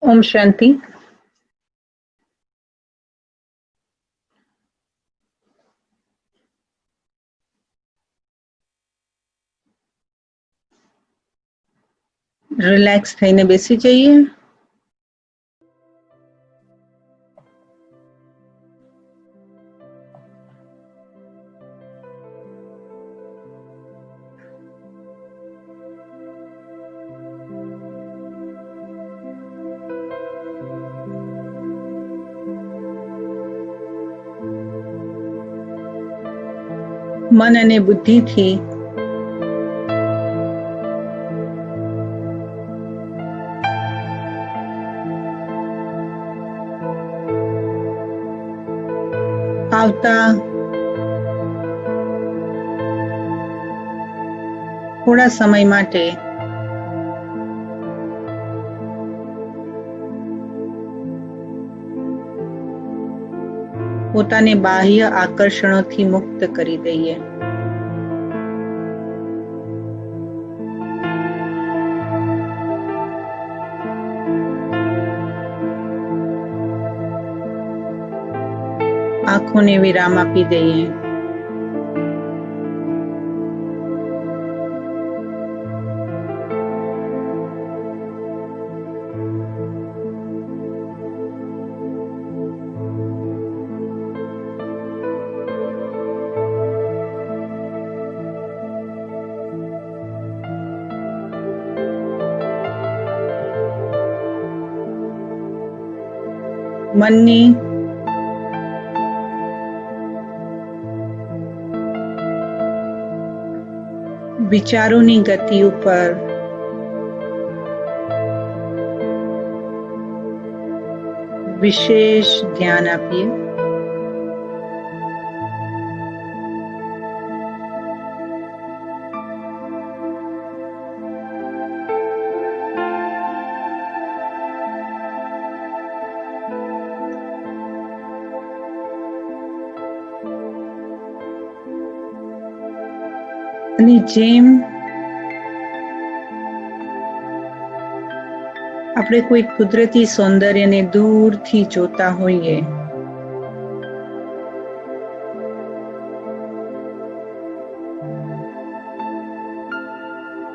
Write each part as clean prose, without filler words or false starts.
Om Shanti. Relax થઈને બેસી જઈએ. મન અને બુદ્ધિથી આવતા થોડા સમય માટે પોતાને બાહ્ય આકર્ષણોથી મુક્ત કરી દઈએ. આંખોને વિરામ આપી દઈએ. મનની વિચારોની ગતિ ઉપર વિશેષ ધ્યાન આપીએ. અને જેમ આપણે કોઈ કુદરતી સૌંદર્યને દૂરથી જોતા હોઈએ,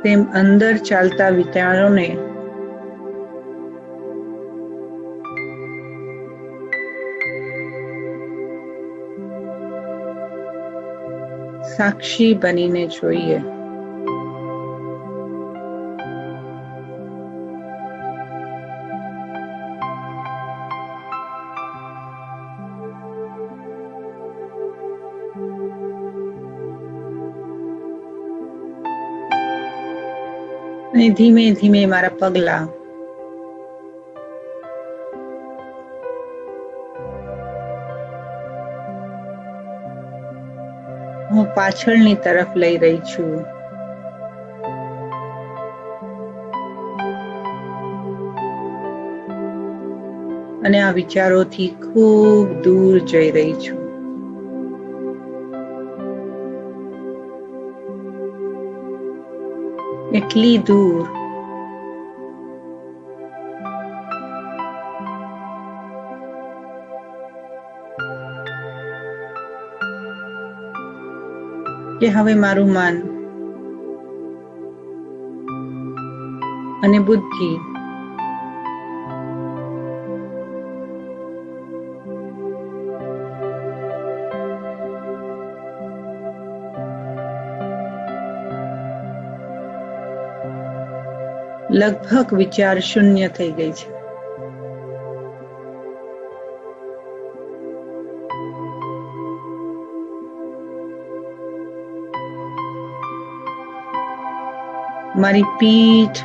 તેમ અંદર ચાલતા વિચારોને સાક્ષી બનીને જોઈએ. અને ધીમે ધીમે મારા પગલા હું પાછળની તરફ લઈ રહી છું. અને આ વિચારોથી ખૂબ દૂર જઈ રહી છું. એટલી દૂર કે હવે મારું મન અને બુદ્ધિ લગભગ વિચાર શૂન્ય થઈ ગઈ છે. મારી પીઠ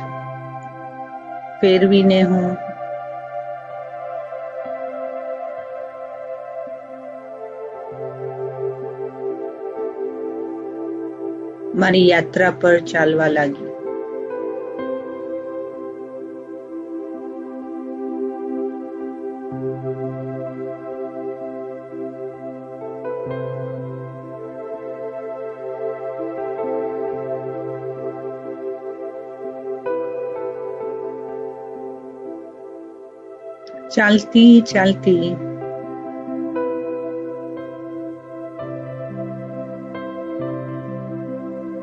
ફેરવીને હું મારી યાત્રા પર ચાલવા લાગી. ચાલતી ચાલતી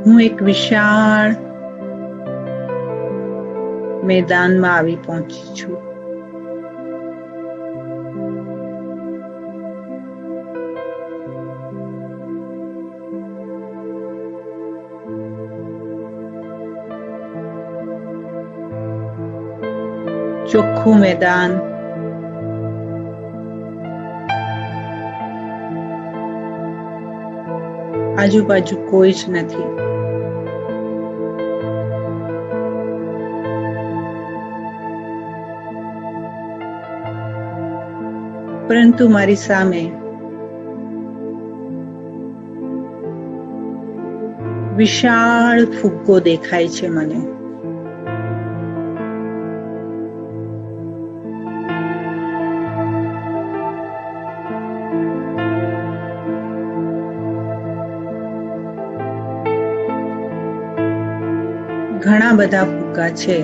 હું એક વિશાળ મેદાનમાં આવી પહોંચી છું. ચોખ્ખું મેદાન, આજુબાજુ કોઈ જ નથી. પરંતુ મારી સામે વિશાળ ફુગ્ગો દેખાય છે મને. ઘણા બધા ફુગ્ગા છે.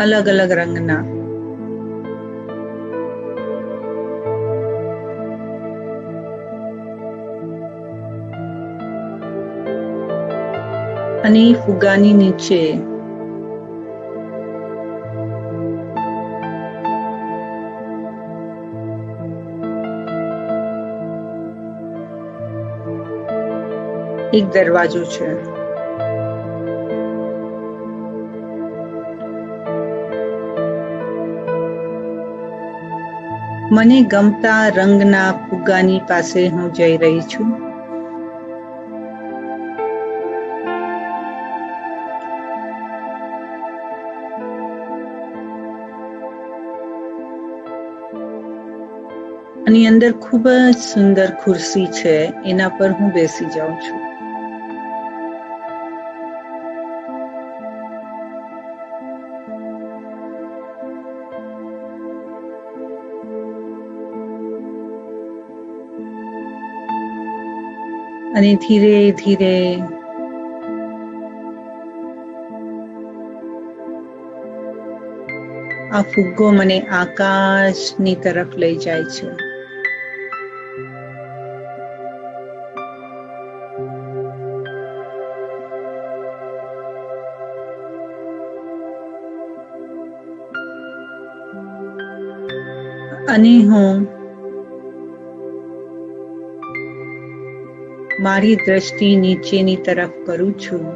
અલગ અલગ રંગના. અને ફુગ્ગાની નીચે એક દરવાજો છે. મને ગમતા રંગના ફુગ્ગાની પાસે હું જઈ રહી છું. અને અંદર ખૂબ જ સુંદર ખુરશી છે, એના પર હું બેસી જાઉં છું. અને ધીરે ધીરે આ ફુગ્ગો મને આકાશની તરફ લઈ જાય છે. અને હું મારી દ્રષ્ટિ નીચેની તરફ કરું છું.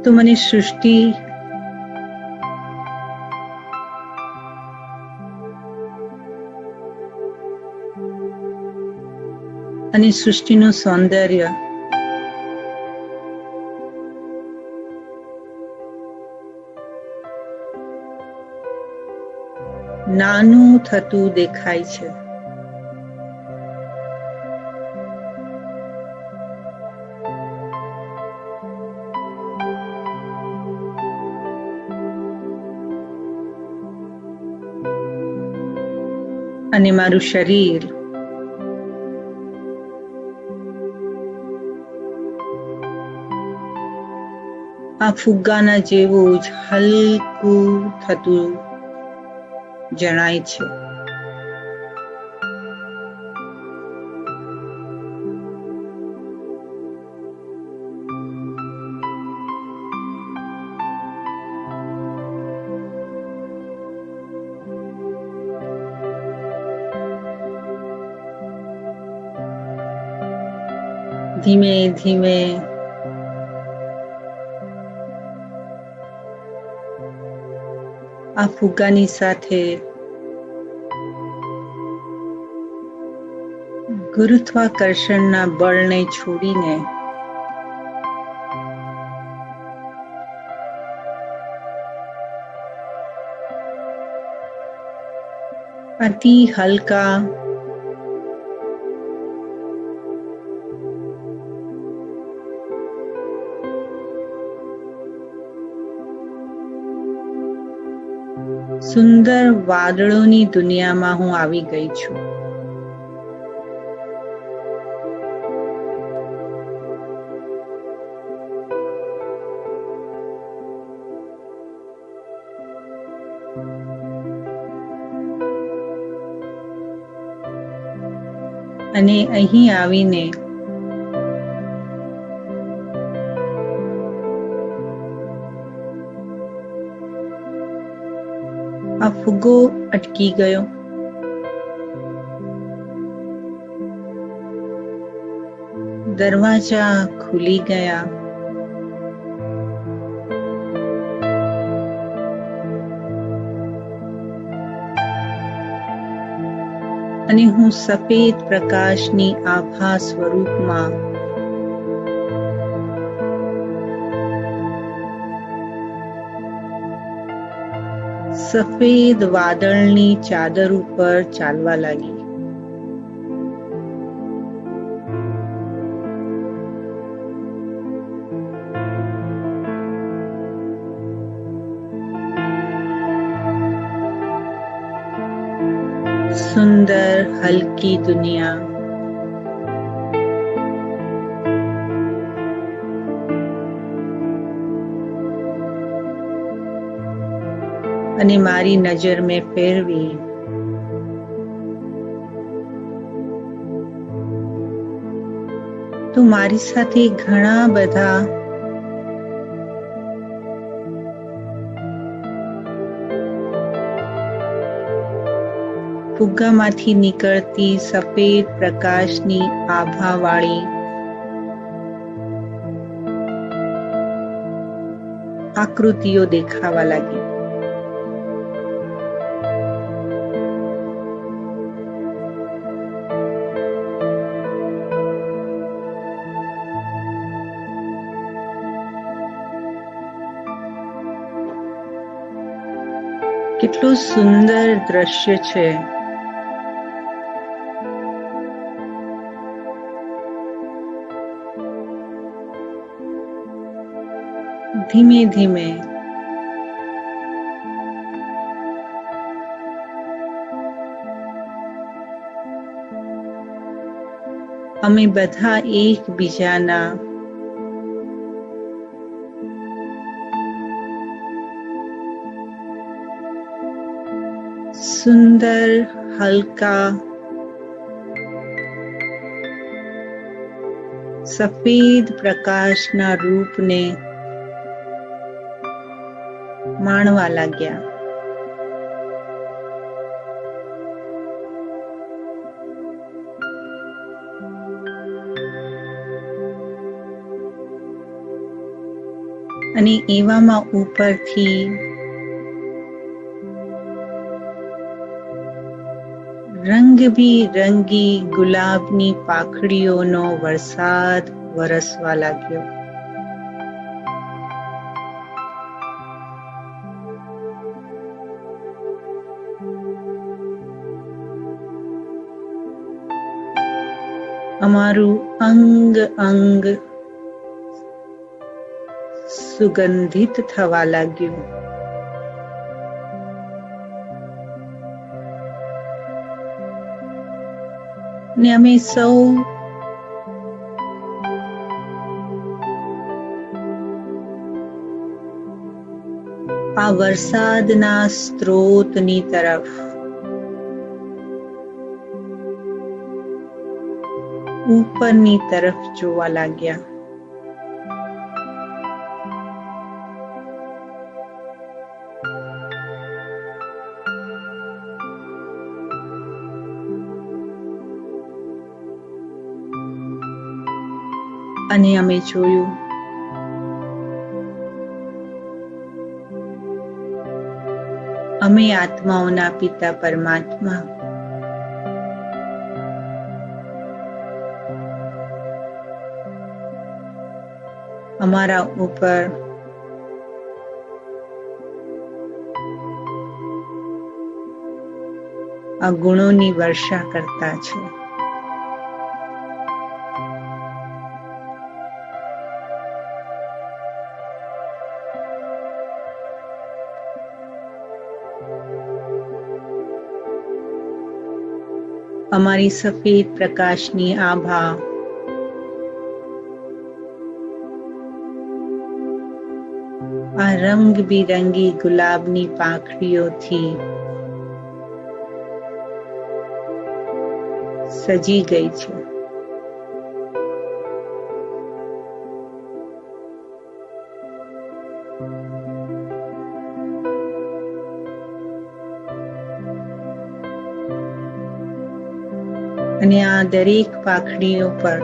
તો મને સૃષ્ટિ અને સૃષ્ટિનું સૌંદર્ય નાનું થતું દેખાય છે. અને મારું શરીર આ ફુગ્ગાના જેવું જ હલકું થતું જણાય છે. ધીમે ધીમે આ ફુગ્ગાની સાથે ગુરુત્વાકર્ષણના બળને છોડીને અતિ હલકા સુંદર વાદળોની દુનિયામાં હું આવી ગઈ છું. અને અહીં આવીને આ ફુગ્ગો અટકી ગયો. દરવાજા ખુલી ગયા. અને હું સફેદ પ્રકાશની આભા સ્વરૂપમાં સફેદ વાદળની ચાદર ઉપર ચાલવા લાગી. સુંદર હલકી દુનિયા. અને મારી નજર મેં ફેરવી તો મારી સાથે ઘણા બધા ફુગ્ગામાંથી નીકળતી સફેદ પ્રકાશની આભાવાળી આકૃતિઓ દેખાવા લાગી. કેટલું સુંદર દ્રશ્ય છે. ધીમે ધીમે અમે બધા એકબીજાના સુંદર હલકા સફેદ પ્રકાશના રૂપને માણવા લાગ્યા. અને એવામાં ઉપરથી રંગબેરંગી ગુલાબની પાંખડીઓનો વરસાદ વરસવા લાગ્યો. અમારું અંગ અંગ સુગંધિત થવા લાગ્યું. ને અમે સૌ આ વરસાદના સ્ત્રોતની તરફ ઉપરની તરફ જોવા લાગ્યા. અને અમે જોયું અમે આત્માઓના પિતા પરમાત્મા અમારા ઉપર આ ગુણોની વર્ષા કરતા છે. અમારી સફેદ પ્રકાશની આભા આ રંગબેરંગી ગુલાબની પાંખડીઓથી સજી ગઈ છે. અને આ દરેક પાંખડીઓ પર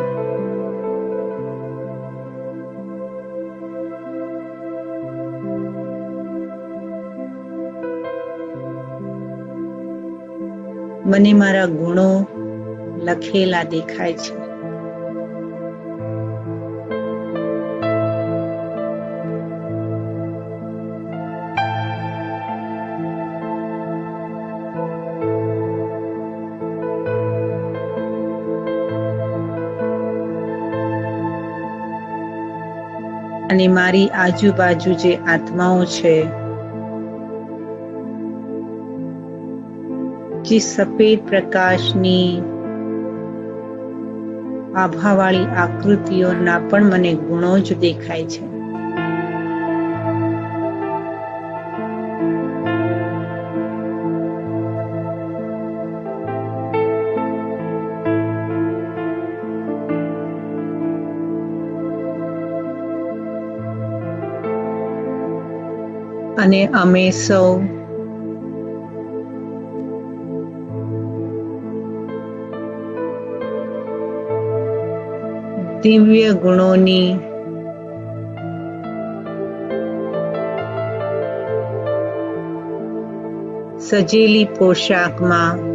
મને મારા ગુણો લખેલા દેખાય છે. અને મારી આજુબાજુ જે આત્માઓ છે, જે સફેદ પ્રકાશની આભાવાળી આકૃતિઓના પણ મને ગુણો જ દેખાય છે. અને અમે સૌ દિવ્ય ગુણોની સજેલી પોશાકમાં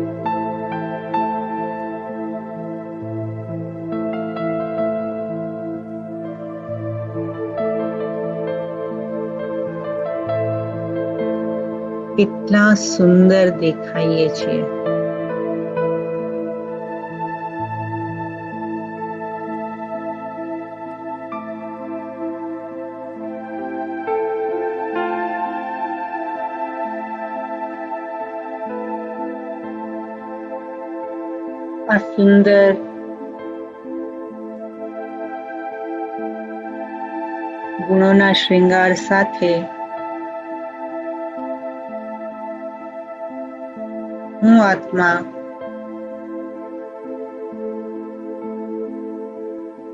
કેટલા સુંદર દેખાઈએ છીએ. આ સુંદર ગુણોના શ્રૃંગાર સાથે હું આત્મા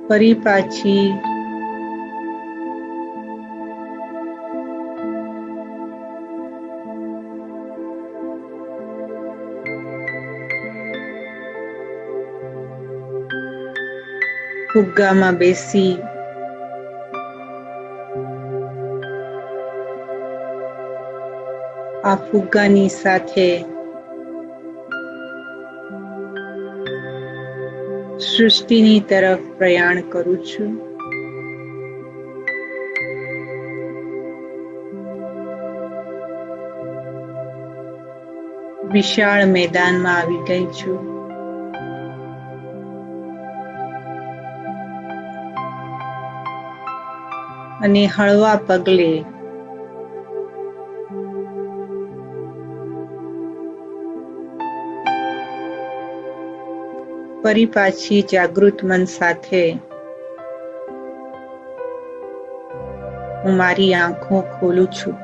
ફરી પાછી ફુગ્ગામાં બેસી આ ફુગ્ગાની સાથે સૃષ્ટિની તરફ પ્રયાણ કરું છું. વિશાળ મેદાનમાં આવી ગઈ છું. અને હળવા પગલે ફરી પાછી જાગૃત મન સાથે હું મારી આંખો ખોલું છું.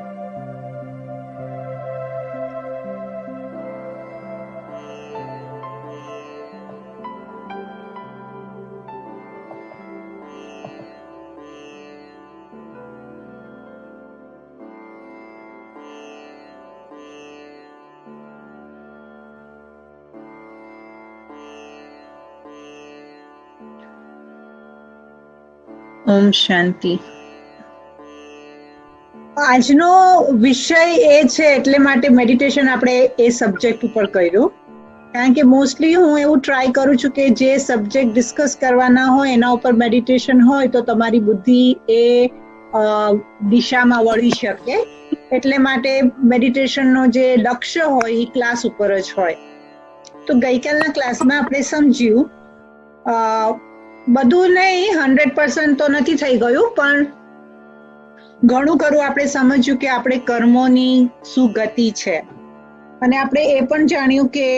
ઓમ શાંતિ. આજનો વિષય એ છે એટલે માટે મેડિટેશન આપણે એ સબ્જેક્ટ ઉપર કર્યું, કારણ કે મોસ્ટલી હું એવું ટ્રાય કરું છું કે જે સબ્જેક્ટ ડિસ્કસ કરવાના હોય એના ઉપર મેડિટેશન હોય તો તમારી બુદ્ધિ એ દિશામાં વળી શકે. એટલે માટે મેડિટેશનનો જે લક્ષ્ય હોય એ ક્લાસ ઉપર જ હોય. તો ગઈકાલના ક્લાસમાં આપણે સમજ્યું, બધું નહીં 100% તો નથી થઈ ગયું, પણ ઘણું ખરું આપણે સમજ્યું કે આપણે કર્મોની શું ગતિ છે. અને આપણે એ પણ જાણ્યું કે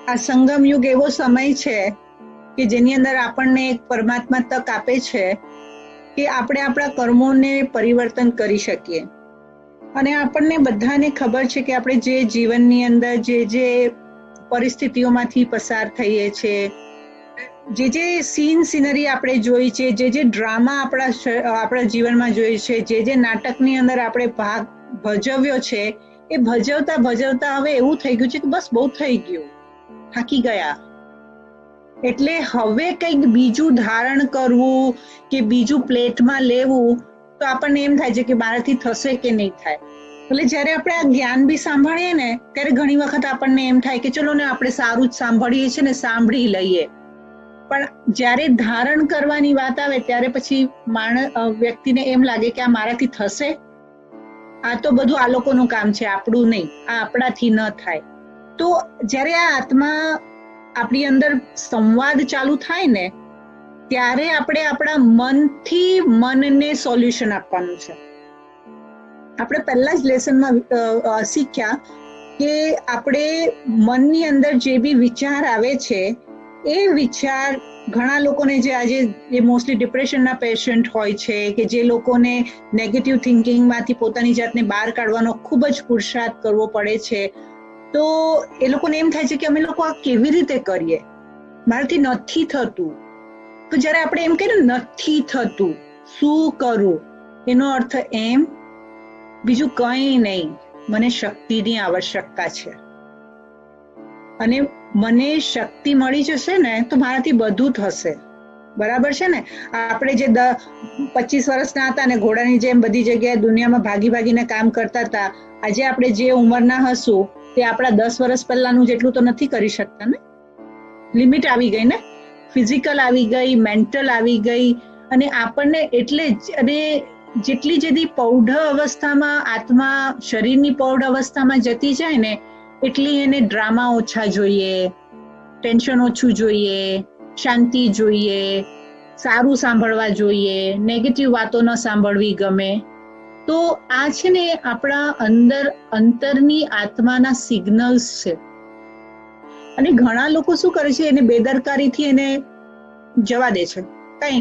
આ સંગમ યુગ એવો સમય છે કે જેની અંદર આપણને એક પરમાત્મા તક આપે છે કે આપણે આપણા કર્મોને પરિવર્તન કરી શકીએ. અને આપણને બધાને ખબર છે કે આપણે જે જીવનની અંદર જે પરિસ્થિતિઓમાંથી પસાર થઈએ છીએ, જે સીન સિનરી આપણે જોઈ છે, જે ડ્રામા આપણા જીવનમાં જોઈ છે, જે નાટકની અંદર આપણે ભાગ ભજવ્યો છે, એ ભજવતા હવે એવું થઈ ગયું છે કે બસ બહુ થઈ ગયું, થાકી ગયા. એટલે હવે કંઈક બીજું ધારણ કરવું કે બીજું પ્લેટમાં લેવું તો આપણને એમ થાય છે કે મારાથી થશે કે નહીં થાય. એટલે જ્યારે આપણે આ જ્ઞાન બી સાંભળીએ ને ત્યારે ઘણી વખત આપણને એમ થાય કે ચલો ને આપણે સારું જ સાંભળીએ છીએ ને સાંભળી લઈએ. પણ જ્યારે ધારણ કરવાની વાત આવે ત્યારે પછી વ્યક્તિને એમ લાગે કે આ મારાથી થશે, આ તો બધું આ લોકોનું કામ છે, આપણું નહીં, આ આપણાથી ન થાય. તો જ્યારે આ આત્મા આપણી અંદર સંવાદ ચાલુ થાય ને ત્યારે આપણે આપણા મનથી મનને સોલ્યુશન આપવાનું છે. આપણે પહેલા જ લેસનમાં શીખ્યા કે આપણે મનની અંદર જે બી વિચાર આવે છે એ વિચાર ઘણા લોકોને જે આજે જે મોસ્ટલી ડિપ્રેશનના પેશન્ટ હોય છે કે જે લોકોને નેગેટિવ થિંકિંગમાંથી પોતાની જાતને બહાર કાઢવાનો ખૂબ જ પુરુષાર્થ કરવો પડે છે, તો એ લોકોને એમ થાય છે કે અમે લોકો આ કેવી રીતે કરીએ, મારાથી નથી થતું. તો જ્યારે આપણે એમ કહીએ નથી થતું, શું કરું, એનો અર્થ એમ બીજું કંઈ નહીં, મને શક્તિની આવશ્યકતા છે. અને મને શક્તિ મળી જશે ને તો મારાથી બધું થશે. બરાબર છે ને? આપણે જે 25 વર્ષના હતા ને ઘોડાની જેમ બધી જગ્યાએ દુનિયામાં ભાગીને કામ કરતા હતા, આજે આપણે જે ઉંમરના હશું તે આપણા 10 વર્ષ પહેલાનું જેટલું તો નથી કરી શકતા ને. લિમિટ આવી ગઈ ને, ફિઝિકલ આવી ગઈ, મેન્ટલ આવી ગઈ. અને આપણને એટલે જ અને જેટલી જેથી પૌઢ અવસ્થામાં આત્મા શરીરની પૌઢ અવસ્થામાં જતી જાય ને એટલી એને ડ્રામા ઓછા જોઈએ, ટેન્શન ઓછું જોઈએ, શાંતિ જોઈએ, સારું સાંભળવા જોઈએ, નેગેટિવ વાતો ન સાંભળવી ગમે. તો આ છે ને આપણા અંતરની આત્માના સિગ્નલ્સ છે. અને ઘણા લોકો શું કરે છે, એને બેદરકારીથી એને જવા દે છે, કઈ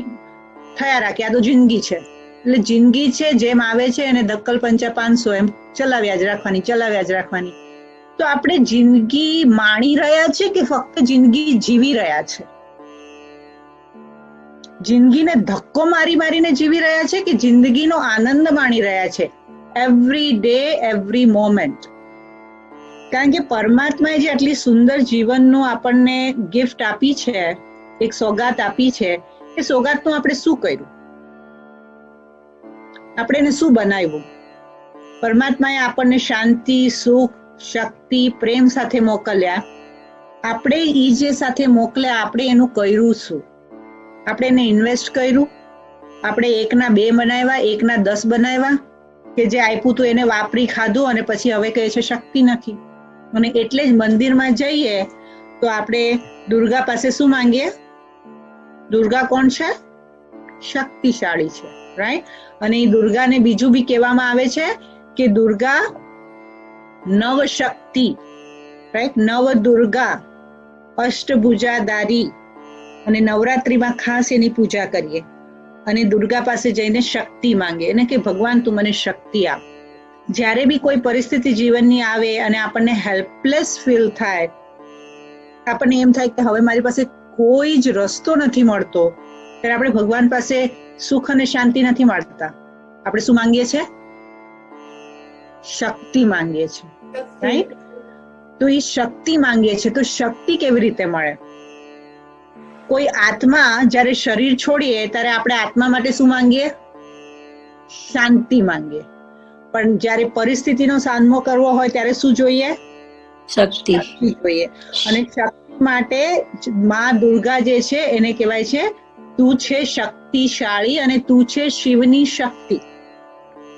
થયા રાખે, આ તો જિંદગી છે. એટલે જિંદગી છે, જેમ આવે છે એને ધક્કલ પંચા 500 એમ ચલાવ્યા જ રાખવાની. તો આપણે જિંદગી માણી રહ્યા છે કે ફક્ત જિંદગી જીવી રહ્યા છે? જિંદગીને ધક્કો મારીને જીવી રહ્યા છે કે જિંદગીનો આનંદ માણી રહ્યા છે? Every day, every moment. કારણ કે પરમાત્માએ જે આટલી સુંદર જીવનનો આપણને ગિફ્ટ આપી છે, એક સોગાત આપી છે, એ સોગાતનું આપણે શું કર્યું? આપણે એને શું બનાવ્યું? પરમાત્માએ આપણને શાંતિ, સુખ, શક્તિ, પ્રેમ સાથે મોકલ્યા. આપણે ઈ જે સાથે મોકલ્યા આપણે એનું કર્યું શું? આપણે એને ઇન્વેસ્ટ કર્યું? આપણે 1 ના 2 બનાવ્યા, 1 ના 10 બનાવ્યા? કે જે આપ્યું તું એને વાપરી ખાધું અને પછી હવે કહે છે શક્તિ નથી? અને એટલે જ મંદિરમાં જઈએ તો આપણે દુર્ગા પાસે શું માંગીએ? દુર્ગા કોણ છે? શક્તિશાળી છે, રાઈટ? અને એ દુર્ગાને બીજું બી કહેવામાં આવે છે કે દુર્ગા નવ શક્તિ, રાઈટ? નવ દુર્ગા, અષ્ટભુજાધારી. અને નવરાત્રિમાં ખાસ એની પૂજા કરીએ અને દુર્ગા પાસે જઈને શક્તિ માંગે અને કે ભગવાન તું મને શક્તિ આપ. જ્યારે બી કોઈ પરિસ્થિતિ જીવનની આવે અને આપણને હેલ્પલેસ ફીલ થાય, આપણને એમ થાય કે હવે મારી પાસે કોઈ જ રસ્તો નથી મળતો, ત્યારે આપણે ભગવાન પાસે સુખ અને શાંતિ નથી મળતા. આપણે શું માંગીએ છીએ? શક્તિ માંગીએ છીએ, રાઈટ? તો એ શક્તિ માંગીએ છીએ. તો શક્તિ કેવી રીતે મળે? કોઈ આત્મા જ્યારે શરીર છોડીએ ત્યારે આપણે આત્મા માટે શું માંગીએ? શાંતિ માંગીએ. પણ જ્યારે પરિસ્થિતિનો સામનો કરવો હોય ત્યારે શું જોઈએ? શક્તિ જોઈએ. અને શક્તિ માટે માં દુર્ગા જે છે એને કહેવાય છે તું છે શક્તિશાળી અને તું છે શિવની શક્તિ.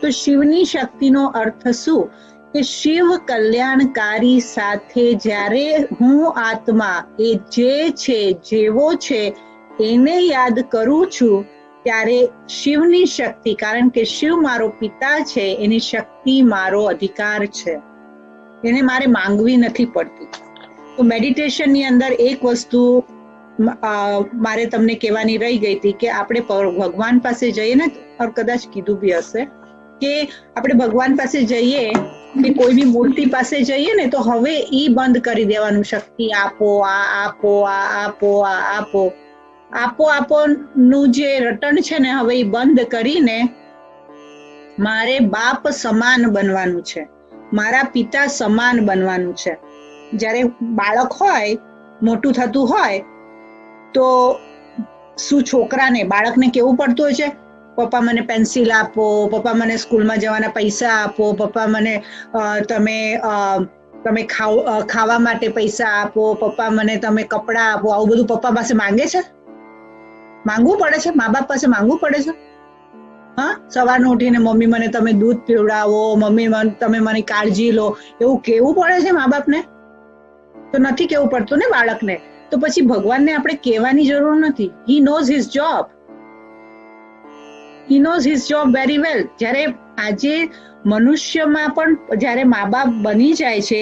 તો શિવની શક્તિનો અર્થ શું? કે શિવ કલ્યાણકારી સાથે જ્યારે હું આત્મા એ જે છે, જેવો છે એને યાદ કરું છું ત્યારે શિવની શક્તિ, કારણ કે શિવ મારો પિતા છે, એની શક્તિ મારો અધિકાર છે, એને મારે માંગવી નથી પડતી. તો મેડિટેશનની અંદર એક વસ્તુ મારે તમને કહેવાની રહી ગઈ હતી કે આપણે ભગવાન પાસે જઈએ ને, કદાચ કીધું બી હશે કે આપણે ભગવાન પાસે જઈએ કે કોઈ બી મૂર્તિ પાસે જઈએ ને તો હવે ઈ બંધ કરી દેવાનું, શક્તિ આપો, આ આપો, આ આપો, આ આપો, આપો નું જે રટણ છે ને હવે ઈ બંધ કરીને મારે બાપ સમાન બનવાનું છે, મારા પિતા સમાન બનવાનું છે. જ્યારે બાળક હોય, મોટું થતું હોય તો શું બાળકને કેવું પડતું હોય છે, પપ્પા મને પેન્સિલ આપો, પપ્પા મને સ્કૂલમાં જવાના પૈસા આપો, પપ્પા મને તમે ખાવા માટે પૈસા આપો, પપ્પા મને તમે કપડાં આપો. આવું બધું પપ્પા પાસે માંગે છે? માંગવું પડે છે? મા બાપ પાસે માંગવું પડે છે? હા, સવારનું ઉઠીને મમ્મી મને તમે દૂધ પીવડાવો, મમ્મી તમે મારી કાળજી લો, એવું કેવું પડે છે મા બાપને? તો નથી કેવું પડતું ને બાળકને. તો પછી ભગવાનને આપણે કહેવાની જરૂર નથી. He knows his job, he knows his job very well. જ્યારે આજે મનુષ્યમાં પણ જ્યારે મા બાપ બની જાય છે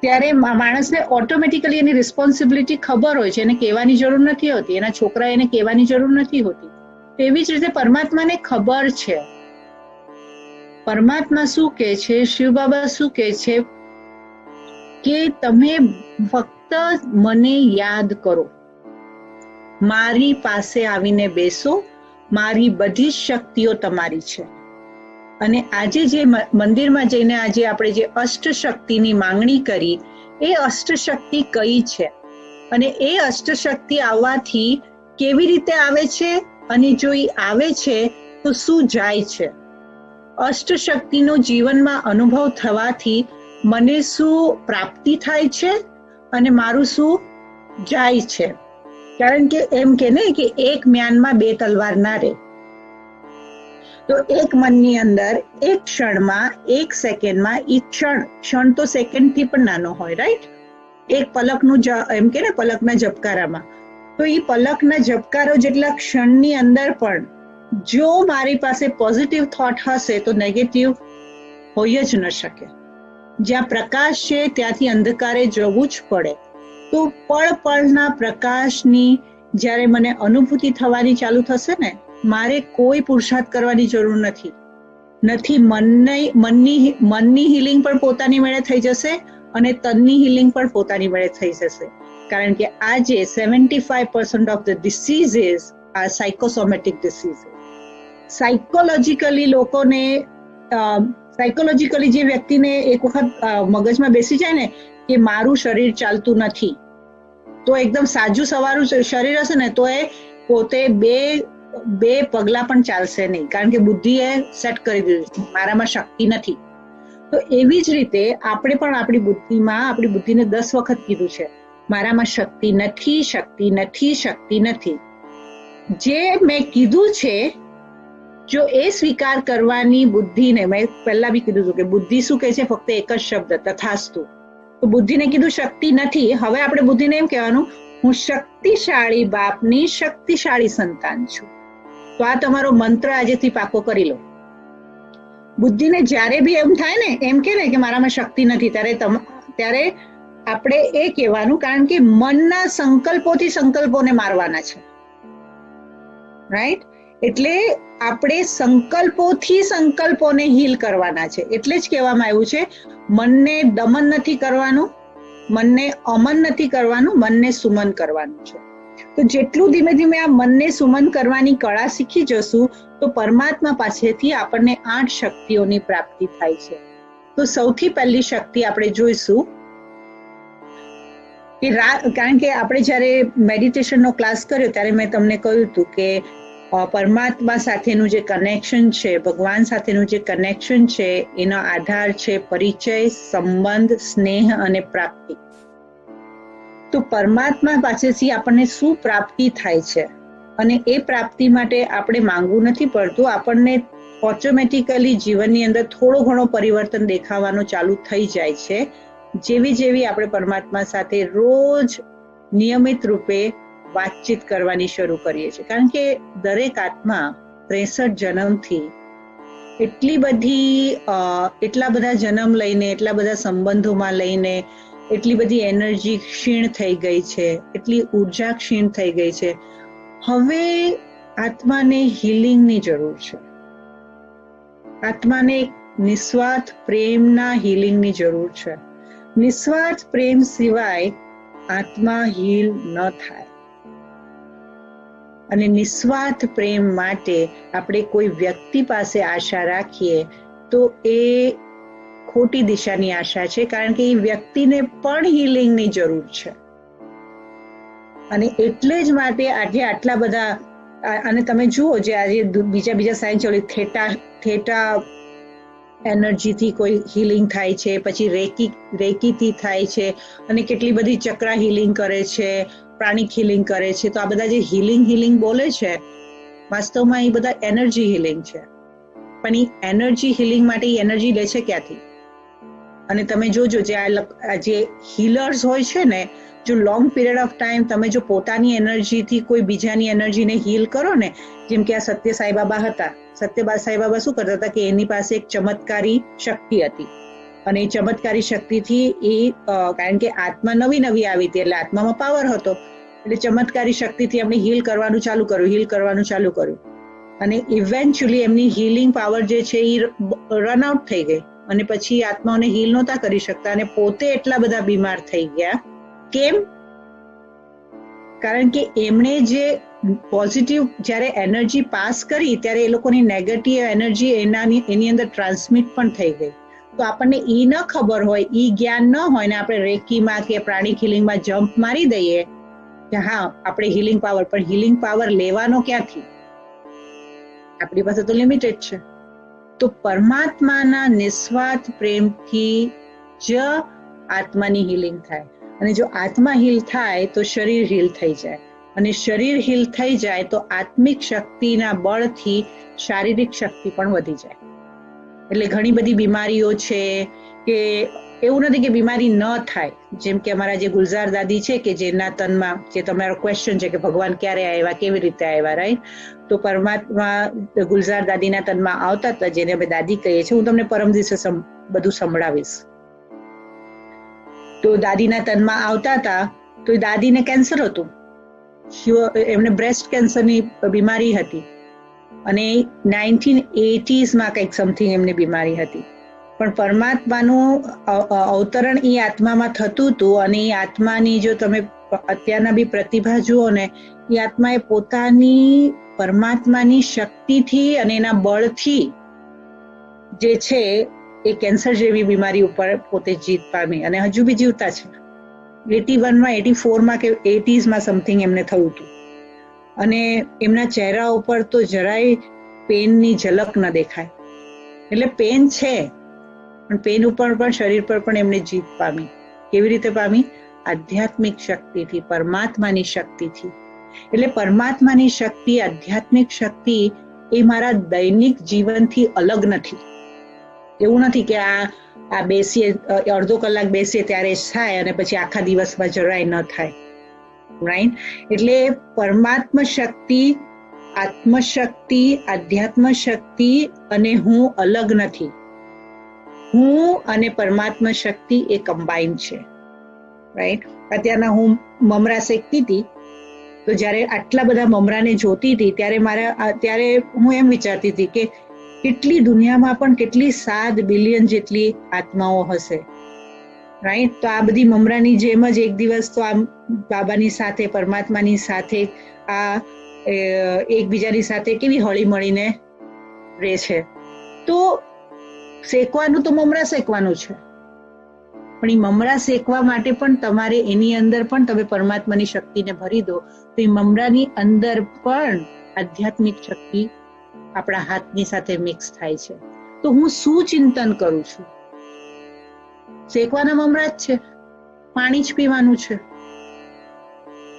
ત્યારે માણસને ઓટોમેટિકલી એની રિસ્પોન્સિબિલિટી ખબર હોય છે, એને કહેવાની જરૂર નથી હોતી, એના છોકરા એને કહેવાની જરૂર નથી હોતી. તેવી જ રીતે પરમાત્માને ખબર છે. પરમાત્મા શું કહે છે, શિવ બાબા શું કહે છે કે તમે ફક્ત મને યાદ કરો, મારી પાસે આવીને બેસો, મારી બધી શક્તિઓ તમારી છે. અને આજે જે મંદિરમાં જઈને આજે આપણે જે અષ્ટશક્તિની માંગણી કરી, એ અષ્ટશક્તિ કઈ છે અને એ અષ્ટશક્તિ આવવાથી કેવી રીતે આવે છે અને જો એ આવે છે તો શું જાય છે. અષ્ટશક્તિનો જીવનમાં અનુભવ થવાથી મને શું પ્રાપ્તિ થાય છે અને મારું શું જાય છે. કારણ કે એમ કે ને કે એક મ્યાનમાં બે તલવાર ના રહે. તો એક મનની અંદર એક ક્ષણમાં, એક સેકન્ડમાં, ઈ ક્ષણ તો સેકન્ડથી પણ નાનો હોય, રાઈટ? એક પલકનું એમ કે ને પલકના ઝબકારામાં, તો ઈ પલકના ઝબકારો જેટલા ક્ષણની અંદર પણ જો મારી પાસે પોઝિટિવ થોટ હશે તો નેગેટિવ હોય જ ન શકે. જ્યાં પ્રકાશ છે ત્યાંથી અંધકારે જવું જ પડે. તો પળના પ્રકાશની જ્યારે મને અનુભૂતિ થવાની ચાલુ થશે ને, મારે કોઈ પુરુષાર્થ કરવાની જરૂર નથી. મનની હિલિંગ પણ પોતાની મેળે થઈ જશે અને તનની હિલિંગ પણ પોતાની મેળે થઈ જશે. કારણ કે આજે 75% of the diseases are psychosomatic disease. Psychologically જે વ્યક્તિને એક વખત મગજમાં બેસી જાય ને કે મારું શરીર ચાલતું નથી, તો એકદમ સાજું સવારું શરીર હશે ને તો એ પોતે બે પગલા પણ ચાલશે નહીં, કારણ કે બુદ્ધિએ સેટ કરી દીધું છે મારામાં શક્તિ નથી. તો એવી જ રીતે આપણે પણ આપણી બુદ્ધિને 10 વખત કીધું છે મારામાં શક્તિ નથી, શક્તિ નથી, શક્તિ નથી. જે મેં કીધું છે જો એ સ્વીકાર કરવાની બુદ્ધિને, મેં પહેલા બી કીધું હતું કે બુદ્ધિ શું કહે છે, ફક્ત એક જ શબ્દ તથાસ્તુ. તો બુદ્ધિને કીધું શક્તિ નથી, હવે આપણે બુદ્ધિને એમ કહેવાનું હું શક્તિશાળી બાપની શક્તિશાળી સંતાન છું. તો આ તમારો મંત્ર આજેથી પાકો કરી લો. બુદ્ધિને જ્યારે બી એમ થાય ને, એમ કે ને કે મારામાં શક્તિ નથી, ત્યારે આપણે એ કહેવાનું, કારણ કે મનના સંકલ્પોથી સંકલ્પોને મારવાના છે, રાઈટ? એટલે આપણે સંકલ્પોથી સંકલ્પોને હીલ કરવાના છે. એટલે જ કહેવામાં આવ્યું છે મનને દમન નથી કરવાનું, મનને અમન નથી કરવાનું, મનને સુમન કરવાનું છે. તો જેટલું ધીમે ધીમે આ મનને સુમન કરવાની કળા શીખી જશું તો પરમાત્મા પાસેથી આપણને 8 શક્તિઓની પ્રાપ્તિ થાય છે. તો સૌથી પહેલી શક્તિ આપણે જોઈશું કે કારણ કે આપણે જ્યારે મેડિટેશનનો ક્લાસ કર્યો ત્યારે મેં તમને કહ્યું હતું કે પરમાત્મા સાથેનું જે કનેક્શન છે, ભગવાન સાથેનું જે કનેક્શન છે, એનો આધાર છે પરિચય, સંબંધ, સ્નેહ અને પ્રાપ્તિ. તો પરમાત્મા પાસેથી આપણને શું પ્રાપ્તિ થાય છે અને એ પ્રાપ્તિ માટે આપણે માંગવું નથી પડતું, આપણને ઓટોમેટિકલી જીવનની અંદર થોડો ઘણો પરિવર્તન દેખાવાનું ચાલુ થઈ જાય છે જેવી આપણે પરમાત્મા સાથે રોજ નિયમિત રૂપે વાતચીત કરવાની શરૂ કરીએ છીએ. કારણ કે દરેક આત્મા 63 જન્મથી એટલા બધા જન્મ લઈને, એટલા બધા સંબંધોમાં લઈને, એટલી બધી એનર્જી ક્ષીણ થઈ ગઈ છે, એટલી ઉર્જા ક્ષીણ થઈ ગઈ છે. હવે આત્માને હિલિંગની જરૂર છે. આત્માને નિસ્વાર્થ પ્રેમના હિલિંગની જરૂર છે. નિસ્વાર્થ પ્રેમ સિવાય આત્મા હીલ ન થાય. અને નિસ્વાર્થ પ્રેમ માટે આપણે કોઈ વ્યક્તિ પાસે આશા રાખીએ તો એ ખોટી દિશાની આશા છે, કારણ કે એ વ્યક્તિને પણ હિલિંગની જરૂર છે. અને એટલે જ માટે આજે આટલા બધા, અને તમે જુઓ જે આજે બીજા સાયન્સ થેટા એનર્જીથી કોઈ હિલિંગ થાય છે, પછી રેકીથી થાય છે, અને કેટલી બધી ચક્રા હિલિંગ કરે છે, પ્રાણિક હિલિંગ કરે છે. તો આ બધા જે હિલિંગ બોલે છે, વાસ્તવમાં એ બધા એનર્જી હિલિંગ છે. પણ એ એનર્જી હિલિંગ માટે એ એનર્જી લે છે ક્યાંથી? અને તમે જોજો જે હીલર્સ હોય છે ને, જો લોંગ પીરિયડ ઓફ ટાઈમ તમે જો પોતાની એનર્જીથી કોઈ બીજાની એનર્જીને હીલ કરો ને, જેમ કે આ સત્ય સાંઈબાબા હતા. સત્ય સાંઈબાબા શું કરતા હતા કે એની પાસે એક ચમત્કારી શક્તિ હતી, અને એ ચમત્કારી શક્તિથી એ કારણ કે આત્મા નવી આવી હતી, એટલે આત્મામાં પાવર હતો, એટલે ચમત્કારી શક્તિથી એમને હીલ કરવાનું ચાલુ કર્યું. અને ઇવેન્ચ્યુઅલી એમની હીલિંગ પાવર જે છે એ રન આઉટ થઈ ગઈ, અને પછી આત્માઓને હીલ નહોતા કરી શકતા, અને પોતે એટલા બધા બીમાર થઈ ગયા. કેમ? કારણ કે એમણે જે પોઝિટિવ જ્યારે એનર્જી પાસ કરી ત્યારે એ લોકોની નેગેટિવ એનર્જી એની અંદર ટ્રાન્સમિટ પણ થઈ ગઈ. તો આપણને ઈ ન ખબર હોય, ઈ જ્ઞાન ન હોય ને આપણે રેકીમાં કે પ્રાણિક હિલિંગમાં જમ્પ મારી દઈએ કે હા આપણે હિલિંગ પાવર, પણ હિલિંગ પાવર લેવાનો ક્યાંથી? આપણી પાસે તો લિમિટેડ છે. તો પરમાત્માના નિસ્વાર્થ પ્રેમથી જ આત્માની હિલિંગ થાય. અને જો આત્મા હીલ થાય તો શરીર હીલ થઈ જાય, અને શરીર હીલ થઈ જાય તો આત્મિક શક્તિના બળથી શારીરિક શક્તિ પણ વધી જાય. એટલે ઘણી બધી બીમારીઓ છે, કે એવું નથી કે બીમારી ન થાય. જેમ કે અમારા જે ગુલઝાર દાદી છે, કે જેના તનમાં, જે તમારો ક્વેશ્ચન છે કે ભગવાન ક્યારે આવ્યા, કેવી રીતે આવ્યા, રાઈટ? તો પરમાત્મા ગુલઝાર દાદીના તનમાં આવતા હતા, જેને અમે દાદી કહીએ છીએ. હું તમને પરમ દિવસે બધું સંભળાવીશ. તો દાદીના તનમાં આવતા હતા, તો દાદીને કેન્સર હતું, એમને બ્રેસ્ટ કેન્સરની બીમારી હતી, અને 1980s કંઈક સમથિંગ એમની બીમારી હતી. પણ પરમાત્માનું અવતરણ એ આત્મામાં થતું હતું, અને એ આત્માની જો તમે અત્યારના બી પ્રતિભા જુઓ ને, એ આત્માએ પોતાની પરમાત્માની શક્તિથી અને એના બળથી જે છે એ કેન્સર જેવી બીમારી ઉપર પોતે જીત પામી, અને હજુ બી જીવતા છે. 81માં 84માં કે 80sમાં સમથિંગ એમને થયું હતું, અને એમના ચહેરા ઉપર તો જરાય પેનની ઝલક ન દેખાય. એટલે પેન છે, પણ પેન ઉપર પણ શરીર પર પણ એમને જીત પામી. કેવી રીતે પામી? આધ્યાત્મિક શક્તિથી, પરમાત્માની શક્તિથી. એટલે પરમાત્માની શક્તિ, આધ્યાત્મિક શક્તિ એ મારા દૈનિક જીવનથી અલગ નથી. એવું નથી કે આ બેસીએ, અડધો કલાક બેસીએ ત્યારે થાય, અને પછી આખા દિવસમાં જરાય ન થાય, રાઈટ? એટલે પરમાત્મા શક્તિ, આત્મશક્તિ, આધ્યાત્મ શક્તિ અને હું અલગ નથી. હું અને પરમાત્મા શક્તિ એ કમ્બાઈન છે, રાઈટ? અત્યારના હું મમરા શેકતી હતી, તો જ્યારે આટલા બધા મમરાને જોતી હતી ત્યારે હું એમ વિચારતી હતી કે કેટલી દુનિયામાં પણ કેટલી 7 બિલિયન જેટલી આત્માઓ હશે, રાઈટ? તો આ બધી મમરાની જેમ જ એક દિવસ તો આમ બાબાની સાથે, પરમાત્માની સાથે, આ એકબીજાની સાથે કેવી હળી મળીને રહે છે. તો શેકવાનું તો મમરા શેકવાનું છે, પણ એ મમરા શેકવા માટે પણ તમારે એની અંદર પણ તમે પરમાત્માની શક્તિને ભરી દો, તો એ મમરાની અંદર પણ આધ્યાત્મિક શક્તિ આપણા હાથની સાથે મિક્સ થાય છે. તો હું શું ચિંતન કરું છું? શેકવાના મમરા જ છે, પાણી જ પીવાનું છે.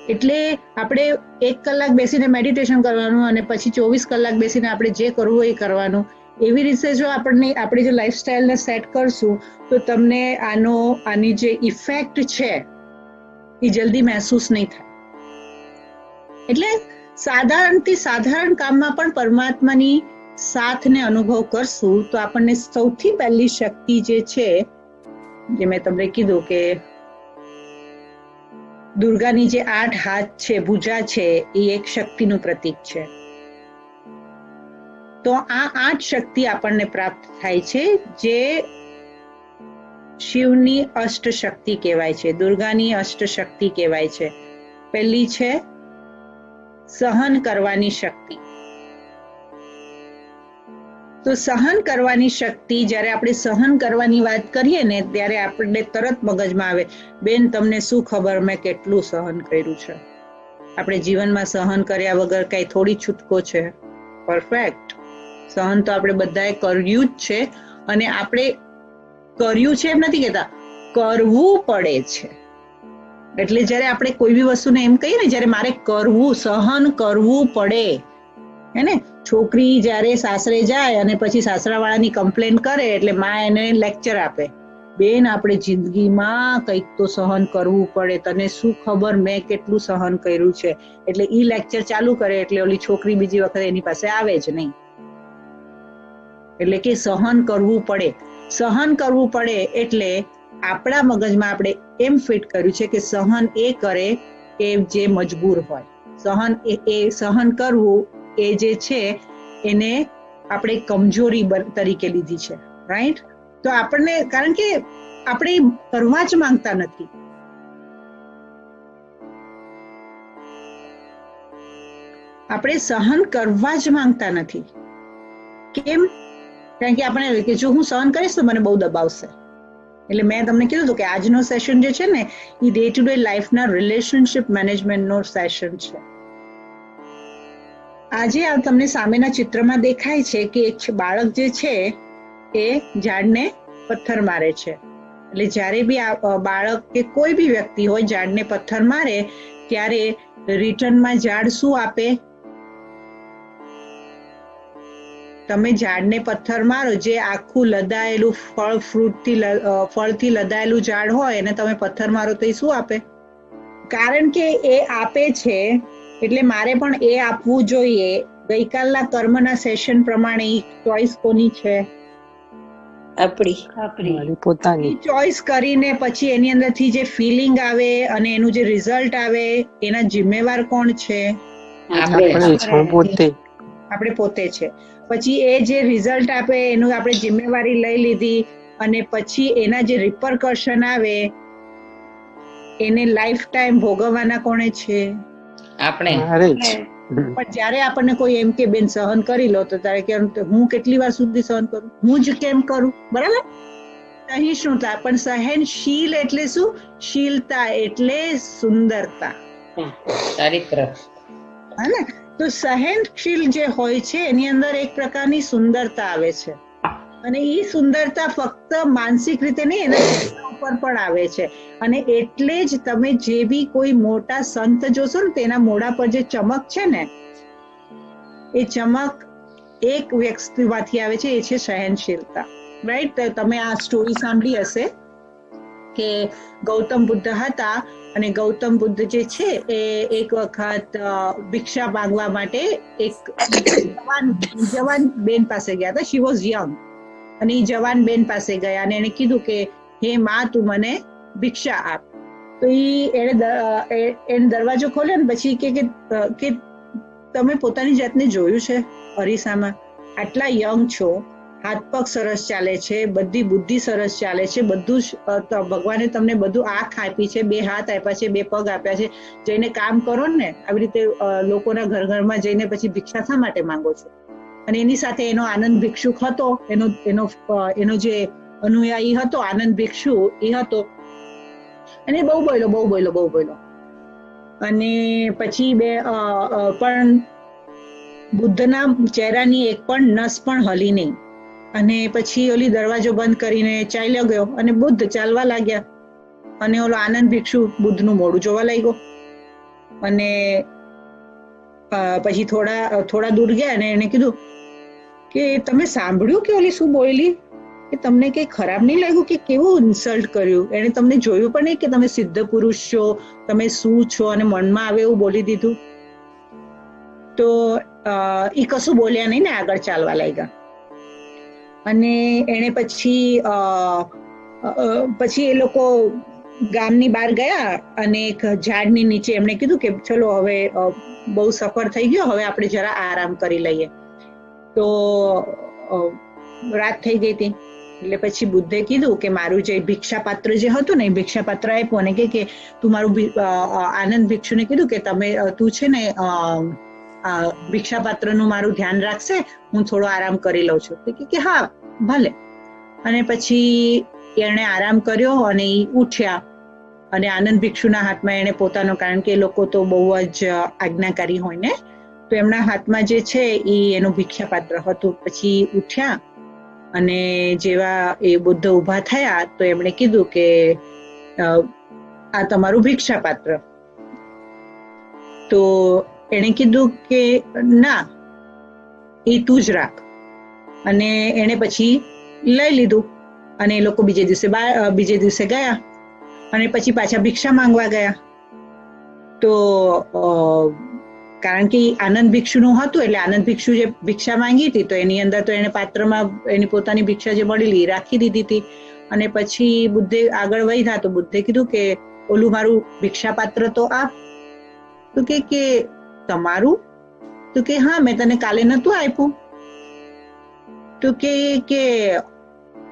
એટલે આપણે 1 કલાક બેસીને મેડિટેશન કરવાનું, અને પછી 24 કલાક બેસીને આપણે જે કરવું હોય એ કરવાનું. એવી રીતે જો આપણી જો લાઈફસ્ટાઈલને સેટ કરશું તો તમને આની જે ઇફેક્ટ છે એ જલ્દી મહેસૂસ નહીં થાય. એટલે સાધારણથી સાધારણ કામમાં પણ પરમાત્માની સાથને અનુભવ કરશું તો આપણને સૌથી પહેલી શક્તિ જે છે, જે મેં તમને કીધું કે દુર્ગાની જે 8 હાથ છે, ભુજા છે, એ એક શક્તિનું પ્રતીક છે. તો આ 8 શક્તિ આપણને પ્રાપ્ત થાય છે, જે શિવની અષ્ટ શક્તિ કહેવાય છે, દુર્ગાની અષ્ટ શક્તિ કહેવાય છે. પહેલી છે સહન કરવાની શક્તિ. તો સહન કરવાની શક્તિ, જ્યારે આપણે સહન કરવાની વાત કરીએ ને ત્યારે આપણે તરત મગજમાં આવે, બેન તમને શું ખબર મેં કેટલું સહન કર્યું છે. આપણે જીવનમાં સહન કર્યા વગર કઈ થોડી છૂટકો છે? પરફેક્ટ. સહન તો આપણે બધાએ કર્યું જ છે, અને આપણે કર્યું છે એમ નથી કહેતા, કરવું પડે છે. એટલે જ્યારે આપણે કોઈ બી વસ્તુને એમ કહીએ ને, જ્યારે મારે કરવું, સહન કરવું પડે, હે ને. છોકરી જ્યારે સાસરે જાય અને પછી સાસરાવાળાની કમ્પ્લેન કરે એટલે માં એને લેક્ચર આપે, બેન આપણે જિંદગીમાં કંઈક તો સહન કરવું પડે, તને શું ખબર મેં કેટલું સહન કર્યું છે. એટલે ઈ લેક્ચર ચાલુ કરે એટલે ઓલી છોકરી બીજી વખત એની પાસે આવે જ નહીં. એટલે કે સહન કરવું પડે. સહન કરવું પડે એટલે આપણા મગજમાં આપણે એમ ફિટ કર્યું છે કે સહન એ કરે કે જે મજબૂર હોય. સહન એ સહન કરવું એ જે છે એને આપણે કમજોરી તરીકે લીધી છે, રાઈટ? તો આપણને, કારણ કે આપણે કરવા જ માંગતા નથી. આપણે સહન કરવા જ માંગતા નથી. કેમ? કારણ કે આપણે કે જો હું સહન કરીશ તો મને બહુ દબાવશે. એટલે મેં તમને કીધું હતું કે આજનો સેશન જે છે ને એ ડે ટુ ડે લાઈફના રિલેશનશિપ મેનેજમેન્ટનો સેશન છે. આજે તમને સામેના ચિત્રમાં દેખાય છે કે એક બાળક જે છે એ ઝાડને પથ્થર મારે છે. એટલે જ્યારે બી આ બાળક કે કોઈ બી વ્યક્તિ હોય ઝાડને પથ્થર મારે ત્યારે રિટર્નમાં ઝાડ શું આપે? તમે ઝાડને પથ્થર મારો, જે આખું લદાયેલું ફળથી લદાયેલું ઝાડ હોય એને તમે પથ્થર મારો તો એ શું આપે? કારણ કે એ આપે છે એટલે મારે પણ એ આપવું જોઈએ. ગઈકાલના કર્મના સેશન પ્રમાણે ચોઈસ કોની છે? આપણી પોતાની. ચોઈસ કરીને પછી એની અંદરથી જે ફિલિંગ આવે અને એનું જે રિઝલ્ટ આવે એના જિમ્મેવાર કોણ છે? આપણે પોતે છે. પછી એ જે રિઝલ્ટ આપે એનું આપણે જિમ્મેવારી લઈ લીધી અને પછી એના જે રિપરકશન આવે એને લાઈફ ટાઈમ ભોગવવાના કોણે છે? આપણે. પણ જ્યારે આપણને કોઈ એમ કે બેન સહન કરી લો તો તારે કેમ, હું કેટલી વાર સુધી સહન કરું? હું જ કેમ કરું? બરાબર. સહિષ્ણુતા. પણ સહનશીલ એટલે શું? શીલતા એટલે સુંદરતા, ચારિત્ર. હે ને? તો સહનશીલ જે હોય છે એની અંદર એક પ્રકારની સુંદરતા આવે છે, અને એ સુંદરતા ફક્ત માનસિક રીતે નહીં, એના ચહેરા ઉપર પણ આવે છે. અને એટલે જ તમે જે બી કોઈ મોટા સંત જોશો ને તેના મોઢા પર જે ચમક છે ને એ ચમક એક વ્યક્તિમાંથી આવે છે, એ છે સહનશીલતા, રાઈટ? તમે આ સ્ટોરી સાંભળી હશે કે ગૌતમ બુદ્ધ હતા અને ગૌતમ બુદ્ધ જે છે એ એક વખત ભિક્ષા માંગવા માટે એક જવાન બેન પાસે ગયા હતા. She was young. અને એ જવાન બેન પાસે ગયા અને એને કીધું કે હે માં તું મને ભિક્ષા આપ. તો એને દરવાજો ખોલ્યો ને પછી કે તમે પોતાની જાતને જોયું છે અરીસામાં? આટલા યંગ છો, હાથ પગ સરસ ચાલે છે, બધી બુદ્ધિ સરસ ચાલે છે, બધું ભગવાને તમને બધું આંખ આપી છે, 2 હાથ આપ્યા છે, 2 પગ આપ્યા છે, જઈને કામ કરો ને. આવી રીતે લોકોના ઘરમાં જઈને પછી ભિક્ષા શા માટે માંગો છો? અને એની સાથે એનો આનંદ ભિક્ષુક હતો, એનો જે અનુયાયી હતો આનંદ ભિક્ષુ એ હતો, અને બહુ બોલ્યો. અને પછી પણ બુદ્ધના ચહેરાની એક પણ નસ પણ હલી નહીં. અને પછી ઓલી દરવાજો બંધ કરીને ચાલ્યો ગયો અને બુદ્ધ ચાલવા લાગ્યા અને ઓલો આનંદ ભિક્ષુ બુદ્ધનું મોઢું જોવા લાગ્યો. અને પછી થોડા દૂર ગયા અને એને કીધું કે તમે સાંભળ્યું કે ઓલી શું બોલી? કે તમને કઈ ખરાબ નહીં લાગ્યું કે કેવું ઇન્સલ્ટ કર્યું? એને તમને જોયું પણ નહીં કે તમે સિદ્ધ પુરુષ છો, તમે શું છો, અને મનમાં આવે એવું બોલી દીધું? તો એ કશું બોલ્યા નહીં ને આગળ ચાલવા લાગ્યા. અને એને પછી એ લોકો ગામની બહાર ગયા અને એક ઝાડની નીચે એમણે કીધું કે ચલો હવે બહુ સફર થઈ ગયો, હવે આપણે જરા આરામ કરી લઈએ. તો રાત થઈ ગઈ હતી. એટલે પછી બુદ્ધે કીધું કે મારું જે ભિક્ષાપાત્ર જે હતું ને એ ભિક્ષાપાત્ર આપ્યું અને કે તું મારું આનંદ ભિક્ષુને કીધું કે તું છે ને ભિક્ષાપાત્રનું મારું ધ્યાન રાખશે, હું થોડો આરામ કરી લઉં છું. કે હા ભલે. અને પછી એણે આરામ કર્યો અને એ ઉઠ્યા અને આનંદ ભિક્ષુના હાથમાં એણે પોતાનો, કારણ કે એ લોકો તો બહુ જ આજ્ઞાકારી હોય ને, તો એમના હાથમાં જે છે એ એનું ભિક્ષાપાત્ર હતું. પછી ઉઠ્યા અને જેવા એ બુદ્ધ ઊભા થયા તો એમણે કીધું કે આ તમારું ભિક્ષાપાત્ર. તો એણે કીધું કે ના, એ તું જ રાખ. અને એણે પછી લઈ લીધું અને એ લોકો બીજે દિવસે ગયા અને પછી પાછા ભિક્ષા માંગવા ગયા. તો કારણ કે આનંદ ભિક્ષુનું હતું એટલે આનંદ ભિક્ષુ જે ભિક્ષા માંગી હતી તો એની અંદર તો એને પાત્રમાં એની પોતાની ભિક્ષા જે મળેલી રાખી દીધી હતી. અને પછી બુદ્ધે આગળ વધ્યા તો બુદ્ધે કીધું કે ઓલું મારું ભિક્ષાપાત્ર તો આપ. તો કે તમારું? તો કે હા, મેં તને કાલે નતું આપ્યું. તો કે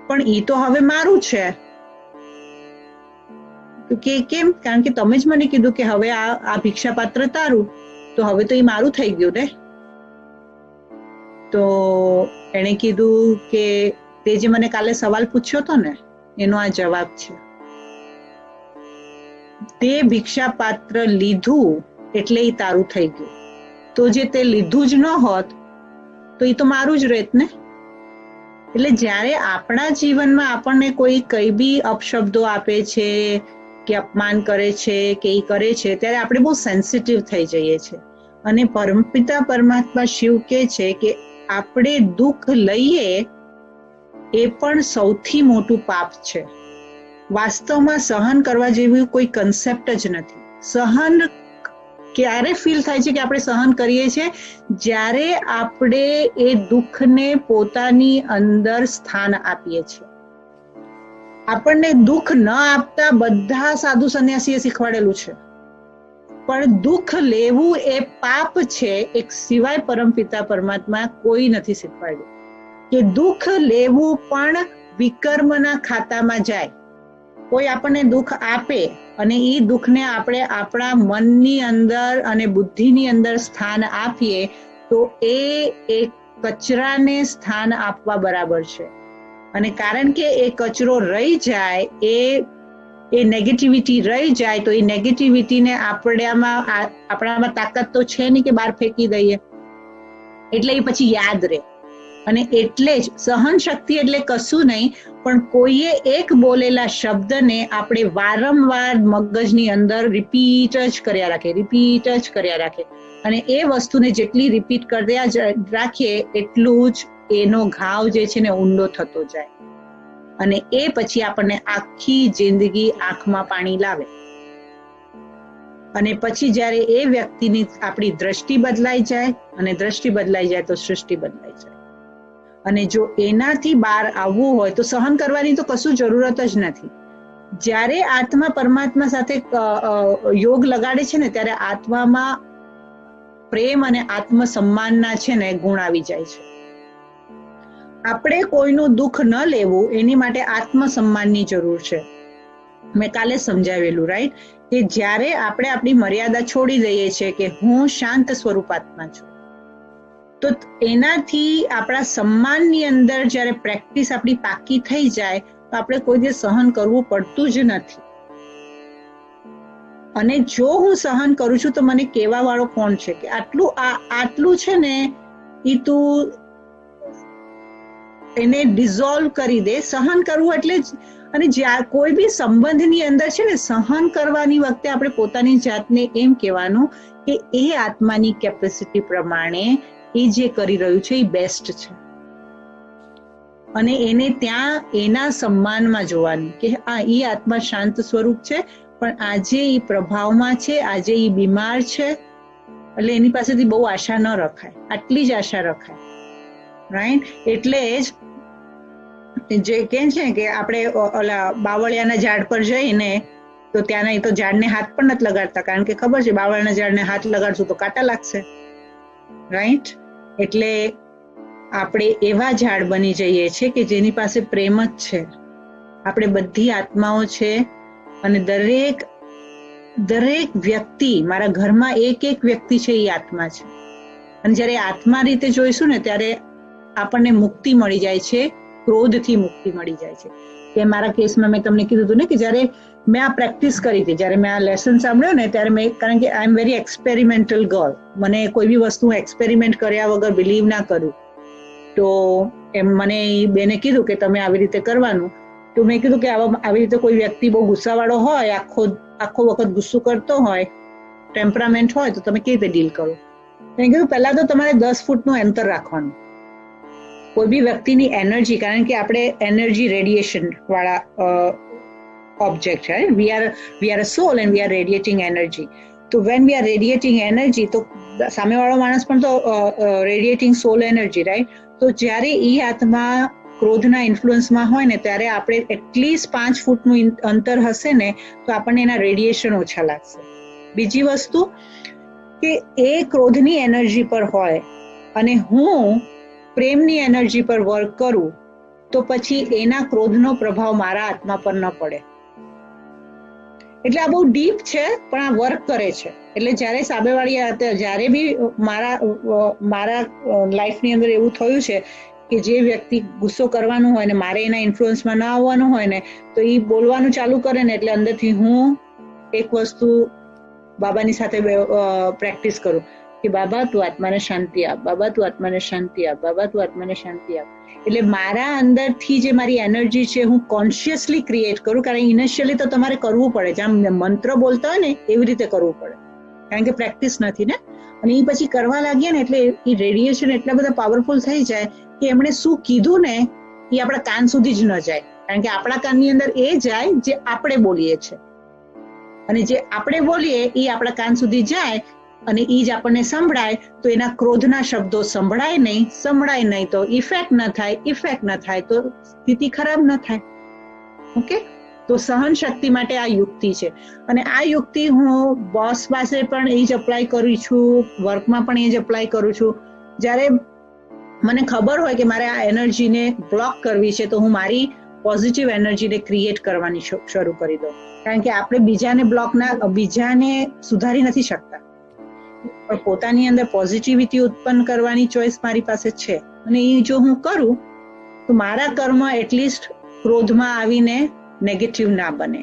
પણ ઈ તો હવે મારું છે. તો કે કેમ? કારણ કે તમે જ મને કીધું કે હવે આ ભિક્ષાપાત્ર તારું, તો હવે તો એ મારું થઈ ગયું ને. તો એણે કીધું કે તે જે મને કાલે સવાલ પૂછ્યો હતો ને એનો આ જવાબ છે. તે ભિક્ષાપાત્ર લીધું એટલે એ તારું થઈ ગયું. તો જે તે લીધું જ ન હોત તો એ તો મારું જ રહેત ને. એટલે જ્યારે આપણા જીવનમાં આપણને કોઈ કઈ બી અપશબ્દો આપે છે કે અપમાન કરે છે કે એ કરે છે ત્યારે આપણે બહુ સેન્સિટિવ થઈ જઈએ છીએ. અને પરમપિતા પરમાત્મા શિવ કહે છે કે આપણે દુઃખ લઈએ એ પણ સૌથી મોટું પાપ છે. વાસ્તવમાં સહન કરવા જેવી કોઈ કન્સેપ્ટ જ નથી. સહન ક્યારે ફીલ થાય છે કે આપણે સહન કરીએ છીએ? જ્યારે આપણે એ દુઃખને પોતાની અંદર સ્થાન આપીએ છીએ. આપણને દુઃખ ન આપતા બધા સાધુ સંન્યાસીએ શીખવાડેલું છે, પણ દુઃખ લેવું એ પાપ છે એક સિવાય પરમપિતા પરમાત્મા કોઈ નથી શીખવાડ્યું. કે દુઃખ લેવું પણ વિકર્મના ખાતામાં જાય. કોઈ આપણને દુઃખ આપે અને એ દુઃખને આપણે આપણા મનની અંદર અને બુદ્ધિની અંદર સ્થાન આપીએ તો એ એક કચરાને સ્થાન આપવા બરાબર છે. અને કારણ કે એ કચરો રહી જાય, એ નેગેટિવિટી રહી જાય તો એ નેગેટિવિટીને આપણામાં તાકાત તો છે નહીં કે બહાર ફેંકી દઈએ. એટલે એ પછી યાદ રહે. અને એટલે જ સહન શક્તિ એટલે કશું નહીં પણ કોઈએ એક બોલેલા શબ્દને આપણે વારંવાર મગજની અંદર રિપીટ જ કર્યા રાખે. અને એ વસ્તુને જેટલી રિપીટ કર્યા રાખીએ એટલું જ એનો ઘાવ જે છે ને ઊંડો થતો જાય. અને એ પછી આપણને આખી જિંદગી આંખમાં પાણી લાવે. અને પછી જ્યારે એ વ્યક્તિની આપણી દ્રષ્ટિ બદલાઈ જાય, અને દ્રષ્ટિ બદલાઈ જાય તો સૃષ્ટિ બદલાઈ જાય. અને જો એનાથી બહાર આવવું હોય તો સહન કરવાની તો કશું જરૂરત જ નથી. જ્યારે આત્મા પરમાત્મા સાથે યોગ લગાડે છે ને ત્યારે આત્મામાં પ્રેમ અને આત્મસન્માનના છે ને ગુણ આવી જાય છે. આપણે કોઈનું દુઃખ ન લેવું એની માટે આત્મસન્માનની જરૂર છે. મેં કાલે સમજાવેલું, રાઈટ? કે જ્યારે આપણે આપણી મર્યાદા છોડી દઈએ છીએ કે હું શાંત સ્વરૂપાત્મા છું, તો એનાથી આપણા સન્માનની અંદર જ્યારે પ્રેક્ટિસ આપણી પાકી થઈ જાય તો આપણે કોઈ દિવસ સહન કરવું પડતું જ નથી. અને જો હું સહન કરું છું તો મને કહેવા વાળો કોણ છે કે આટલું છે ને એ તું એને ડિઝોલ્વ કરી દે. સહન કરવું એટલે જ. અને કોઈ બી સંબંધની અંદર છે ને સહન કરવાની વખતે આપણે પોતાની જાતને એમ કહેવાનું કે એ આત્માની કેપેસિટી પ્રમાણે એ જે કરી રહ્યું છે એ બેસ્ટ છે. અને એને ત્યાં એના સન્માનમાં જોવાનું કે આ એ આત્મા શાંત સ્વરૂપ છે, પણ આજે એ પ્રભાવમાં છે, આજે એ બીમાર છે, એટલે એની પાસેથી બહુ આશા ન રખાય. આટલી જ આશા રખાય, રાઈટ? એટલે જ જે કે છે કે આપણે ઓલા બાવળિયાના ઝાડ પર જઈને તો ત્યાંના એ તો ઝાડને હાથ પણ નથી લગાડતા, કારણ કે ખબર છે બાવળાના ઝાડને હાથ લગાડશું તો કાંટા લાગશે, રાઈટ? એટલે આપણે એવા ઝાડ બની જઈએ છીએ કે જેની પાસે પ્રેમ જ છે. આપણે બધી આત્માઓ છે અને દરેક વ્યક્તિ, મારા ઘરમાં એક વ્યક્તિ છે એ આત્મા છે. અને જ્યારે આત્મા રીતે જોઈશું ને ત્યારે આપણને મુક્તિ મળી જાય છે, ક્રોધથી મુક્તિ મળી જાય છે. કે મારા કેસમાં મેં તમને કીધું હતું ને કે જ્યારે મેં આ પ્રેક્ટિસ કરી હતી, જ્યારે મેં આ લેસન સાંભળ્યો ને ત્યારે મેં, કારણ કે આઈ એમ વેરી એક્સપેરિમેન્ટલ ગર્લ, મને કોઈ બી વસ્તુ એક્સપેરિમેન્ટ કર્યા વગર બિલીવ ના કરું, તો એમ મને બેને કીધું કે તમે આવી રીતે કરવાનું. તો મેં કીધું કે આવી રીતે કોઈ વ્યક્તિ બહુ ગુસ્સાવાળો હોય, આખો વખત ગુસ્સો કરતો હોય, ટેમ્પરામેન્ટ હોય, તો તમે કેવી રીતે ડીલ કરો? મેં કીધું પહેલા તો તમારે 10 ફૂટનું અંતર રાખવાનું કોઈ બી વ્યક્તિની એનર્જી, કારણ કે આપણે એનર્જી રેડિયેશન વાળા ઓબ્જેક્ટ છે. We are a soul and we are radiating energy. તો when we are radiating energy, તો સામેવાળો માણસ પણ તો રેડિએટિંગ સોલ એનર્જી, રાઈટ? તો જ્યારે એ આત્મા ક્રોધના ઇન્ફ્લુઅન્સમાં હોય ને ત્યારે આપણે એટલીસ્ટ 5 ફૂટનું અંતર હશે ને તો આપણને એના રેડિયેશન ઓછા લાગશે. બીજી વસ્તુ કે એ ક્રોધની એનર્જી પર હોય અને હું પ્રેમની એનર્જી પર વર્ક કરું તો પછી એના ક્રોધનો પ્રભાવ મારા આત્મા પર ન પડે. એટલે આ બહુ ડીપ છે પણ આ વર્ક કરે છે. એટલે જ્યારે સામેવાળી, જ્યારે બી મારા લાઈફની અંદર એવું થયું છે કે જે વ્યક્તિ ગુસ્સો કરવાનું હોય ને મારે એના ઇન્ફ્લુઅન્સમાં ન આવવાનું હોય ને તો એ બોલવાનું ચાલુ કરે ને એટલે અંદરથી હું એક વસ્તુ બાબાની સાથે પ્રેક્ટિસ કરું કે બાબા તું આત્માને શાંતિ આપ, બાબા તું આત્માને શાંતિ આપ, બાબા તું આત્માને શાંતિ આપ. એટલે મારા અંદરથી જે મારી એનર્જી છે હું કોન્શિયસલી ક્રિએટ કરું, કારણ ઇનિશિયલી તો તમારે કરવું પડે, જેમ મંત્ર બોલતા હોય ને એવી રીતે કરવું પડે, કારણ કે પ્રેક્ટિસ નથી ને. અને એ પછી કરવા લાગીએ ને એટલે એ રેડિયેશન એટલા બધા પાવરફુલ થઈ જાય કે એમણે શું કીધું ને એ આપણા કાન સુધી જ ન જાય, કારણ કે આપણા કાનની અંદર એ જાય જે આપણે બોલીએ છીએ, અને જે આપણે બોલીએ એ આપણા કાન સુધી જાય અને એ જ આપણને સંભળાય. તો એના ક્રોધના શબ્દો સંભળાય નહીં તો ઇફેક્ટ ન થાય તો સ્થિતિ ખરાબ ન થાય. ઓકે, તો સહન શક્તિ માટે આ યુક્તિ છે. અને આ યુક્તિ હું બોસ પાસે પણ એ જ અપ્લાય કરું છું, વર્કમાં પણ એ જ અપ્લાય કરું છું. જ્યારે મને ખબર હોય કે મારે આ એનર્જીને બ્લોક કરવી છે તો હું મારી પોઝિટિવ એનર્જીને ક્રિએટ કરવાની શરૂ કરી દઉં, કારણ કે આપણે બીજાને સુધારી નથી શકતા, પણ પોતાની અંદર પોઝિટિવિટી ઉત્પન્ન કરવાની ચોઈસ મારી પાસે છે. અને એ જો હું કરું તો મારા કર્મ એટલીસ્ટ ક્રોધમાં આવીને નેગેટિવ ના બને.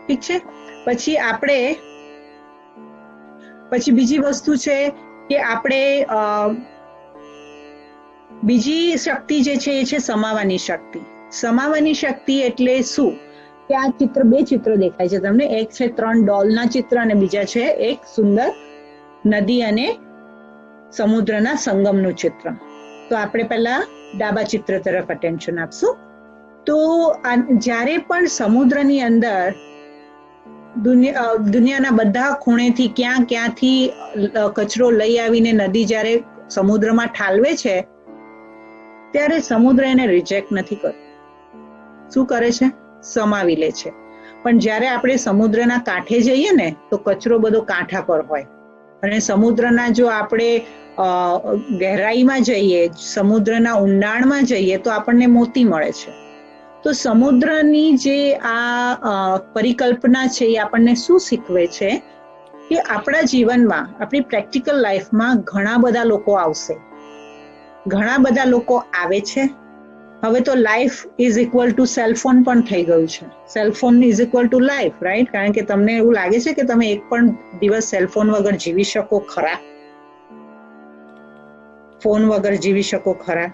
ઠીક છે? પછી બીજી વસ્તુ છે કે આપણે બીજી શક્તિ જે છે એ છે સમાવાની શક્તિ. સમાવાની શક્તિ એટલે શું? કે આ બે ચિત્ર દેખાય છે તમને, એક છે 3 ડોલના ચિત્ર અને બીજા છે એક સુંદર નદી અને સમુદ્રના સંગમનું ચિત્ર. તો આપણે પહેલા ડાબા ચિત્ર તરફ અટેન્શન આપશું. તો જ્યારે પણ સમુદ્રની અંદર દુનિયાના બધા ખૂણેથી ક્યાંથી કચરો લઈ આવીને નદી જ્યારે સમુદ્રમાં ઠાલવે છે ત્યારે સમુદ્ર એને રિજેક્ટ નથી કરતો. શું કરે છે? સમાવી લે છે. પણ જ્યારે આપણે સમુદ્રના કાંઠે જઈએ ને તો કચરો બધો કાંઠા પર હોય, અને સમુદ્રના જો આપણે ગહેરાઈમાં જઈએ, સમુદ્રના ઊંડાણમાં જઈએ તો આપણને મોતી મળે છે. તો સમુદ્રની જે આ પરિકલ્પના છે એ આપણને શું શીખવે છે કે આપણા જીવનમાં, આપણી પ્રેક્ટિકલ લાઈફમાં ઘણા બધા લોકો આવશે, ઘણા બધા લોકો આવે છે. હવે તો life is equal to cellphone પણ થઈ ગયું છે. Cellphone is equal to life, right? કારણ કે તમને એવું લાગે છે કે તમે એક પણ દિવસ સેલફોન વગર જીવી શકો ખરા? ફોન વગર જીવી શકો ખરા?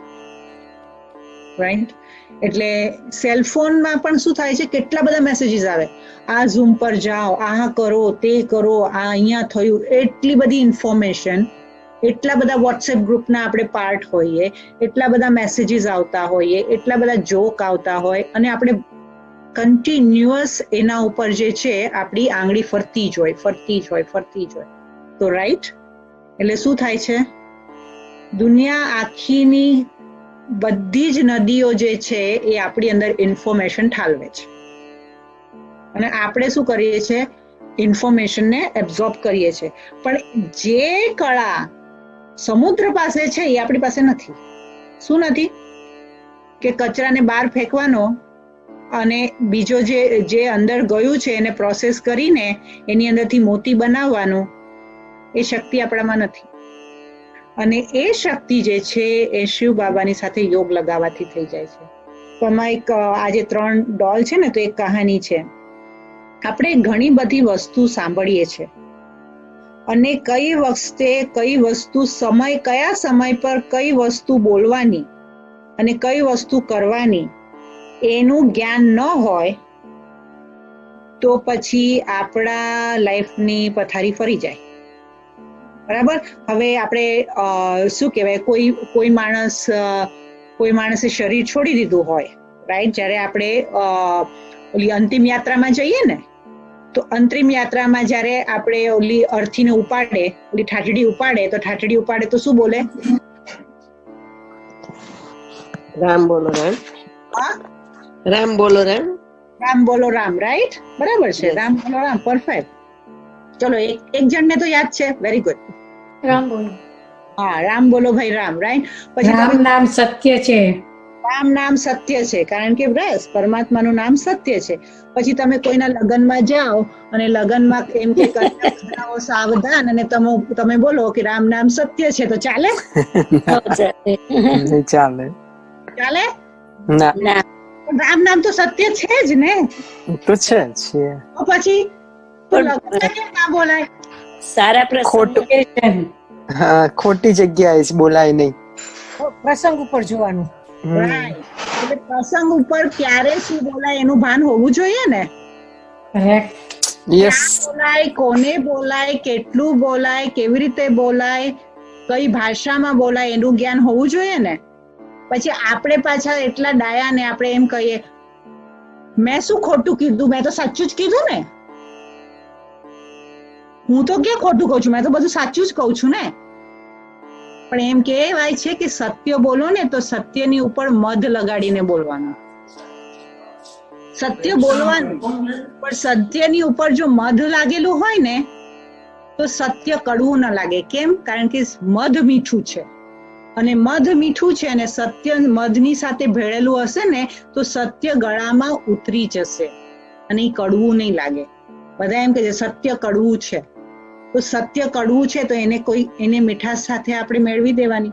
રાઈટ? એટલે સેલફોનમાં પણ શું થાય છે, કેટલા બધા મેસેજીસ આવે, આ ઝૂમ પર જાઓ, આ કરો, તે કરો, આ અહીંયા થયું, એટલી બધી ઇન્ફોર્મેશન, એટલા બધા વોટ્સએપ ગ્રુપના આપણે પાર્ટ હોઈએ, એટલા બધા મેસેજીસ આવતા હોઈએ, એટલા બધા જોક આવતા હોય, અને આપણે કન્ટિન્યુઅસ એના ઉપર જે છે આપણી આંગળી ફરતી જ હોય. તો રાઈટ, એટલે શું થાય છે, દુનિયા આખીની બધી જ નદીઓ જે છે એ આપણી અંદર ઇન્ફોર્મેશન ઠાલવે છે. અને આપણે શું કરીએ છીએ, ઇન્ફોર્મેશનને એબ્ઝોર્બ કરીએ છીએ. પણ જે કળા સમુદ્ર પાસે છે એ આપણી પાસે નથી. શું નથી? કે કચરાને બહાર ફેંકવાનો અને બીજો જે અંદર ગયું છે એને પ્રોસેસ કરીને એની અંદરથી મોતી બનાવવાનું, એ શક્તિ આપણામાં નથી. અને એ શક્તિ જે છે એ શિવ બાબાની સાથે યોગ લગાવવાથી થઈ જાય છે. તો આમાં એક આજે 3 ડોલ છે ને, તો એક કહાની છે. આપણે ઘણી બધી વસ્તુ સાંભળીએ છીએ અને કઈ વખતે કઈ વસ્તુ કયા સમય પર કઈ વસ્તુ બોલવાની અને કઈ વસ્તુ કરવાની એનું જ્ઞાન ન હોય તો પછી આપણા લાઈફની પથારી ફરી જાય. બરાબર. હવે આપણે શું કહેવાય, કોઈ માણસે શરીર છોડી દીધું હોય, રાઈટ? જ્યારે આપણે ઓલી અંતિમ યાત્રામાં જઈએ ને, તો અંતિમ યાત્રામાં જ્યારે આપણે ઓલી અર્થીને ઉપાડે, ઓલી ઠાઠડી ઉપાડે, તો ઠાઠડી ઉપાડે તો શું બોલે? રામ બોલો રામ. હા, રામ બોલો રામ. રામ બોલો રામ, રાઈટ? બરાબર છે, રામ બોલો રામ, પરફેક્ટ. ચલો, એક જણને તો યાદ છે, વેરી ગુડ. રામ બોલો. હા, રામ બોલો ભાઈ રામ, રાઈટ? પછી રામ નામ સત્ય છે. રામ નામ સત્ય છે, કારણ કે બસ પરમાત્માનું નામ સત્ય છે. પછી તમે કોઈના લગ્નમાં જાઓ અને લગ્નમાં એમ કે કન્યા સાવધાન, અને તમે બોલો કે રામ નામ સત્ય છે, તો ચાલે? ચાલે? ચાલે ના. રામ નામ તો સત્ય છે જ ને. તો છે જ. તો પછી તો લગ્નમાં કેમ ના બોલાય? સારા પ્રસંગ, હા, ખોટી જગ્યાએ જ બોલાય નહીં. પ્રસંગ ઉપર જોવાનું. એટલે પ્રસંગ ઉપર ક્યારે શું બોલાય એનું ભાન હોવું જોઈએ ને. યસ. બોલાય, કોને બોલાય, કેટલું બોલાય, કેવી રીતે બોલાય, કઈ ભાષામાં બોલાય એનું જ્ઞાન હોવું જોઈએ ને. પછી આપણે પાછા એટલા ડાયા ને આપણે એમ કહીએ, મેં શું ખોટું કીધું, મેં તો સાચું જ કીધું ને, હું તો ક્યાં ખોટું કહું છું, મેં તો બધું સાચું જ કહું છું ને. પણ એમ કહેવાય છે કે સત્ય બોલો ને તો સત્યની ઉપર મધ લગાડીને બોલવાનું. સત્ય બોલવાનું, પણ સત્યની ઉપર જો મધ લાગેલું હોય ને તો સત્ય કડવું ન લાગે. કેમ? કારણ કે મધ મીઠું છે, અને મધ મીઠું છે અને સત્ય મધની સાથે ભેળેલું હશે ને તો સત્ય ગળામાં ઉતરી જશે અને એ કડવું નહીં લાગે. બધા એમ કહે છે સત્ય કડવું છે, તો સત્ય કડવું છે તો એને મીઠાશ સાથે આપણે મેળવી દેવાની.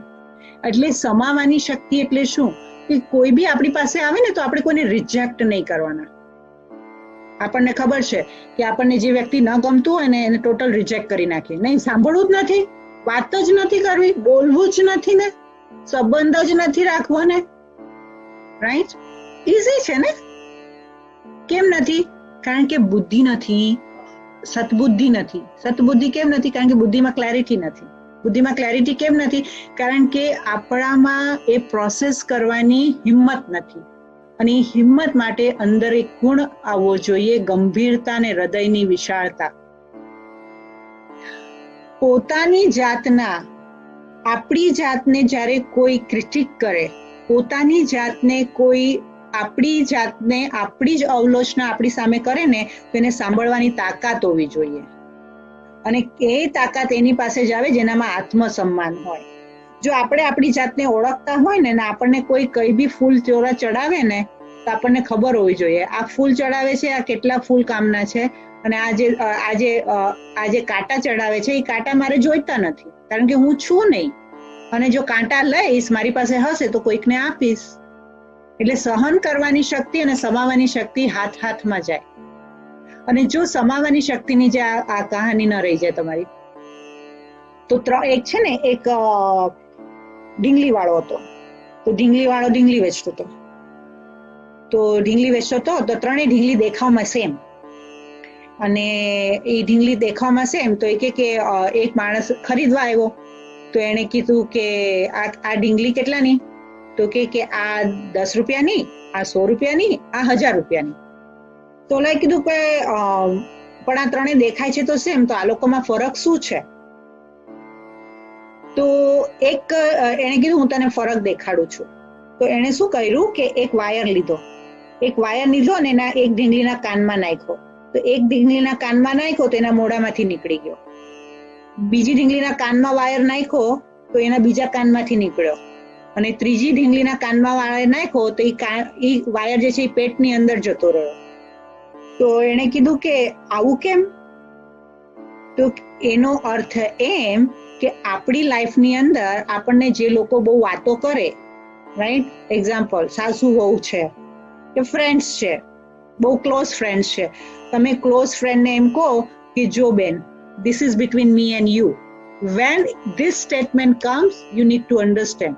એટલે સમાવાની શક્તિ એટલે શું? કે કોઈ બી આપણી પાસે આવે ને તો આપણે કોઈને રિજેક્ટ નહીં કરવાના. આપણને ખબર છે કે આપણને જે વ્યક્તિ ન ગમતું હોય ને એને ટોટલ રિજેક્ટ કરી નાખીએ. નહીં, સાંભળવું જ નથી, વાત જ નથી કરવી, બોલવું જ નથી ને, સંબંધ જ નથી રાખવો ને, રાઈટ? ઈઝી છે ને. કેમ નથી? કારણ કે બુદ્ધિ નથી, સતબુદ્ધિ નથી. સતબુદ્ધિ કેમ નથી? કારણ કે બુદ્ધિમાં ક્લેરિટી નથી. બુદ્ધિમાં ક્લેરિટી કેમ નથી? કારણ કે આપણામાં એ પ્રોસેસ કરવાની હિંમત નથી. અને એ હિંમત માટે અંદર એક ગુણ આવવો જોઈએ, ગંભીરતા અને હૃદયની વિશાળતા. પોતાની જાતના, આપણી જાતને જ્યારે કોઈ ક્રિટિક કરે, પોતાની જાતને કોઈ આપણી જ અવલોચના આપણી સામે કરે ને તો એને સાંભળવાની તાકાત હોવી જોઈએ. અને એ તાકાત એની પાસે જ આવે જેનામાં આત્મસન્માન હોય. જો આપણે આપણી જાતને ઓળખતા હોય ને આપણને કોઈ કઈ બી ફૂલ ચોરા ચડાવે ને તો આપણને ખબર હોવી જોઈએ આ ફૂલ ચડાવે છે, આ કેટલા ફૂલ કામના છે, અને આજે કાંટા ચડાવે છે એ કાંટા મારે જોઈતા નથી, કારણ કે હું છું નહીં. અને જો કાંટા લઈશ, મારી પાસે હશે તો કોઈકને આપીશ. એટલે સહન કરવાની શક્તિ અને સમાવાની શક્તિ હાથમાં જાય. અને જો સમાવાની શક્તિની જે આ કહાની ન રહી જાય તમારી, તો એક છે ને, એક ઢીંગલી વાળો હતો. તો ઢીંગલી વાળો ઢીંગલી વેચતો હતો. તો ત્રણેય ઢીંગલી દેખાવમાં સેમ. અને એ ઢીંગલી દેખાવમાં સેમ તો એ કે એક માણસ ખરીદવા આવ્યો. તો એને કીધું કે આ ઢીંગલી કેટલાની? તો કે આ 10 રૂપિયાની, આ 100 રૂપિયાની, આ 1000 રૂપિયાની. તો ઓલાએ કીધું કે પણ આ ત્રણે દેખાય છે તો સેમ, તો આ લોકોમાં ફરક શું છે? તો એને કીધું હું તને ફરક દેખાડું છું. તો એને શું કર્યું કે એક વાયર લીધો અને એના એક ઢીંગલીના કાનમાં નાખ્યો. તો એક ઢીંગલીના કાનમાં નાખ્યો તો એના મોઢામાંથી નીકળી ગયો, બીજી ઢીંગલીના કાનમાં વાયર નાખ્યો તો એના બીજા કાનમાંથી નીકળ્યો, અને ત્રીજી ઢીંગલીના કાનમાં વાયર નાખ્યો તો એ વાયર જે છે એ પેટની અંદર જતો રહ્યો. તો એણે કીધું કે આવું કેમ? તો એનો અર્થ એમ કે આપણી લાઈફની અંદર આપણને જે લોકો બહુ વાતો કરે, રાઈટ, એક્ઝામ્પલ સાસુ વહુ છે કે ફ્રેન્ડ્સ છે, બહુ ક્લોઝ ફ્રેન્ડ્સ છે, તમે ક્લોઝ ફ્રેન્ડને એમ કહો કે જો બેન, this is between me and you. When this statement comes, you need to understand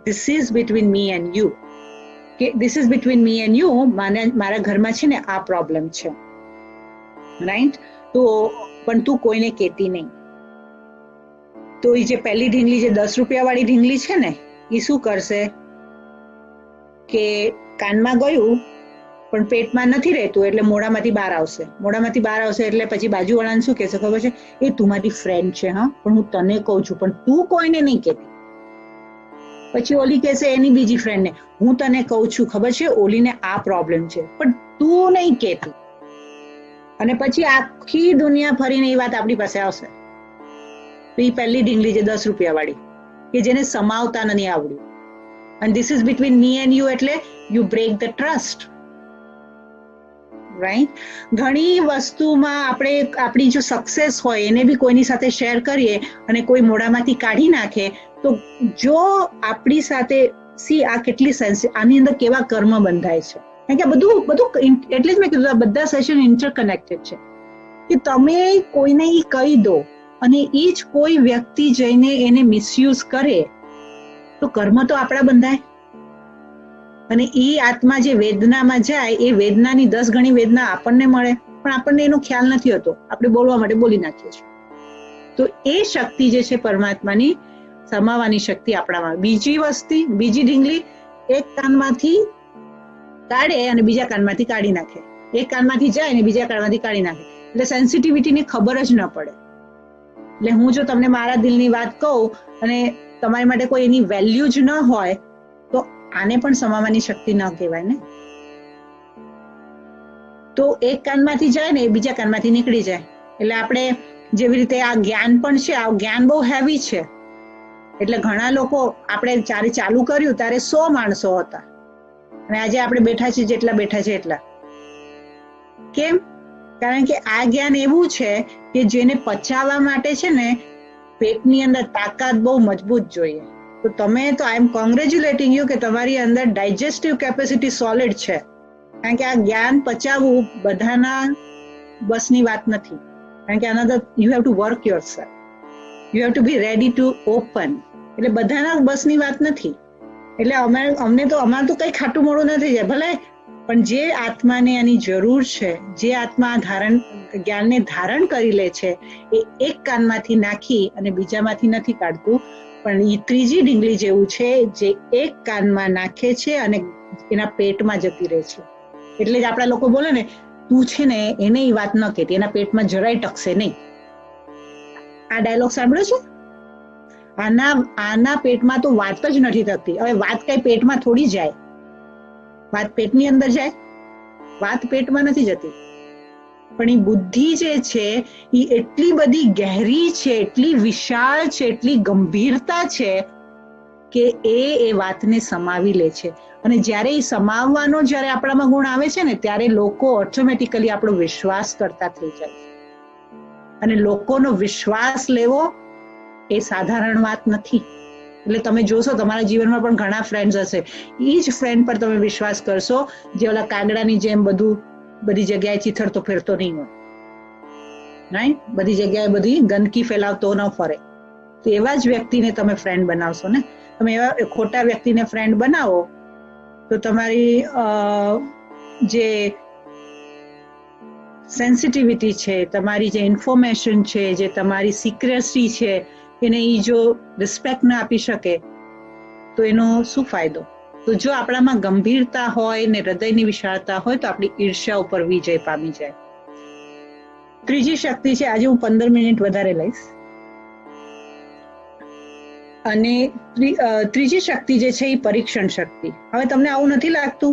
this is between me and you. કે this is between me and you, મારા ઘરમાં છે ને આ પ્રોબ્લેમ છે, રાઈટ? તો પણ તું કોઈને કહેતી નહીં. તો એ જે પહેલી ઢીંગલી, જે 10 રૂપિયા વાળી ઢીંગલી છે ને, એ શું કરશે કે કાનમાં ગયું પણ પેટમાં નથી રહેતું એટલે મોઢામાંથી બહાર આવશે. મોઢામાંથી બહાર આવશે એટલે પછી બાજુવાળાને શું કહેશે ખબર છે? એ તું મારી ફ્રેન્ડ છે, હા, પણ હું તને કહું છું, પણ તું કોઈને નહીં કહેતી. પછી ઓલી કહેશે એની બીજી ફ્રેન્ડને, હું તને કહું છું, ખબર છે ઓલીને આ પ્રોબ્લેમ છે, પણ તું નહીં કહેતી. અને પછી આખી દુનિયા ફરીને એ વાત આપણી પાસે આવશે. તો એ પહેલી ઢીંગલી છે 10 રૂપિયા વાળી, કે જેને સમાવતા નથી આવડ્યું. અને this is between me and you એટલે you break the trust, right? ઘણી વસ્તુમાં આપણે આપણી જો સક્સેસ હોય એને બી કોઈની સાથે શેર કરીએ અને કોઈ મોઢામાંથી કાઢી નાખે, તો જો આપણી સાથે આ કેટલી આની અંદર કેવા કર્મ બંધાય છે. કારણ કે બધું એટલે જ મેં કીધું આ બધા સેશન ઇન્ટરકનેક્ટેડ છે. કે તમે કોઈને ઈ કહી દો અને એ જ કોઈ વ્યક્તિ જઈને એને મિસયુઝ કરે તો કર્મ તો આપણા બંધાય. અને એ આત્મા જે વેદનામાં જાય એ વેદનાની 10 ગણી વેદના આપણને મળે, પણ આપણને એનો ખ્યાલ નથી હોતો, આપણે બોલવા માટે બોલી નાખીએ છીએ. તો એ શક્તિ જે છે પરમાત્માની સમાવાની શક્તિ આપણામાં. બીજી ઢીંગલી એક કાનમાંથી કાઢે અને બીજા કાનમાંથી કાઢી નાખે, એક કાનમાંથી જાય અને બીજા કાનમાંથી કાઢી નાખે, એટલે સેન્સિટિવિટીની ખબર જ ન પડે. એટલે હું જો તમને મારા દિલની વાત કહું અને તમારી માટે કોઈ એની વેલ્યુ જ ન હોય તો આને પણ સમાવાની શક્તિ ન કહેવાય ને. તો એક કાનમાંથી જાય ને એ બીજા કાનમાંથી નીકળી જાય. એટલે આપણે જેવી રીતે આ જ્ઞાન પણ છે, આ જ્ઞાન બહુ હેવી છે. એટલે ઘણા લોકો, આપણે જ્યારે ચાલુ કર્યું ત્યારે 100 માણસો હતા અને આજે આપણે બેઠા છીએ જેટલા બેઠા છે એટલા. કેમ? કારણ કે આ જ્ઞાન એવું છે કે જેને પચાવવા માટે છે ને પેટની અંદર તાકાત બહુ મજબૂત જોઈએ. તો તમે તો આઈ એમ કોંગ્રેચ્યુલેટિંગ યુ કે તમારી અંદર ડાયજેસ્ટિવ કેપેસિટી સોલિડ છે. કારણ કે આ જ્ઞાન પચાવવું બધાના બસની વાત નથી. કારણ કે આના you have to work yourself, you have to be ready to open. એટલે બધાના બસની વાત નથી. એટલે અમારે તો કઈ ખાટું મોડું નથી જાય ભલે, પણ જે આત્માને આની જરૂર છે, જે આત્મા જ્ઞાનને ધારણ કરી લે છે, એ એક કાનમાંથી નાખી અને બીજામાંથી નથી કાઢતું, પણ એ ત્રીજી ઢીંગલી જેવું છે જે એક કાનમાં નાખે છે અને એના પેટમાં જતી રહે છે. એટલે જ આપણા લોકો બોલે ને, તું છે ને એને એ વાત ન કહેતી, એના પેટમાં જરાય ટકશે નહીં. આ ડાયલોગ સાંભળ્યો છે? આના પેટમાં તો વાત જ નથી થતી. હવે વાત કઈ પેટમાં થોડી જાય, વાત પેટની અંદર જાય, વાત પેટમાં નથી જતી. પણ એ બુદ્ધિ જે છે એ એટલી બધી ગહેરી છે, એટલી વિશાળ છે, એટલી ગંભીરતા છે કે એ વાતને સમાવી લે છે. અને જ્યારે એ સમાવવાનો જ્યારે આપણામાં ગુણ આવે છે ને, ત્યારે લોકો ઓટોમેટિકલી આપણો વિશ્વાસ કરતા થઈ જાય છે. અને લોકોનો વિશ્વાસ લેવો એ સાધારણ વાત નથી. એટલે તમે જોશો તમારા જીવનમાં પણ ઘણા ફ્રેન્ડ્સ હશે, એ જ ફ્રેન્ડ પર તમે વિશ્વાસ કરશો જે ઓલા કાગડાની જેમ બધી જગ્યાએ ચીથડતો ફેરતો નહીં હોય, રાઈટ? બધી જગ્યાએ બધી ગંદકી ફેલાવતો ન ફરે. તો એવા જ વ્યક્તિને તમે ફ્રેન્ડ બનાવશો ને. તમે એવા ખોટા વ્યક્તિને ફ્રેન્ડ બનાવો તો તમારી જે સેન્સિટિવિટી છે, તમારી જે ઇન્ફોર્મેશન છે, જે તમારી સિક્રેસી છે, એને એ જો રિસ્પેક્ટ ના આપી શકે તો એનો શું ફાયદો? તો જો આપણામાં ગંભીરતા હોય ને હૃદયની વિશાળતા હોય તો આપણી ઈર્ષ્યા ઉપર વિજય પામી જાય. ત્રીજી શક્તિ છે, આજે હું 15 મિનિટ વધારે લઈશ. અને ત્રીજી શક્તિ જે છે એ પરીક્ષણ શક્તિ. હવે તમને આવું નથી લાગતું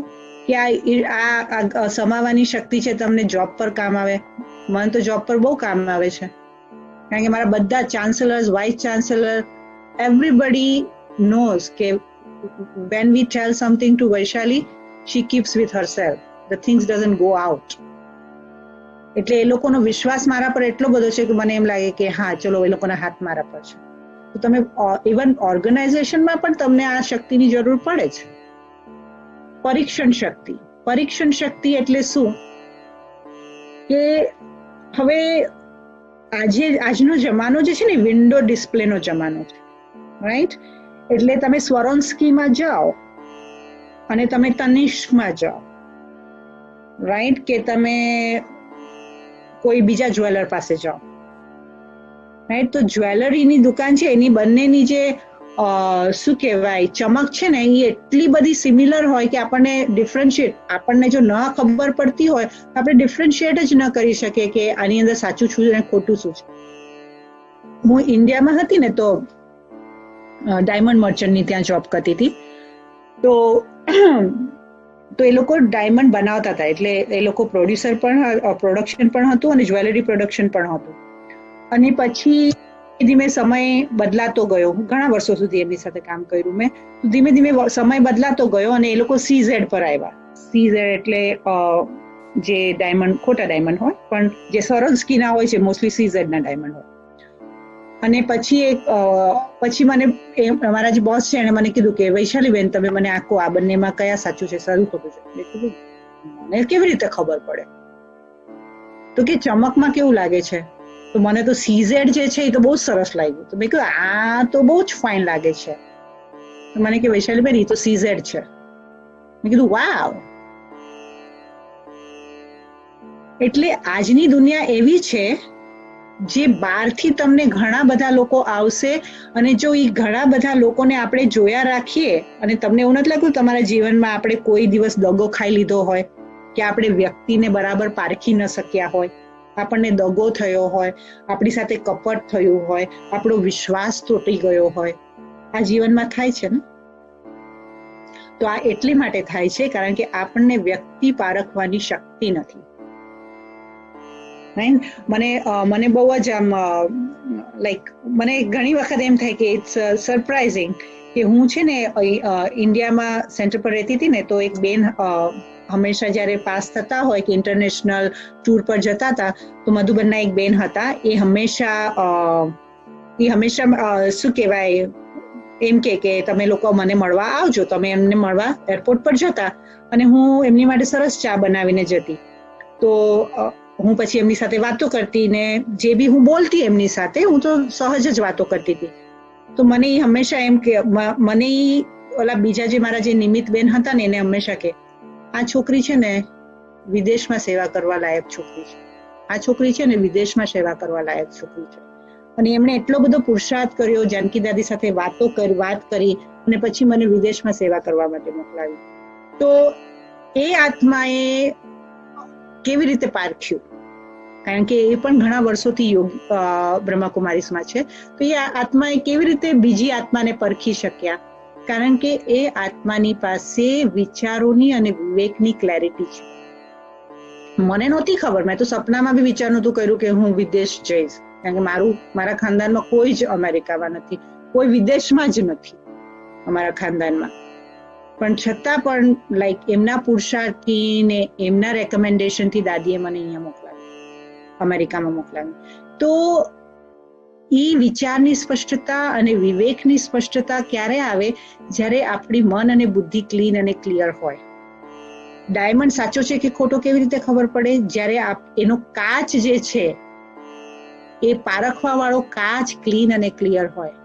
કે આ સમાવાની શક્તિ છે તમને જોબ પર કામ આવે. મને તો જોબ પર બહુ કામ આવે છે, કારણ કે મારા બધા chancellors, vice chancellor, everybody nose કે when we tell something to Vaishali, she keeps with herself. The things doesn't go out. એટલે એ લોકોનો વિશ્વાસ મારા પર એટલો બધો છે કે મને એમ લાગે કે હા ચલો એ લોકોના હાથ મારા પર છે. તો તમે ઇવન ઓર્ગેનાઇઝેશનમાં પણ તમને આ શક્તિની જરૂર પડે છે. પરીક્ષણ શક્તિ એટલે શું કે હવે આજનો જમાનો જે છે ને વિન્ડો ડિસ્પ્લેનો જમાનો છે, રાઈટ? એટલે તમે સ્વરોન્સ્કીમાં જાઓ અને તમે તનિષ્કમાં જાઓ, રાઈટ? કે તમે કોઈ બીજા જ્વેલર પાસે જાઓ, રાઈટ? તો જ્વેલરીની દુકાન છે એની બંનેની જે શું કહેવાય ચમક છે ને એ એટલી બધી સિમિલર હોય કે આપણને જો ન ખબર પડતી હોય તો આપણે ડિફરન્શિએટ જ ન કરી શકીએ કે આની અંદર સાચું શું અને ખોટું શું છે. હું ઇન્ડિયામાં હતી ને તો ડાયમંડ મર્ચન્ટની ત્યાં જોબ કરતી હતી. તો એ લોકો ડાયમંડ બનાવતા હતા, એટલે એ લોકો પ્રોડક્શન પણ હતું અને જ્વેલરી પ્રોડક્શન પણ હતું. અને પછી ધીમે સમય બદલાતો ગયો. ઘણા વર્ષો સુધી એમની સાથે કામ કર્યું મેં. ધીમે ધીમે સમય બદલાતો ગયો અને એ લોકો CZ પર આવ્યા. CZ એટલે જે ડાયમંડ, ખોટા ડાયમંડ હોય પણ જે સ્વરોન્સ્કીના હોય છે મોસ્ટલી CZ ના ડાયમંડ હોય. અને પછી મને મારા જે બોસ છે એને મને કીધું કે વૈશાલી બેન તમે મને આખો આ બંનેમાં કયા સાચું છે સારું ખોટું છે. મેં કીધું મને કેવી રીતે ખબર પડે? તો કે ચમકમાં કેવું લાગે છે? તો મને તો CZ જે છે એ તો બહુ સરસ લાગ્યું. તો મેં કીધું આ તો બહુ જ ફાઇન લાગે છે. તો મને કે વૈશાલી બેન એ તો CZ છે. મેં કીધું વાવ. એટલે આજની દુનિયા એવી છે જે બહારથી તમને ઘણા બધા લોકો આવશે અને જો એ ઘણા બધા લોકોને આપણે જોયા રાખીએ અને તમને એવું નથી લાગતું તમારા જીવનમાં આપણે કોઈ દિવસ દગો ખાઈ લીધો હોય કે આપણે વ્યક્તિને બરાબર પારખી ન શક્યા હોય, આપણને દગો થયો હોય, આપણી સાથે કપટ થયું હોય, આપણો વિશ્વાસ તૂટી ગયો હોય? આ જીવનમાં થાય છે ને. તો આ એટલી માટે થાય છે કારણ કે આપણને વ્યક્તિ પારખવાની શક્તિ નથી. મને બહુ જ આમ મને ઘણી વખત એમ થાય કે ઇટ્સ સરપ્રાઇઝિંગ કે હું છે ને ઇન્ડિયામાં સેન્ટર પર રહેતી હતી ને તો એક બેન હંમેશા જ્યારે પાસ થતા હોય કે ઇન્ટરનેશનલ ટૂર પર જતા હતા તો મધુબનના એક બેન હતા. એ હંમેશા શું કહેવાય એમ કે તમે લોકો મને મળવા આવજો. તમે એમને મળવા એરપોર્ટ પર જતા અને હું એમની માટે સરસ ચા બનાવીને જતી. તો હું પછી એમની સાથે વાતો કરતી ને જે બી હું બોલતી એમની સાથે હું તો સહજ જ વાતો કરતી હતી. તો મને એ હંમેશા એમ કે મને ઓલા બીજા જે મારા જે નિમિત બેન હતા ને એને હંમેશા કે આ છોકરી છે ને વિદેશમાં સેવા કરવા લાયક છોકરી છે, આ છોકરી છે ને વિદેશમાં સેવા કરવા લાયક છોકરી છે. અને એમણે એટલો બધો પુરુષાર્થ કર્યો, જાનકી દાદી સાથે વાત કરી અને પછી મને વિદેશમાં સેવા કરવા માટે મોકલાવી. તો એ આત્માએ કેવી રીતે પારખ્યું? કારણ કે એ પણ ઘણા વર્ષોથી બ્રહ્માકુમારીસમાં છે. તો એ આત્માએ કેવી રીતે બીજી આત્માને પરખી શક્યા? કારણ કે એ આત્માની પાસે વિચારોની અને વિવેકની ક્લેરિટી છે. મને નહોતી ખબર. મેં તો સપનામાં બી વિચાર નહોતું કર્યું કે હું વિદેશ જઈશ, કારણ કે મારા ખાનદાનમાં કોઈ જ અમેરિકામાં નથી, કોઈ વિદેશમાં જ નથી અમારા ખાનદાનમાં. પણ છતાં પણ એમના પુરુષાર્થથી ને એમના રેકમેન્ડેશનથી દાદીએ મને અહીંયા મોકલાવી, અમેરિકામાં મોકલાવી. તો એ વિચારની સ્પષ્ટતા અને વિવેકની સ્પષ્ટતા ક્યારે આવે? જ્યારે આપણી મન અને બુદ્ધિ ક્લીન અને ક્લિયર હોય. ડાયમંડ સાચો છે કે ખોટો કેવી રીતે ખબર પડે? જ્યારે એનો કાચ જે છે એ પારખવા વાળો કાચ ક્લીન અને ક્લિયર હોય.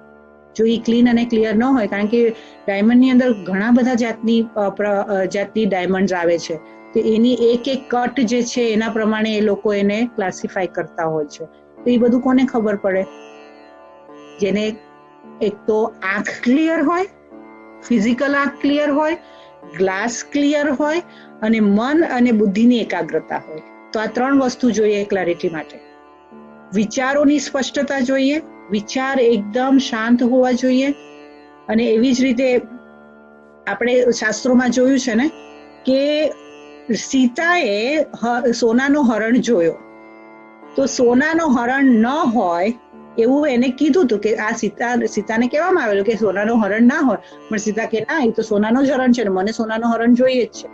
જો એ ક્લીન અને ક્લિયર ન હોય, કારણ કે ડાયમંડની અંદર ઘણા બધા જાતની ડાયમંડ આવે છે, તો એની એક કટ જે છે એના પ્રમાણે એ લોકો એને ક્લાસિફાય કરતા હોય છે. તો એ બધું કોને ખબર પડે? જેને એક તો આંખ ક્લિયર હોય, ફિઝિકલ આંખ ક્લિયર હોય, ગ્લાસ ક્લિયર હોય અને મન અને બુદ્ધિની એકાગ્રતા હોય. તો આ 3 વસ્તુ જોઈએ ક્લેરિટી માટે. વિચારોની સ્પષ્ટતા જોઈએ, વિચાર એકદમ શાંત હોવા જોઈએ. અને એવી જ રીતે આપણે શાસ્ત્રોમાં જોયું છે ને કે સીતાએ સોનાનો હરણ જોયો, તો સોનાનો હરણ ન હોય એવું એને કીધું હતું કે આ સીતાને કહેવામાં આવેલું કે સોનાનો હરણ ના હોય, પણ સીતા કે ના, એ તો સોનાનો જ હરણ છે ને, મને સોનાનો હરણ જોઈએ જ છે.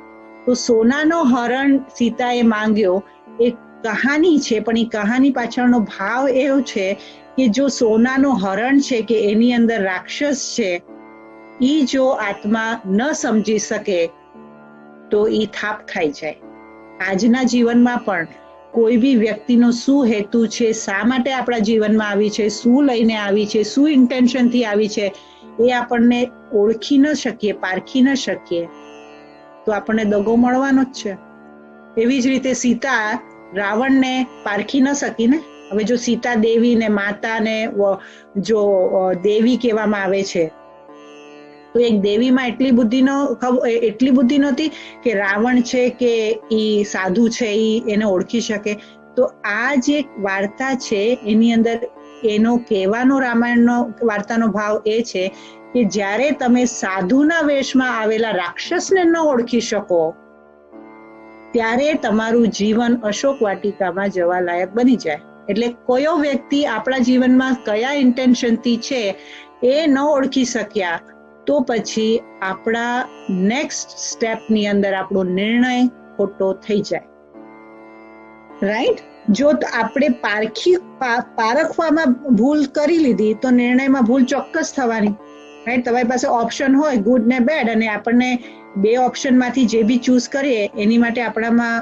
તો સોનાનો હરણ સીતાએ માંગ્યો. એક કહાની છે, પણ એ કહાની પાછળનો ભાવ એવો છે કે જો સોનાનો હરણ છે કે એની અંદર રાક્ષસ છે, ઈ જો આત્મા ન સમજી શકે તો ઈ થાપ ખાઈ જાય. આજના જીવનમાં પણ કોઈ બી વ્યક્તિનો શું હેતુ છે, શા માટે આપણા જીવનમાં આવી છે, શું લઈને આવી છે, શું ઇન્ટેન્શનથી આવી છે, એ આપણને ઓળખી ન શકીએ, પારખી ન શકીએ તો આપણને દગો મળવાનો જ છે. એવી જ રીતે સીતા રાવણને પારખી ન શકી ને. હવે જો સીતા દેવી ને માતાને જો દેવી કહેવામાં આવે છે, તો એક દેવીમાં એટલી બુદ્ધિ નહોતી કે રાવણ છે કે ઈ સાધુ છે ઈ એને ઓળખી શકે. તો આ જે વાર્તા છે એની અંદર એનો કહેવાનો રામાયણનો વાર્તાનો ભાવ એ છે કે જ્યારે તમે સાધુના વેશમાં આવેલા રાક્ષસને ન ઓળખી શકો ત્યારે તમારું જીવન અશોક વાટિકામાં જવા લાયક બની જાય. એટલે કયો વ્યક્તિ આપણા જીવનમાં કયા ઇન્ટેન્શનથી છે એ ન ઓળખી શક્યા તો પછી આપણા નેક્સ્ટ સ્ટેપની અંદર આપણો નિર્ણય ખોટો થઈ જાય. રાઈટ? જો આપણે પારખવામાં ભૂલ કરી લીધી તો નિર્ણયમાં ભૂલ ચોક્કસ થવાની. રાઈટ? તમારી પાસે ઓપ્શન હોય ગુડ ને બેડ, અને આપણને બે ઓપ્શનમાંથી જે બી ચૂઝ કરીએ એની માટે આપણામાં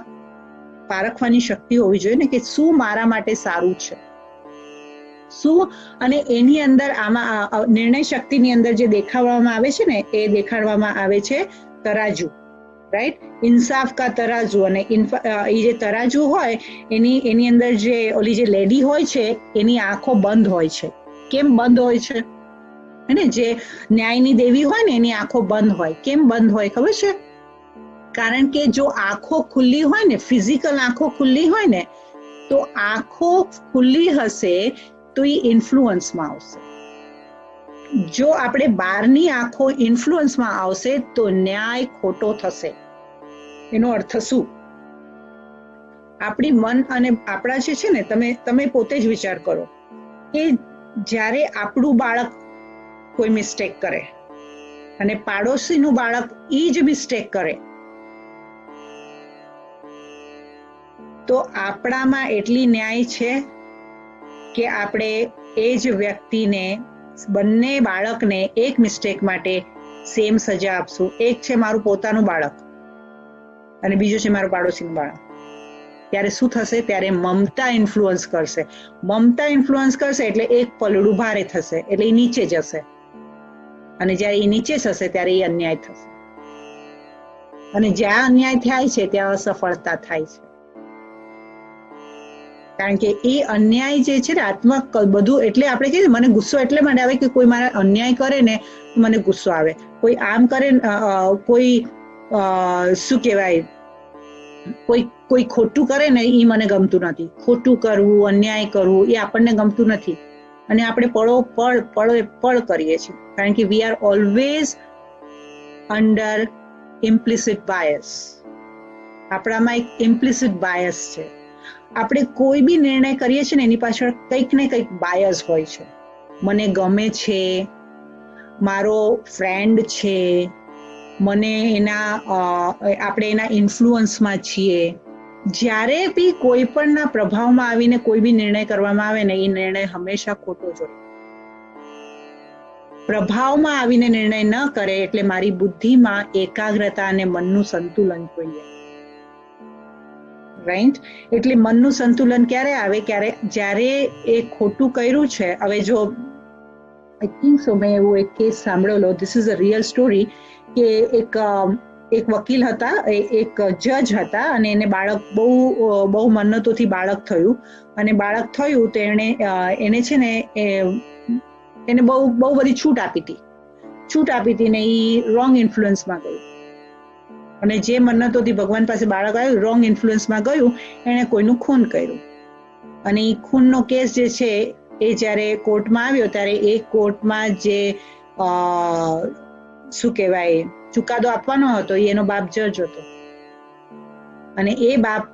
પારખવાની શક્તિ હોવી જોઈએ ને કે શું મારા માટે સારું છે, શું. અને એની અંદર આમાં નિર્ણય શક્તિની અંદર જે દેખાડવામાં આવે છે ને એ દેખાડવામાં આવે છે તરાજુ. રાઈટ? ઇન્સાફ કા તરાજુ. અને એ જે તરાજુ હોય એની અંદર જે ઓલી જે લેડી હોય છે એની આંખો બંધ હોય છે. કેમ બંધ હોય છે? અને જે ન્યાયની દેવી હોય ને એની આંખો બંધ હોય. કેમ બંધ હોય ખબર છે? કારણ કે જો આંખો ખુલ્લી હોય ને, ફિઝિકલ આંખો ખુલ્લી હોય ને, તો આંખો ખુલ્લી હશે તો એ ઇન્ફ્લુઅન્સમાં આવશે. જો આપણે બહારની આંખો ઇન્ફ્લુઅન્સમાં આવશે તો ન્યાય ખોટો થશે. એનો અર્થ શું? આપણી મન અને આપણા જે છે ને, તમે પોતે જ વિચાર કરો કે જ્યારે આપણું બાળક કોઈ મિસ્ટેક કરે અને પાડોશીનું બાળક એ જ મિસ્ટેક કરે તો આપણામાં એટલી ન્યાય છે કે આપણે એ જ વ્યક્તિને, બંને બાળકને એક મિસ્ટેક માટે સેમ સજા આપશું. એક છે મારું પોતાનું બાળક અને બીજું છે મારું પાડોશીનું બાળક. ત્યારે શું થશે? ત્યારે મમતા ઇન્ફ્લુઅન્સ કરશે. મમતા ઇન્ફ્લુઅન્સ કરશે એટલે એક પલડું ભારે થશે, એટલે એ નીચે જશે. અને જ્યારે એ નીચે જશે ત્યારે એ અન્યાય થશે. અને જ્યાં અન્યાય થાય છે ત્યાં અસફળતા થાય છે. કારણ કે એ અન્યાય જે છે ને, આત્મા બધું, એટલે આપણે કહીએ મને ગુસ્સો એટલે માટે આવે કે કોઈ મારા અન્યાય કરે ને મને ગુસ્સો આવે. કોઈ આમ કરે, કોઈ શું કહેવાય, કોઈ ખોટું કરે ને એ મને ગમતું નથી. ખોટું કરવું, અન્યાય કરવું એ આપણને ગમતું નથી. અને આપણે પળ કરીએ છીએ. કારણ કે we are always under implicit bias. આપણામાં એક ઇમ્પ્લિસિટ બાયસ છે. આપણે કોઈ બી નિર્ણય કરીએ છીએ ને એની પાછળ કંઈક ને કંઈક બાયસ હોય છે. મને ગમે છે, મારો ફ્રેન્ડ છે, મને આપણે એના ઇન્ફ્લુઅન્સમાં છીએ. જ્યારે બી કોઈ પણના પ્રભાવમાં આવીને કોઈ બી નિર્ણય કરવામાં આવે ને એ નિર્ણય હંમેશા ખોટો જ હોય. પ્રભાવમાં આવીને નિર્ણય ન કરે એટલે મારી બુદ્ધિમાં એકાગ્રતા અને મનનું સંતુલન જોઈએ. રાઈટ? એટલે મનનું સંતુલન ક્યારે આવે? જ્યારે એ ખોટું કર્યું છે. હવે જો આઈ થિંક સો મેં એવું એક કેસ સાંભળેલો, this is a real story, કે એક વકીલ હતા, એક જજ હતા, અને એને બાળક બહુ મન્નતોથી બાળક થયું. અને બાળક થયું તો એને છે ને એને બહુ બધી છૂટ આપી હતી ને એ રોંગ ઇન્ફ્લુઅન્સમાં ગયું. અને જે મન્નતોથી ભગવાન પાસે બાળક આવ્યું, રોંગ ઇન્ફ્લુઅન્સમાં ગયું, એણે કોઈનું ખૂન કર્યું. અને એ ખૂનનો કેસ જે છે એ જ્યારે કોર્ટમાં આવ્યો ત્યારે એ કોર્ટમાં જે શું કહેવાય ચુકાદો આપવાનો હતો એનો બાપ જજ હતો. અને એ બાપ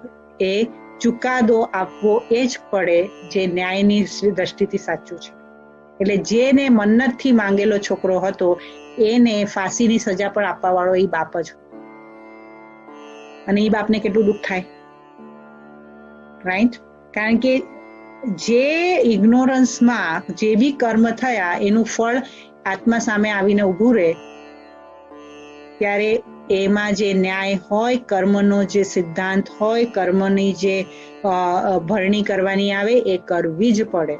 એ ચુકાદો આપવો એ જ પડે જે ન્યાયની દ્રષ્ટિથી સાચું છે. એટલે જેને મન્નતથી માંગેલો છોકરો હતો એને ફાંસીની સજા પણ આપવા વાળો એ બાપ જ. અને એ બાપને કેટલું દુઃખ થાય, રાઈટ? કારણ કે જે ઇગ્નોરન્સમાં જે બી કર્મ થયા એનું ફળ આત્મા સામે આવીને ઊભું રહે ત્યારે એમાં જે ન્યાય હોય, કર્મનો જે સિદ્ધાંત હોય, કર્મની જે ભરણી કરવાની આવે એ કરવી જ પડે.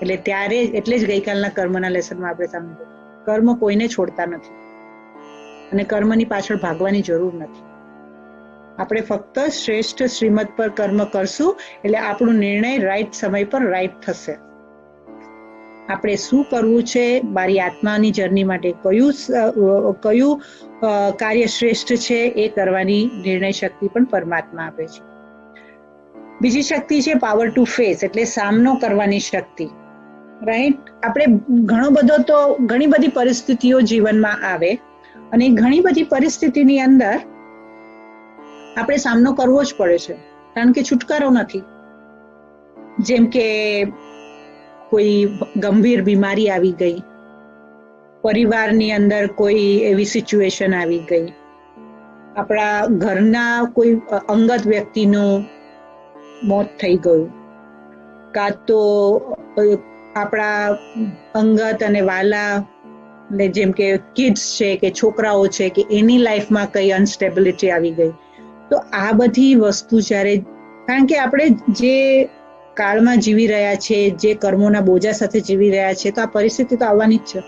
એટલે જ ગઈકાલના કર્મના લેસનમાં આપણે સમજ્યું કર્મ કોઈને છોડતા નથી અને કર્મની પાછળ ભાગવાની જરૂર નથી. આપણે ફક્ત શ્રેષ્ઠ શ્રીમત પર કર્મ કરશું એટલે આપણો નિર્ણય રાઈટ સમય પર રાઈટ થશે. આપણે શું કરવું છે, મારી આત્માની જર્ની માટે કયું કાર્ય શ્રેષ્ઠ છે એ કરવાની નિર્ણય શક્તિ પણ પરમાત્મા આપે છે. બીજી શક્તિ છે પાવર ટુ ફેસ, એટલે સામનો કરવાની શક્તિ, રાઈટ? આપણે ઘણી બધી પરિસ્થિતિઓ જીવનમાં આવે અને ઘણી બધી પરિસ્થિતિની અંદર આપણે સામનો કરવો જ પડે છે, કારણ કે છુટકારો નથી. જેમ કે કોઈ ગંભીર બીમારી આવી ગઈ, પરિવારની અંદર કોઈ એવી સિચ્યુએશન આવી ગઈ, આપણા ઘરના કોઈ અંગત વ્યક્તિનું મોત થઈ ગયું, કાં તો આપણા અંગત અને વાલા જેમ કે કિડ્સ છે કે છોકરાઓ છે કે એની લાઈફમાં કઈ અનસ્ટેબિલિટી આવી ગઈ. તો આ બધી વસ્તુ જ્યારે, કારણ કે આપણે જે કાળમાં જીવી રહ્યા છે, જે કર્મોના બોજા સાથે જીવી રહ્યા છે, તો આ પરિસ્થિતિ તો આવવાની જ છે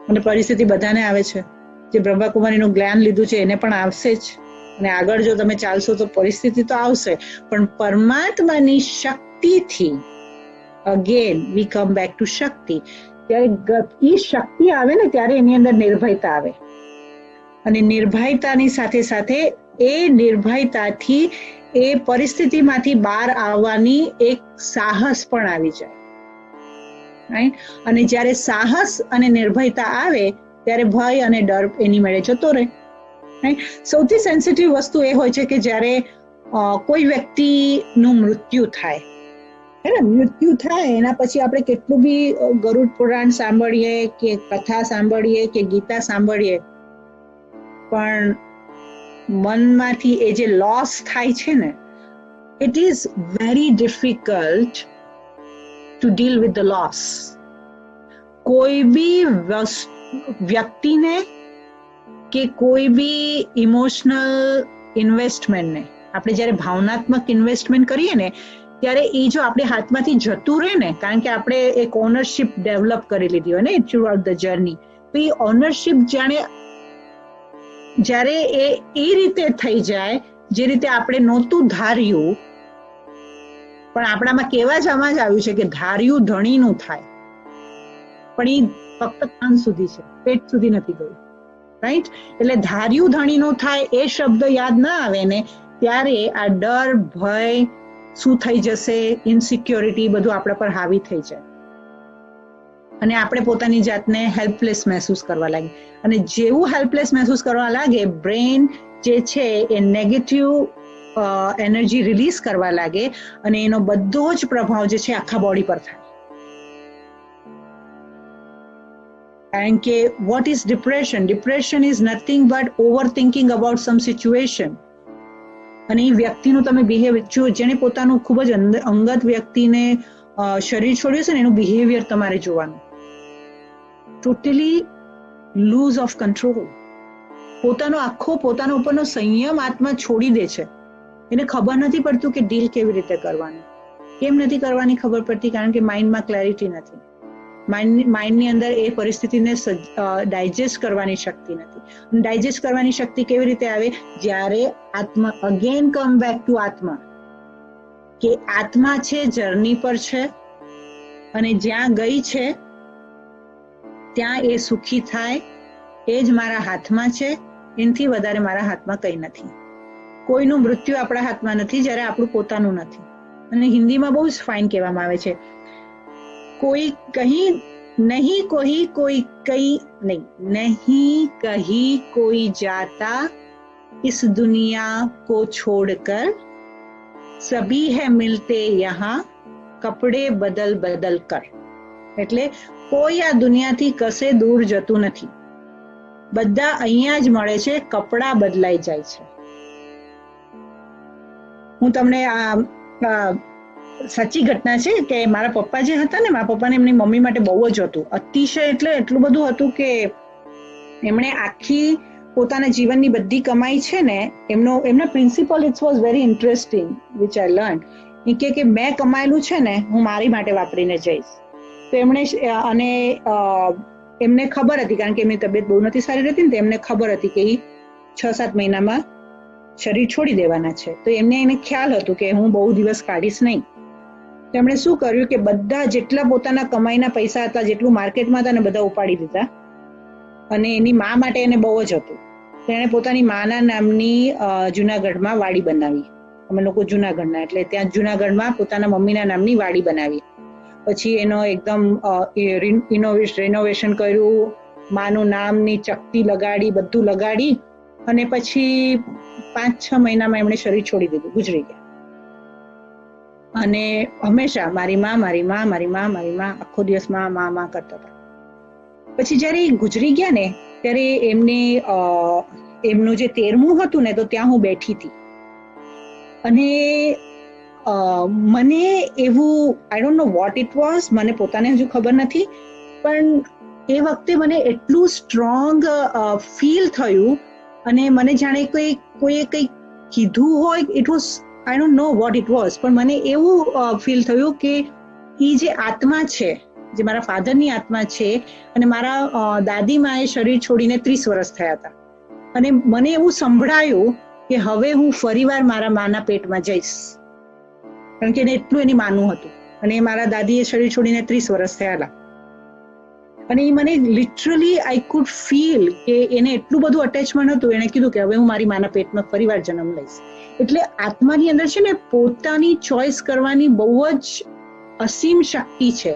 અને પરિસ્થિતિ બધાને આવે છે. જે બ્રહ્માકુમારીનું જ્ઞાન લીધું છે એને પણ આવશે જ અને આગળ જો તમે ચાલશો તો પરિસ્થિતિ તો આવશે, પણ પરમાત્માની શક્તિથી again we come back to શક્તિ. ત્યારે એ શક્તિ આવે ને ત્યારે એની અંદર નિર્ભયતા આવે અને નિર્ભયતાની સાથે સાથે એ નિર્ભયતાથી એ પરિસ્થિતિમાંથી બહાર આવવાની એક સાહસ પણ આવી જાય, રાઈટ? અને જ્યારે સાહસ અને નિર્ભયતા આવે ત્યારે ભય અને ડર એની મેળે જતો રહે, રાઈટ? સૌથી સેન્સિટિવ વસ્તુ એ હોય છે કે જ્યારે કોઈ વ્યક્તિનું મૃત્યુ થાય, હે ને? મૃત્યુ થાય એના પછી આપણે કેટલું બી ગરુડ પુરાણ સાંભળીએ કે કથા સાંભળીએ કે ગીતા સાંભળીએ, પણ મનમાંથી એ જે લોસ થાય છે ને, it is very difficult to deal with the loss. કોઈ બી વ્યક્તિને કે કોઈ બી ઇમોશનલ ઇન્વેસ્ટમેન્ટને આપણે જ્યારે ભાવનાત્મક ઇન્વેસ્ટમેન્ટ કરીએ ને ત્યારે એ જો આપણે હાથમાંથી જતું રહે ને, કારણ કે આપણે એક ઓનરશિપ ડેવલપ કરી લીધી હોય ને થ્રુ આઉટ ધ જર્ની, તો એ ઓનરશિપ જ્યારે એ રીતે થઈ જાય જે રીતે આપણે નહોતું ધાર્યું, પણ આપણામાં કેવા જ આમાં જ આવ્યું છે કે ધાર્યું ધણીનું થાય, પણ એ ફક્ત કાન સુધી છે, પેટ સુધી નથી ગયું, રાઈટ? એટલે ધાર્યું ધણીનું થાય એ શબ્દ યાદ ના આવે ને ત્યારે આ ડર, ભય, શું થઈ જશે, ઇનસિક્યોરિટી બધું આપણા પર હાવી થઈ જાય અને આપણે પોતાની જાતને હેલ્પલેસ મહેસૂસ કરવા લાગે. અને જેવું હેલ્પલેસ મહેસૂસ કરવા લાગે, બ્રેન જે છે એ નેગેટિવ એનર્જી રિલીઝ કરવા લાગે અને એનો બધો જ પ્રભાવ જે છે આખા બોડી પર થાય. કારણ કે what is depression? Depression is nothing but over thinking about some situation. અને એ વ્યક્તિનું તમે બિહેવિયર, જેને પોતાનું ખૂબ જ અંગત વ્યક્તિને શરીર છોડ્યું છે ને એનું બિહેવિયર તમારે જોવાનું. Totally lose of control. પોતાનો ઉપરનો સંયમ આત્મા છોડી દે છે. એને ખબર નથી પડતું કે ડીલ કેવી રીતે કરવાનું. કેમ નથી કરવાની ખબર પડતી? કારણ કે માઇન્ડમાં ક્લેરિટી નથી. માઇન્ડની અંદર એ પરિસ્થિતિને ડાયજેસ્ટ કરવાની શક્તિ નથી. ડાયજેસ્ટ કરવાની શક્તિ કેવી રીતે આવે? જ્યારે આત્મા અગેન કમ બેક ટુ આત્મા, કે આત્મા છે જર્ની પર છે અને જ્યાં ગઈ છે ત્યાં એ સુખી થાય, એ જ મારા હાથમાં છે, એનાથી વધારે મારા હાથમાં કંઈ નથી. કોઈનું મૃત્યુ આપણા હાથમાં નથી જ્યારે આપણું પોતાનું નથી. અને હિન્દીમાં બહુ જ ફાઇન કહેવામાં આવે છે, કોઈ કહી નહીં કોઈ કઈ નહીં, નહીં કહી કોઈ જાતા इस दुनिया को छोड़कर सभी है मिलते यहाँ कपड़े बदल बदल कर. એટલે કોઈ આ દુનિયાથી કશે દૂર જતું નથી, બધા અહીંયા જ મળે છે, કપડા બદલાઈ જાય છે. હું તમને આ સાચી ઘટના છે કે મારા પપ્પા જે હતા ને, મારા પપ્પાને એમની મમ્મી માટે બહુ જ હતું, અતિશય એટલે એટલું બધું હતું કે એમણે આખી પોતાના જીવનની બધી કમાઈ છે ને, એમના principle it was very interesting which I learn. એ કે મેં કમાયેલું છે ને હું મારી માટે વાપરીને જઈશ. તો એમણે અને એમને ખબર હતી, કારણ કે એમની તબિયત બહુ નથી સારી રહેતી ને, એમને ખબર હતી કે એ 6-7 મહિનામાં શરીર છોડી દેવાના છે. તો એને ખ્યાલ હતું કે હું બહુ દિવસ કાઢીશ નહીં. તો એમણે શું કર્યું કે બધા જેટલા પોતાના કમાઈના પૈસા હતા, જેટલું માર્કેટમાં હતા ને, બધા ઉપાડી દીધા. અને એની મા માટે એને બહુ જ હતું. તો એણે પોતાની માના નામની જુનાગઢમાં વાડી બનાવી. અમે લોકો જુનાગઢના, એટલે ત્યાં જુનાગઢમાં પોતાના મમ્મીના નામની વાડી બનાવી. પછી એનો એકદમ રિનોવેશન કર્યું, માનું નામની ચકતી લગાડી, બધું લગાડી, અને પછી 5-6 મહિનામાં એમણે શરીર છોડી દીધું, ગુજરી ગયા. અને હંમેશા મારી માં મારી માં મારી માં મારી માં આખો દિવસ માં કરતા હતા. પછી જયારે ગુજરી ગયા ને, ત્યારે એમનું જે 13મું હતું ને, તો ત્યાં હું બેઠી હતી. અને મને એવું, I don't know what it was, મને પોતાને હજુ ખબર નથી, પણ એ વખતે મને એટલું સ્ટ્રોંગ ફીલ થયું, અને મને જાણે કોઈએ કંઈ કીધું હોય. It was, I don't know what it was, પણ મને એવું ફીલ થયું કે એ જે આત્મા છે, જે મારા ફાધરની આત્મા છે, અને મારા દાદીમાએ શરીર છોડીને 30 વર્ષ થયા હતા, અને મને એવું સંભળાયું કે હવે હું ફરીવાર મારા માના પેટમાં જઈશ, કારણ કે એને એટલું એની માનું હતું. અને મારા દાદીએ શરીર છોડીને 30 વર્ષ થયા. અને એ મને લિટરલી આઈ કુડ ફીલ કે એને એટલું બધું અટેચમેન્ટ હતું. એને કીધું કે હવે હું મારી માના પેટમાં ફરીવાર જન્મ લઈશ. એટલે આત્માની અંદર છે ને, પોતાની ચોઈસ કરવાની બહુ જ અસીમ શક્તિ છે.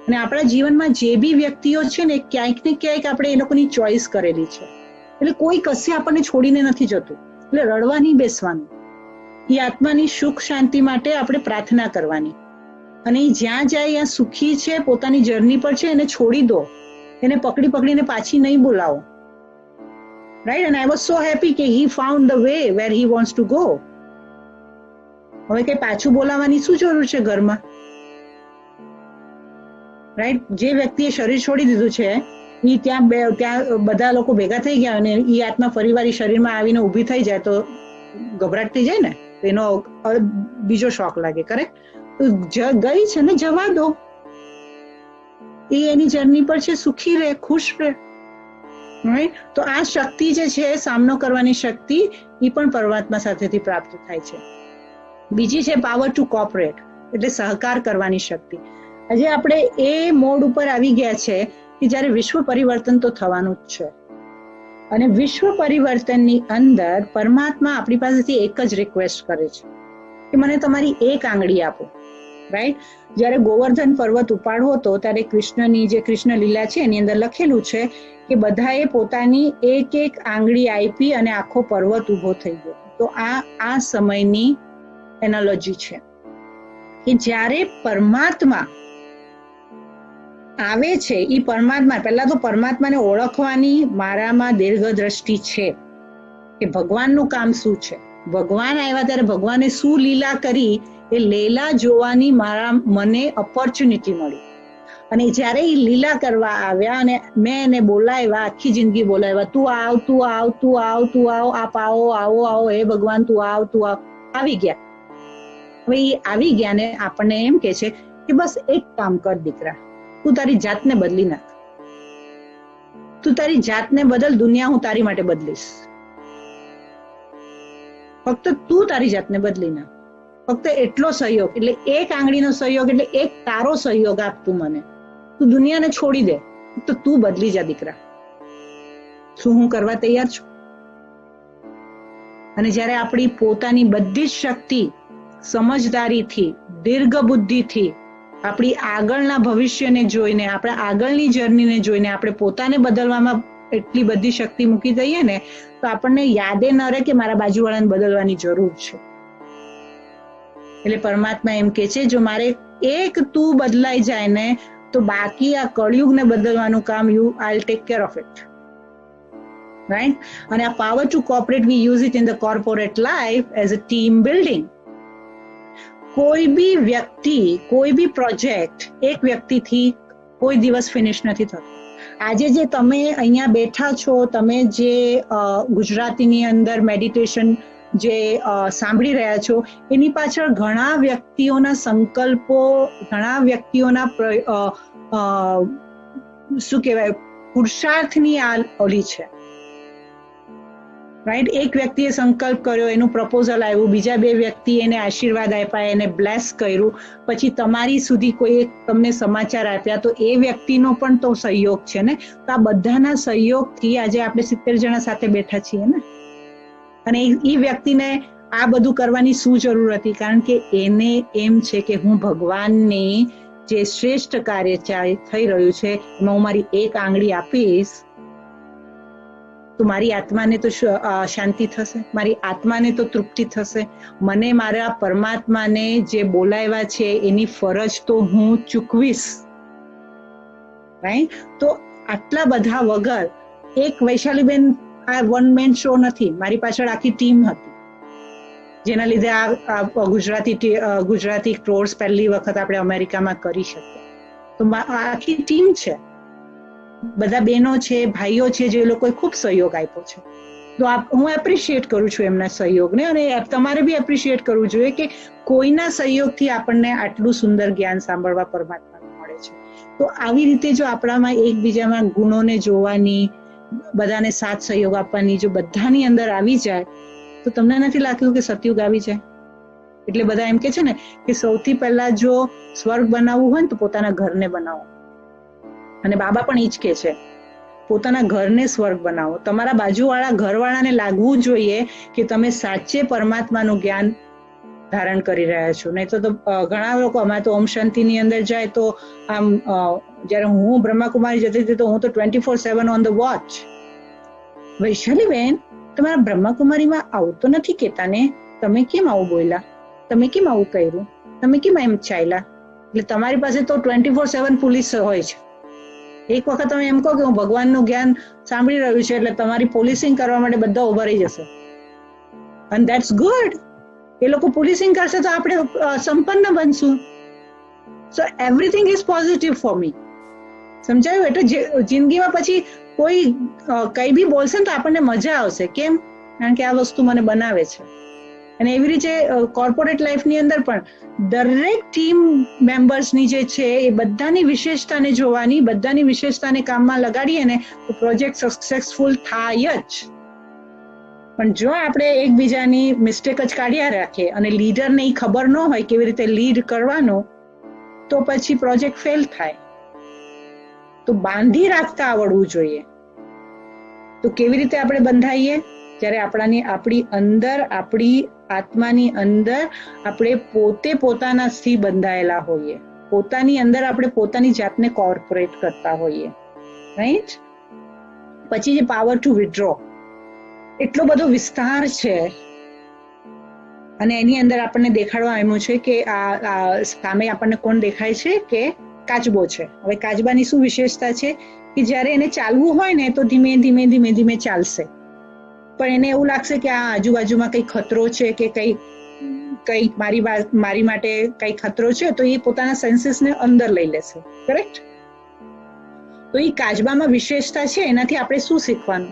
અને આપણા જીવનમાં જે બી વ્યક્તિઓ છે ને, ક્યાંક ને ક્યાંક આપણે એ લોકોની ચોઈસ કરેલી છે. એટલે કોઈ કશે આપણને છોડીને નથી જતું. એટલે રડવા નહીં બેસવાનું. એ આત્માની સુખ શાંતિ માટે આપણે પ્રાર્થના કરવાની. અને એ જ્યાં જાય ત્યાં સુખી છે, પોતાની જર્ની પર છે, એને છોડી દો. એને પકડીને પાછી નહીં બોલાવો. Right? And I was so happy કે he found the way where he wants to go. હવે કઈ પાછું બોલાવવાની શું જરૂર છે ઘરમાં? રાઈટ? જે વ્યક્તિએ શરીર છોડી દીધું છે, એ ત્યાં બધા લોકો ભેગા થઈ ગયા, અને એ આત્મા ફરીવાર શરીરમાં આવીને ઊભી થઈ જાય તો ગભરાટ થઈ જાય ને, એનો બીજો શોખ લાગે. કરેક્ટ? ગઈ છે ને, જવા દો. એ એની જર્ની પર છે, સુખી રહે, ખુશ રહે. રાઈટ? તો આ શક્તિ જે છે, સામનો કરવાની શક્તિ, એ પણ પરમાત્મા સાથેથી પ્રાપ્ત થાય છે. બીજી છે પાવર ટુ કોઓપરેટ, એટલે સહકાર કરવાની શક્તિ. આજે આપણે એ મોડ ઉપર આવી ગયા છે કે જ્યારે વિશ્વ પરિવર્તન તો થવાનું જ છે. અને વિશ્વ પરિવર્તનની અંદર પરમાત્મા આપણી પાસેથી એક જ રિક્વેસ્ટ કરે છે કે મને તમારી એક આંગળી આપો. રાઈટ? જ્યારે ગોવર્ધન પર્વત ઉપાડવો હતો, ત્યારે કૃષ્ણની જે કૃષ્ણ લીલા છે એની અંદર લખેલું છે કે બધાએ પોતાની એક આંગળી આપી અને આખો પર્વત ઉભો થઈ ગયો. તો આ સમયની એનાલોજી છે કે જ્યારે પરમાત્મા આવે છે, એ પરમાત્મા, પહેલા તો પરમાત્માને ઓળખવાની મારામાં દીર્ઘદ્રષ્ટિ છે કે ભગવાનનું કામ શું છે. ભગવાન આવ્યા ત્યારે ભગવાને શું લીલા કરી, એ લીલા જોવાની મને ઓપોર્ચ્યુનિટી મળી. અને જ્યારે એ લીલા કરવા આવ્યા અને મેં એને બોલાવ્યા, આખી જિંદગી બોલાવ્યા, તું આવ, તું આવ, તું આવ, તું આવ, આપ આવો, આવો, આવો, હે ભગવાન તું આવ, તું આવ. આવી ગયા. હવે એ આવી ગયા ને આપણને એમ કે છે કે બસ એક કામ કર દીકરા, તું તારી જાતને બદલી નાખ. તું તારી જાતને બદલ, દુનિયા હું તારી માટે બદલીશ. ફક્ત તું તારી જાતને બદલી નાખ. ફક્ત એટલો સહયોગ, એટલે એક આંગળીનો સહયોગ, એટલે એક તારો સહયોગ આપ તું મને. તું દુનિયાને છોડી દે, તો તું બદલી જા દીકરા. શું હું કરવા તૈયાર છું? અને જ્યારે આપણી પોતાની બધી જ શક્તિ, સમજદારીથી, દીર્ઘ બુદ્ધિથી, આપણી આગળના ભવિષ્યને જોઈને, આપણા આગળની જર્નીને જોઈને આપણે પોતાને બદલવામાં એટલી બધી શક્તિ મૂકી દઈએ ને તો આપણને યાદે ન રહે કે મારા બાજુવાળાને બદલવાની જરૂર છે. એટલે પરમાત્મા એમ કે છે જો મારે એક તું બદલાઈ જાય ને તો બાકી આ કળયુગને બદલવાનું કામ I'll take care of it, right? અને આ power to cooperate V use it in the corporate life as a team building. કોઈ બી વ્યક્તિ, કોઈ બી પ્રોજેક્ટ એક વ્યક્તિથી કોઈ દિવસ ફિનિશ નથી થતો. આજે જે તમે અહીંયા બેઠા છો, તમે જે ગુજરાતીની અંદર મેડિટેશન જે સાંભળી રહ્યા છો, એની પાછળ ઘણા વ્યક્તિઓના સંકલ્પો, ઘણા વ્યક્તિઓના શું કહેવાય પુરુષાર્થની આ ઓલી છે, રાઈટ? એક વ્યક્તિએ સંકલ્પ કર્યો, એનું પ્રપોઝલ આવ્યું, બીજા બે વ્યક્તિ એને આશીર્વાદ આપ્યા, એને બ્લેસ કર્યું, પછી તમારી સુધી કોઈ તમને સમાચાર આપ્યા, તો એ વ્યક્તિનો પણ તો સહયોગ છે ને. તો આ બધાના સહયોગથી આજે આપણે 70 જણા સાથે બેઠા છીએ ને. અને એ વ્યક્તિને આ બધું કરવાની શું જરૂર હતી? કારણ કે એને એમ છે કે હું ભગવાનની જે શ્રેષ્ઠ કાર્ય થઈ રહ્યું છે એમાં હું મારી એક આંગળી આપીશ તો મારી આત્માને તો શાંતિ થશે, મારી આત્માને તો તૃપ્તિ થશે, મને મારા પરમાત્માને જે બોલાવ્યા છે એની ફરજ તો હું ચૂકવીશ, રાઈટ? તો આટલા બધા વગર એક વૈશાલીબેન આ વન મેન શો નથી, મારી પાછળ આખી ટીમ હતી, જેના લીધે આ ગુજરાતી કોર્સ પહેલી વખત આપણે અમેરિકામાં કરી શકીએ. તો આખી ટીમ છે, બધા બહેનો છે, ભાઈઓ છે, જે લોકોએ ખૂબ સહયોગ આપ્યો છે. તો હું એપ્રિશિએટ કરું છું એમના સહયોગને, અને તમારે બી એપ્રિશિએટ કરવું જોઈએ કે કોઈના સહયોગથી આપણને આટલું સુંદર જ્ઞાન સાંભળવા પરમાત્માનું મળે છે. તો આવી રીતે જો આપણામાં એકબીજામાં ગુણોને જોવાની, બધાને સાથ સહયોગ આપવાની જો બધાની અંદર આવી જાય તો તમને નથી લાગતું કે સતયુગ આવી જાય? એટલે બધા એમ કે છે ને કે સૌથી પહેલા જો સ્વર્ગ બનાવવું હોય ને તો પોતાના ઘરને બનાવો. અને બાબા પણ ઈ જ કે છે, પોતાના ઘરને સ્વર્ગ બનાવો. તમારા બાજુવાળા ઘરવાળાને લાગવું જોઈએ કે તમે સાચે પરમાત્માનું જ્ઞાન ધારણ કરી રહ્યા છો. નહીં તો ઘણા લોકો, અમારે તો ઓમ શાંતિની અંદર જાય તો આમ જયારે હું બ્રહ્માકુમારી જતી હતી તો હું તો 24/7 ઓન ધ વોચ. વૈશાલીબેન, તમારા બ્રહ્માકુમારીમાં આવું તો નથી કેતા ને? તમે કેમ આવું બોલ્યા? તમે કેમ આવું કર્યું? તમે કેમ એમ ચાલ્યા? એટલે તમારી પાસે તો 24/7 પોલીસ હોય છે. એક વખત તમે એમ કહો કે હું ભગવાનનું જ્ઞાન સાંભળી રહ્યું છે એટલે તમારી પોલીસિંગ કરવા માટે બધા ઉભા રહી જશે, and that's good. એ લોકો પોલીસિંગ કરશે તો આપણે સંપન્ન બનશું. So everything is positive for me. સમજાયું? એટલે જિંદગીમાં પછી કોઈ કઈ બી બોલશે ને તો આપણને મજા આવશે. કેમ? કારણ કે આ વસ્તુ મને બનાવે છે. અને એવી રીતે કોર્પોરેટ લાઈફની અંદર પણ દરેક ટીમ મેમ્બર્સની જે છે એ બધાની વિશેષતાને જોવાની, બધાની વિશેષતાને કામમાં લગાડીએ ને તો પ્રોજેક્ટ સક્સેસફુલ થાય જ. પણ જો આપણે એકબીજાની મિસ્ટેક જ કાઢ્યા રાખીએ અને લીડરને એ ખબર ન હોય કેવી રીતે લીડ કરવાનું, તો પછી પ્રોજેક્ટ ફેલ થાય. તો બાંધી રાખતા આવડવું જોઈએ. તો કેવી રીતે આપણે બંધાઈએ? જ્યારે આપણી અંદર, આપણી આત્માની અંદર આપણે પોતે પોતાનાથી બંધાયેલા હોઈએ, પોતાની અંદર આપણે પોતાની જાતને કોર્પોરેટ કરતા હોઈએ, રાઈટ? પછી જે પાવર ટુ વિથડ્રો, એટલો બધો વિસ્તાર છે અને એની અંદર આપણને દેખાડવા આવ્યું છે કે આ સામે આપણને કોણ દેખાય છે કે કાચબો છે. હવે કાચબાની શું વિશેષતા છે કે જ્યારે એને ચાલવું હોય ને તો ધીમે ધીમે ધીમે ધીમે ચાલશે, પણ એને એવું લાગશે કે આ આજુબાજુમાં કઈ ખતરો છે કે કઈ મારી માટે કઈ ખતરો છે, તો એ પોતાના સેન્સીસને અંદર લઈ લેશે. કરેક્ટ? તો એ કાચબામાં વિશેષતા છે. એનાથી આપણે શું શીખવાનું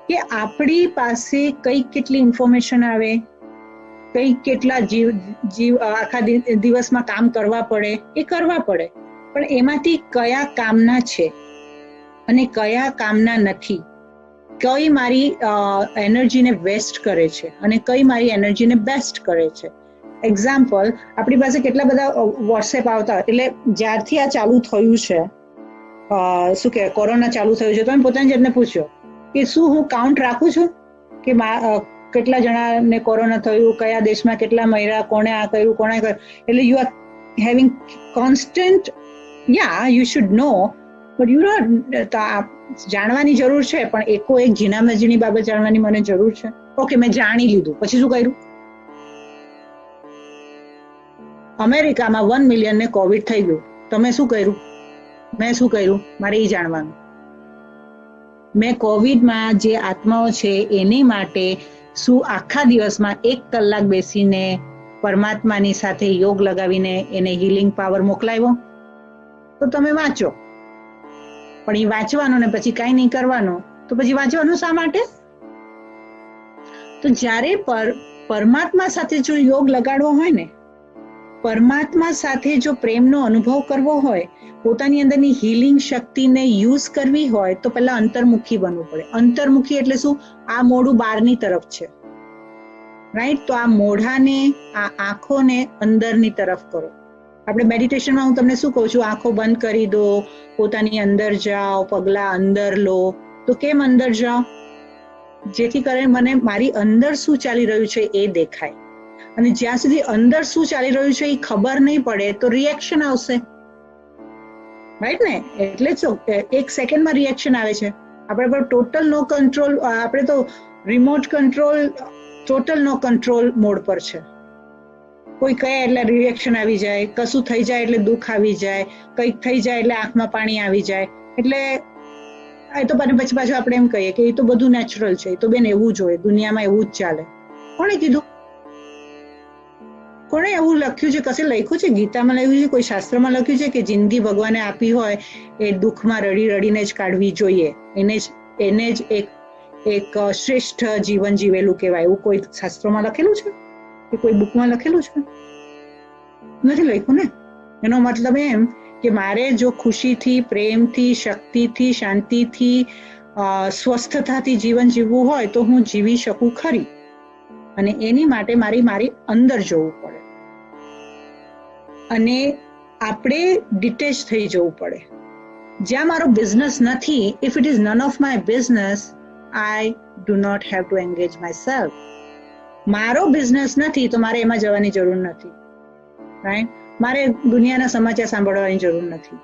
કે આપણી પાસે કઈ કેટલી ઇન્ફોર્મેશન આવે, કઈ કેટલા જીવ આખા દિવસમાં કામ કરવા પડે, એ કરવા પડે, પણ એમાંથી કયા કામના છે અને કયા કામના નથી, કઈ મારી એનર્જીને વેસ્ટ કરે છે અને કઈ મારી એનર્જીને બેસ્ટ કરે છે. એક્ઝામ્પલ, આપણી પાસે કેટલા બધા વોટ્સએપ આવતા, એટલે જ્યારથી આ ચાલુ થયું છે, શું કહેવાય, કોરોના ચાલુ થયું છે, તમે પોતાની જાતને પૂછ્યો કે શું હું કાઉન્ટ રાખું છું કે કેટલા જણાને કોરોના થયું, કયા દેશમાં કેટલા મર્યા, કોણે આ કર્યું, કોણે કર્યું? એટલે you are having constant, you should no, but you know જાણવાની જરૂર છે, પણ એકો એક ઝીણામાં ઝીણી બાબત જાણવાની મને જરૂર છે. ઓકે, મેં જાણી લીધું, પછી શું કર્યું? અમેરિકામાં 1 મિલિયનને કોવિડ થઈ ગયું. તમે શું કર્યું? મેં શું કર્યું? મારે એ જાણવાનું. મેં કોવિડમાં જે આત્માઓ છે એની માટે શું આખા દિવસમાં 1 કલાક બેસીને પરમાત્માની સાથે યોગ લગાવીને એને હીલિંગ પાવર મોકલાવ્યો? તો તમે વાંચો, પણ એ વાંચવાનું ને પછી કાંઈ નહીં કરવાનું, તો પછી વાંચવાનું શા માટે? તો જ્યારે પરમાત્મા સાથે જો યોગ લગાડવો હોય ને, પરમાત્મા સાથે જો પ્રેમનો અનુભવ કરવો હોય, પોતાની અંદરની હીલિંગ શક્તિને યુઝ કરવી હોય, તો પહેલા અંતર્મુખી બનવું પડે. અંતર્મુખી એટલે શું? આ મોઢું બહારની તરફ છે, રાઈટ? તો આ મોઢાને, આ આંખોને અંદરની તરફ કરો. આપણે મેડિટેશનમાં હું તમને શું કહું છું? આંખો બંધ કરી દો, પોતાની અંદર જાઓ, પગલા અંદર લો. તો કેમ અંદર જાઓ? જેથી કરીને મને મારી અંદર શું ચાલી રહ્યું છે એ દેખાય. અને જ્યાં સુધી અંદર શું ચાલી રહ્યું છે એ ખબર નહીં પડે તો રિએક્શન આવશે, રાઈટ ને? એટલે જ 1 સેકન્ડમાં રિએક્શન આવે છે. આપણે પર ટોટલ નો કંટ્રોલ, આપણે તો રિમોટ કંટ્રોલ ટોટલ નો કંટ્રોલ મોડ પર છે. કોઈ કહે એટલે રિએક્શન આવી જાય, કશું થઈ જાય એટલે દુઃખ આવી જાય, કંઈક થઈ જાય એટલે આંખમાં પાણી આવી જાય. એટલે એ તો પછી પાછું આપણે એમ કહીએ કે એ તો બધું નેચરલ છે, એ તો બેન એવું જ હોય, દુનિયામાં એવું જ ચાલે. કોણે કીધું? કોણે એવું લખ્યું છે? કશે લખ્યું છે? ગીતામાં લખ્યું છે? કોઈ શાસ્ત્રમાં લખ્યું છે કે જિંદગી ભગવાને આપી હોય એ દુઃખમાં રડી રડીને જ કાઢવી જોઈએ, એને જ એક શ્રેષ્ઠ જીવન જીવેલું કહેવાય? એવું કોઈ શાસ્ત્રોમાં લખેલું છે કે કોઈ બુકમાં લખેલું છે? નથી લખ્યું ને. એનો મતલબ એમ કે મારે જો ખુશીથી, પ્રેમથી, શક્તિથી, શાંતિથી, સ્વસ્થતાથી જીવન જીવવું હોય તો હું જીવી શકું ખરી. અને એની માટે મારી અંદર જવું પડે અને આપણે ડિટેચ થઈ જવું પડે. જ્યાં મારો બિઝનેસ નથી, if it is none of my business, I do not have to engage myself. મારો બિઝનેસ નથી તો મારે એમાં જવાની જરૂર નથી, રાઈટ? મારે દુનિયાના સમાચાર સાંભળવાની જરૂર નથી.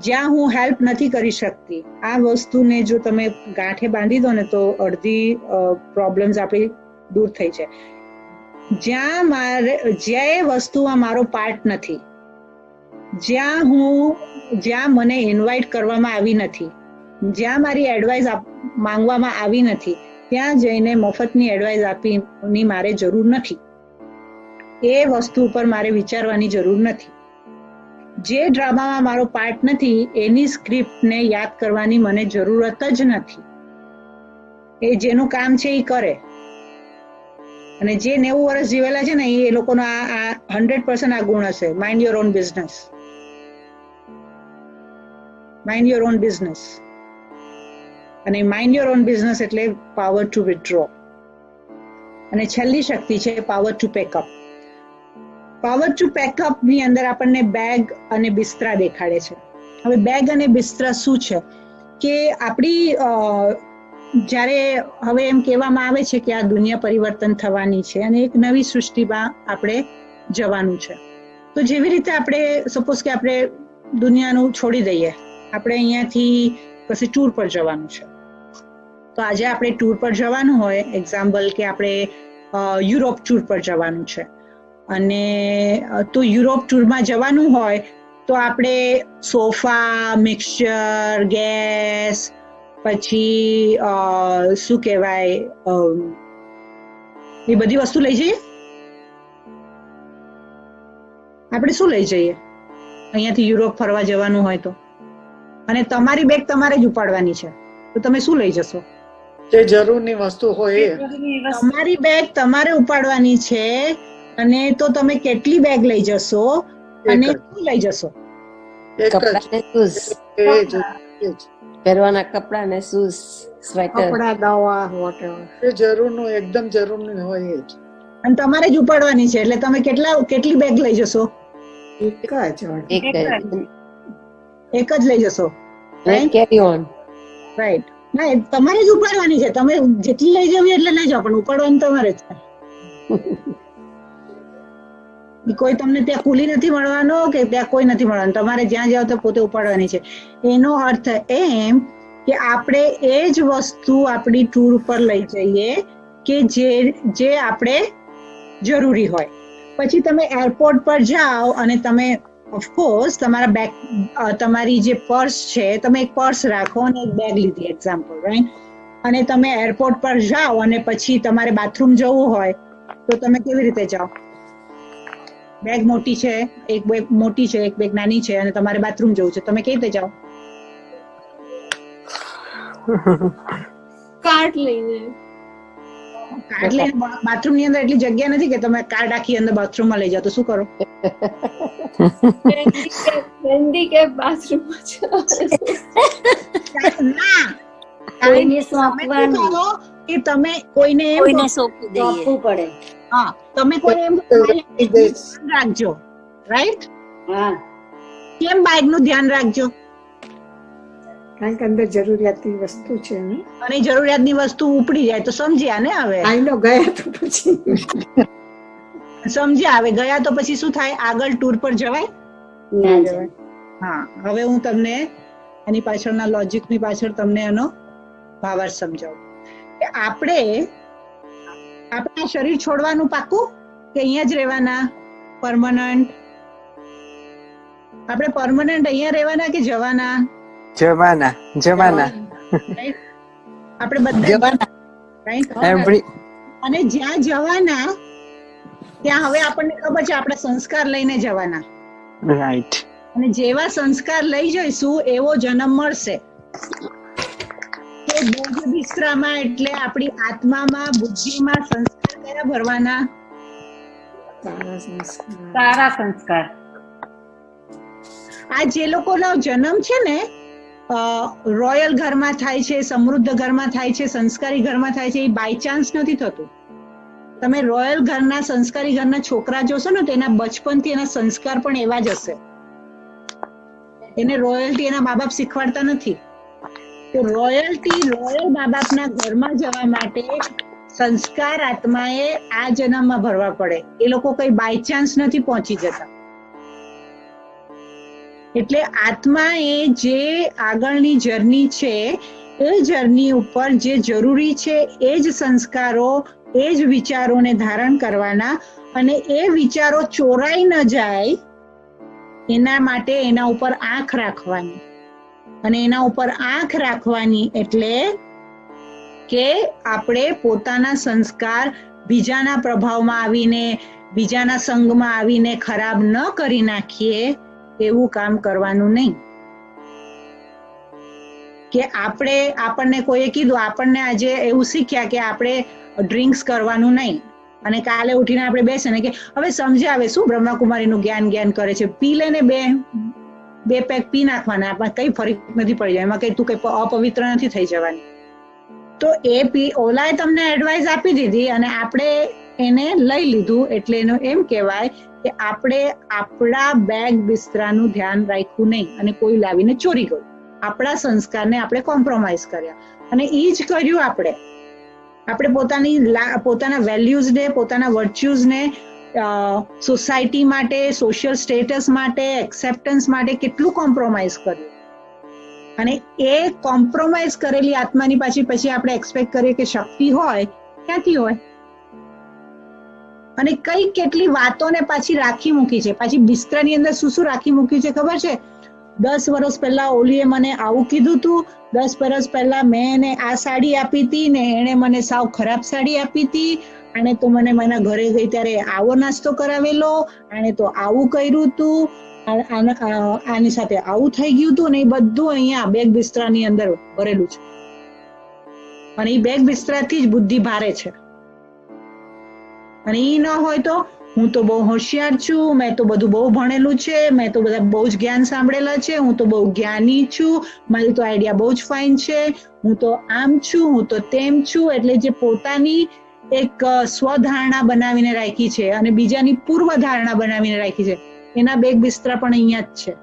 જ્યાં હું હેલ્પ નથી કરી શકતી, આ વસ્તુને જો તમે ગાંઠે બાંધી દો ને તો અડધી પ્રોબ્લેમ્સ આપણી દૂર થઈ છે. જ્યાં વસ્તુમાં મારો પાર્ટ નથી, જ્યાં મને ઇન્વાઇટ કરવામાં આવી નથી, જ્યાં મારી એડવાઇસ માંગવામાં આવી નથી, ત્યાં જઈને મફતની એડવાઇસ આપીની મારે જરૂર નથી. એ વસ્તુ ઉપર મારે વિચારવાની જરૂર નથી. જે ડ્રામામાં મારો પાર્ટ નથી એની સ્ક્રિપ્ટને યાદ કરવાની મને જરૂરત જ નથી. એ જેનું કામ છે એ કરે. અને જે 90 વર્ષ જીવેલા છે ને એ લોકોનો આ 100% આ ગુણ હશે. Mind your own business. Mind your own business. અને માઇન્ડ યોર ઓન બિઝનેસ એટલે પાવર ટુ વિથડ્રો. અને છેલ્લી શક્તિ છે power to pack up. Power to pack up ની અંદર આપણને બેગ અને બિસ્તરા દેખાડે છે. હવે બેગ અને બિસ્તરા શું છે કે આપણી જ્યારે હવે એમ કહેવામાં આવે છે કે આ દુનિયા પરિવર્તન થવાની છે અને એક નવી સૃષ્ટિમાં આપણે જવાનું છે. તો જેવી રીતે આપણે સપોઝ કે આપણે દુનિયાનું છોડી દઈએ, આપણે અહીંયાથી કશે ટૂર પર જવાનું છે. તો આજે આપણે ટૂર પર જવાનું હોય, એક્ઝામ્પલ કે આપણે યુરોપ ટૂર પર જવાનું છે, અને તો યુરોપ ટૂરમાં જવાનું હોય તો આપણે સોફા, મિક્સચર, ગેસ, પછી શું કહેવાય, એ બધી વસ્તુ લઈ જઈએ. આપણે શું લઈ જઈએ અહીંયાથી યુરોપ ફરવા જવાનું હોય તો? અને તમારી બેગ તમારે જ ઉપાડવાની છે, તો તમે શું લઈ જશો? જે જરૂરની વસ્તુ હોય તમારી બેગ તમારે ઉપાડવાની છે. અને તો તમે કેટલી બેગ લઈ જશો અને શું લઈ જશો? પહેરવાના કપડા ને શૂઝ, સ્વેટર, કપડા, દવા, વોટેવર. જે જરૂરનું, એકદમ જરૂરનું હોય એ જ. અને તમારે જ ઉપાડવાની છે એટલે તમે કેટલી બેગ લઈ જશો? એક જ લઈ જશો, કેરી ઓન. રાઈટ? ના, તમારે જ ઉપાડવાની છે. તમે જેટલી લઈ જવી એટલે લઈ જાઓ, પણ ઉપાડવાની તમારે જ છે. કોઈ તમને ત્યાં કુલી નથી મળવાનો કે ત્યાં કોઈ નથી મળવાનું, તમારે જ્યાં જાઓ તો પોતે ઉપાડવાની છે. એનો અર્થ એમ કે આપણે એ જ વસ્તુ આપણી ટૂર પર લઈ જઈએ કે જે આપણે જરૂરી હોય. પછી તમે એરપોર્ટ પર જાઓ અને તમે ઓફકોર્સ તમારા બેગ, તમારી જે પર્સ છે, તમે એક પર્સ રાખો અને એક બેગ લીધી એક્ઝામ્પલ, રાઈટ? અને તમે એરપોર્ટ પર જાઓ અને પછી તમારે બાથરૂમ જવું હોય તો તમે કેવી રીતે જાઓ? બેગ મોટી છે, એક બેગ મોટી છે, એક બેગ નાની છે અને તમારે બાથરૂમ જવું છે, તમે કેવી રીતે જાઓ? કાર્ડ લઈને. કાર્ડ લઈને બાથરૂમ ની અંદર એટલી જગ્યા નથી કે તમે કાર્ડ આખી અંદર બાથરૂમ માં લઈ જાઓ, તો શું કરો? હેન્ડીકેપ બાથરૂમમાં ના, કોઈને તમે સોંપવાનું. શું કરો કે તમે કોઈને એમ કોઈને સોંપી દઈએ. આપવું પડે. હા, તમે કોઈને એમ કહો, ધ્યાન રાખજો, રાઈટ? હા, કેમ બાઇક નું ધ્યાન રાખજો? કારણ કે અંદર જરૂરિયાતની વસ્તુ છે ને. અને જરૂરિયાતની વસ્તુ ઉપડી જાય તો સમજ્યા ને? હવે આઈનો ગયા તો પછી સમજ્યા, હવે ગયા તો પછી શું થાય? આગળ ટૂર પર જવાય? ના જવાય. હા, હવે હું તમને એની પાછળના લોજિકની પાછળ તમને એનો ભાવાર્થ સમજાવું કે આપણે આપણા શરીર છોડવાનું પાકું કે અહીંયા જ રહેવાના? પરમનન્ટ? આપણે પરમનન્ટ અહીંયા રહેવાના કે જવાના? જવાના. આપણે બધા રાઈટ? એવરી અને જ્યાં જવાના ત્યાં હવે આપણને ખબર છે આપણે સંસ્કાર લઈને જવાના, રાઈટ. અને જેવા સંસ્કાર લઈ જઈશું એવો જન્મ મળશે. તો બોધ બિસ્તરામાં એટલે આપણી આત્મામાં, બુદ્ધિમાં સંસ્કાર કયા ભરવાના? સારા સંસ્કાર. સારા સંસ્કાર. આ જે લોકોનો જન્મ છે ને રોયલ ઘરમાં થાય છે, સમૃદ્ધ ઘરમાં થાય છે, સંસ્કારી ઘરમાં થાય છે, એ બાય ચાન્સ નથી થતું. તમે રોયલ ઘરના, સંસ્કારી ઘરના છોકરા જોશો ને તો એના બચપનથી એના સંસ્કાર પણ એવા જ હશે. એને રોયલ્ટી એના મા બાપ શીખવાડતા નથી. તો રોયલ મા બાપના ઘરમાં જવા માટે સંસ્કાર આત્માએ આ જન્મમાં ભરવા પડે. એ લોકો કઈ બાય ચાન્સ નથી પહોંચી જતા. એટલે આત્મા એ જે આગળની જર્ની છે એ જર્ની ઉપર જે જરૂરી છે એ જ સંસ્કારો, એ જ વિચારોને ધારણ કરવાના, અને એ વિચારો ચોરાઈ ન જાય એના માટે એના ઉપર આંખ રાખવાની. અને એના ઉપર આંખ રાખવાની એટલે કે આપણે પોતાના સંસ્કાર બીજાના પ્રભાવમાં આવીને, બીજાના સંગમાં આવીને ખરાબ ન કરી નાખીએ એવું કામ કરવાનું નહીં. કે આપણને કોઈએ કીધું, આપણને આજે એવું શીખ્યા કે આપણે ડ્રિંક્સ કરવાનું નહીં, અને કાલે ઉઠીને આપણે બેસે ને કે હવે સમજાવે શું બ્રહ્માકુમારીનું જ્ઞાન કરે છે, પી લે ને, બે પેક પી નાખવાના, આપણે કઈ ફરક નથી પડી જાય, એમાં કઈ તું કઈ અપવિત્ર નથી થઈ જવાની. તો ઓલાએ તમને એડવાઇસ આપી દીધી અને આપણે એને લઈ લીધું, એટલે એનું એમ કહેવાય કે આપણે આપણા બેગ બિસ્તરાનું ધ્યાન રાખ્યું નહીં અને કોઈ લાવીને ચોરી ગયું. આપણા સંસ્કારને આપણે કોમ્પ્રોમાઇઝ કર્યા, અને એ જ કર્યું આપણે પોતાના વેલ્યુઝને, પોતાના વર્ચ્યુઝને સોસાયટી માટે, સોશિયલ સ્ટેટસ માટે, એક્સેપ્ટન્સ માટે કેટલું કોમ્પ્રોમાઇઝ કર્યું. અને એ કોમ્પ્રોમાઇઝ કરેલી આત્માની પછી આપણે એક્સપેક્ટ કરીએ કે શક્તિ હોય, ક્યાંથી હોય? અને કેટલી વાતોને પાછી રાખી મૂકી છે. પાછી બિસ્તરાની અંદર શું રાખી મૂક્યું છે ખબર છે? 10 વર્ષ પહેલા ઓલીએ મને આવું કીધું હતું, 10 વર્ષ પહેલા મેં એને આ સાડી આપી હતી ને એને મને સાવ ખરાબ સાડી આપી હતી, આને તો મને મારા ઘરે ગઈ ત્યારે આવો નાસ્તો કરાવેલો, આને તો આવું કર્યું હતું, આની સાથે આવું થઈ ગયું હતું, અને એ બધું અહીંયા બેગ બિસ્તરાની અંદર ભરેલું છે. અને એ બેગ બિસ્તરાથી જ બુદ્ધિ ભારે છે. અને એ ન હોય તો હું તો બહુ હોશિયાર છું, મેં તો બધું બહુ ભણેલું છે, મેં તો બધા બહુ જ જ્ઞાન સાંભળેલા છે, હું તો બહુ જ્ઞાની છું, મારી તો આઈડિયા બહુ જ ફાઇન છે, હું તો આમ છું, હું તો તેમ છું. એટલે જે પોતાની એક સ્વધારણા બનાવીને રાખી છે અને બીજાની પૂર્વ ધારણા બનાવીને રાખી છે, એના બેગ બિસ્તરા પણ અહીંયા જ છે.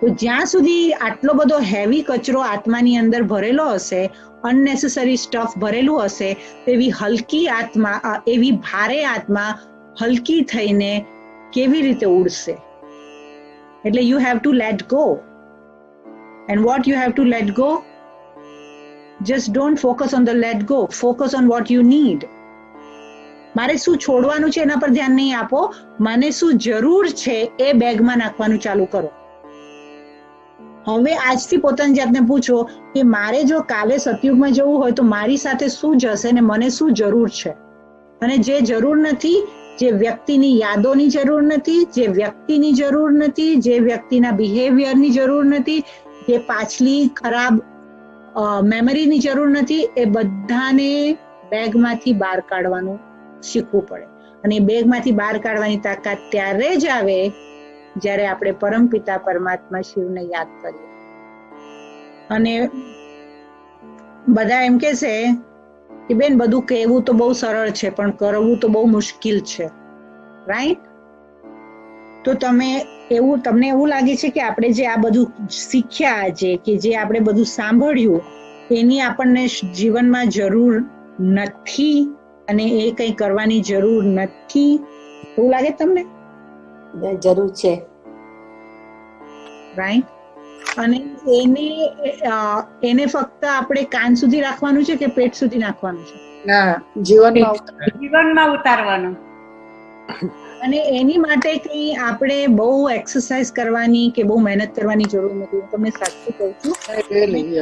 તો જ્યાં સુધી આટલો બધો હેવી કચરો આત્માની અંદર ભરેલો હશે, અનનેસેસરી સ્ટફ ભરેલું હશે, એવી હલકી આત્મા, એવી ભારે આત્મા હલકી થઈને કેવી રીતે ઉડશે. એટલે you have two let go. And what you have two let go? Just don't focus on the let go, focus on what you need. મારે શું છોડવાનું છે એના પર ધ્યાન નહીં આપો, મને શું જરૂર છે એ બેગમાં નાખવાનું ચાલુ કરો. હવે આજથી પોતાની જાતને પૂછો કે મારે જો કાલે સતયુગમાં જવું હોય તો મારી સાથે શું જશે ને મને શું જરૂર છે. અને જે જરૂર નથી, જે વ્યક્તિની યાદોની જરૂર નથી, જે વ્યક્તિની જરૂર નથી, જે વ્યક્તિના બિહેવિયરની જરૂર નથી, જે પાછલી ખરાબ મેમરીની જરૂર નથી, એ બધાને બેગમાંથી બહાર કાઢવાનું શીખવું પડે. અને એ બેગમાંથી બહાર કાઢવાની તાકાત ત્યારે જ આવે જ્યારે આપણે પરમપિતા પરમાત્મા શિવને યાદ કરીએ. અને બધા એમ કે છે કે બેન બધું કહેવું તો બહુ સરળ છે પણ કરવું તો બહુ મુશ્કેલ છે, રાઈટ? તો તમને એવું લાગે છે કે આપણે જે આ બધું શીખ્યા આજે, કે જે આપણે બધું સાંભળ્યું, એની આપણને જીવનમાં જરૂર નથી અને એ કંઈ કરવાની જરૂર નથી, એવું લાગે તમને? જરૂર છે. રાઈટ? અને એને ફક્ત આપણે કાન સુધી રાખવાનું છે કે પેટ સુધી નાખવાનું છે? ના, જીવનમાં ઉતારવાનું. અને એની માટે કઈ આપણે બહુ એક્સરસાઇઝ કરવાની કે બહુ મહેનત કરવાની જરૂર નથી. હું તમને સાચું કહું છું,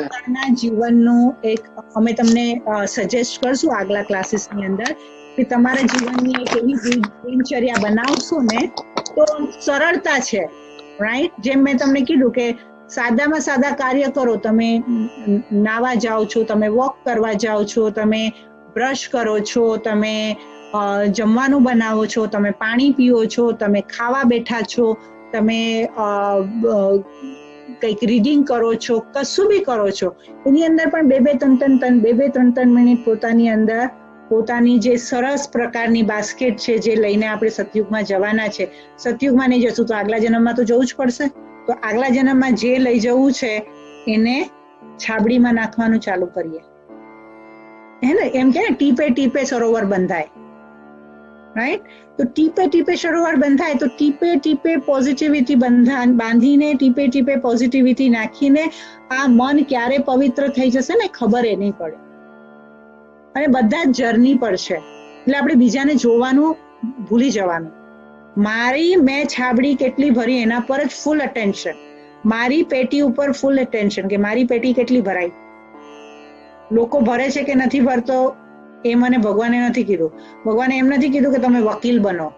પોતાના જીવનનું એક અમે તમને સજેસ્ટ કરશું આગલા ક્લાસીસની અંદર કે તમારા જીવનની એક એવી દિનચર્યા બનાવશો ને તો સરળતા છે, રાઈટ? જેમ મેં તમને કીધું કે સાદામાં સાદા કાર્ય કરો. તમે નાવા જાઓ છો, તમે વોક કરવા જાઓ છો, તમે બ્રશ કરો છો, તમે જમવાનું બનાવો છો, તમે પાણી પીઓ છો, તમે ખાવા બેઠા છો, તમે કંઈક રીડિંગ કરો છો, કશું બી કરો છો, એની અંદર પણ 2-3 મિનિટ પોતાની અંદર પોતાની જે સરસ પ્રકારની બાસ્કેટ છે જે લઈને આપણે સતયુગમાં જવાના છે. સતયુગમાં નહીં જશું તો આગલા જન્મમાં તો જવું જ પડશે. તો આગલા જન્મમાં જે લઈ જવું છે એને છાબડીમાં નાખવાનું ચાલુ કરીએ. હે ને? એમ કે ટીપે ટીપે સરોવર બંધાય, રાઈટ? તો ટીપે ટીપે સરોવર બંધાય તો ટીપે ટીપે પોઝિટિવિટી બાંધીને, ટીપે ટીપે પોઝિટિવિટી નાખીને આ મન ક્યારે પવિત્ર થઈ જશે ને ખબર એ નહીં પડે. અને બધા જ જર્ની પર છે એટલે આપણે બીજાને જોવાનું ભૂલી જવાનું. મેં છાબડી કેટલી ભરી એના પર જ ફૂલ અટેન્શન, મારી પેટી ઉપર ફૂલ અટેન્શન કે મારી પેટી કેટલી ભરાઈ. લોકો ભરે છે કે નથી ભરતો એ મને ભગવાને નથી કીધું. ભગવાને એમ નથી કીધું કે તમે વકીલ બનો.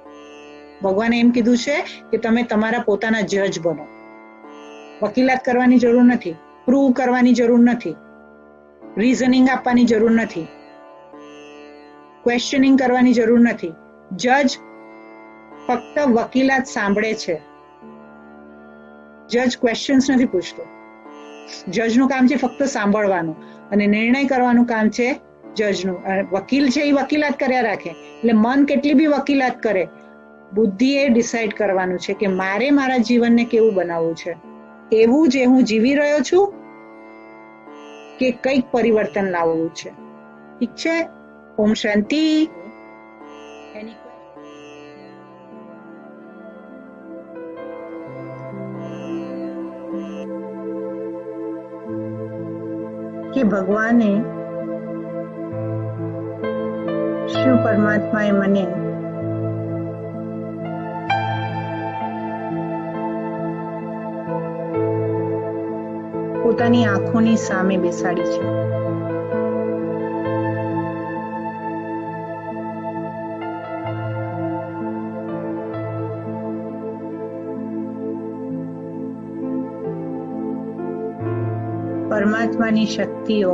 ભગવાને એમ કીધું છે કે તમે તમારા પોતાના જજ બનો. વકીલાત કરવાની જરૂર નથી, પ્રૂવ કરવાની જરૂર નથી, રીઝનિંગ આપવાની જરૂર નથી, ક્વેશ્ચનિંગ કરવાની જરૂર નથી. જજ ફક્ત વકીલાત સાંભળે છે, જજ ક્વેશ્ચન્સ નથી પૂછતો. જજનું કામ છે ફક્ત સાંભળવાનું અને નિર્ણય કરવાનું કામ છે જજનું. વકીલ છે એ વકીલાત કર્યા રાખે. એટલે મન કેટલી બી વકીલાત કરે, બુદ્ધિએ ડિસાઈડ કરવાનું છે કે મારે મારા જીવનને કેવું બનાવવું છે. એવું જે હું જીવી રહ્યો છું કે કંઈક પરિવર્તન લાવવું છે. ઠીક છે? ઓમ શાંતિ. કે ભગવાને શિવ પરમાત્માએ મને પોતાની આંખોની સામે બેસાડી છે. પરમાત્માની શક્તિઓ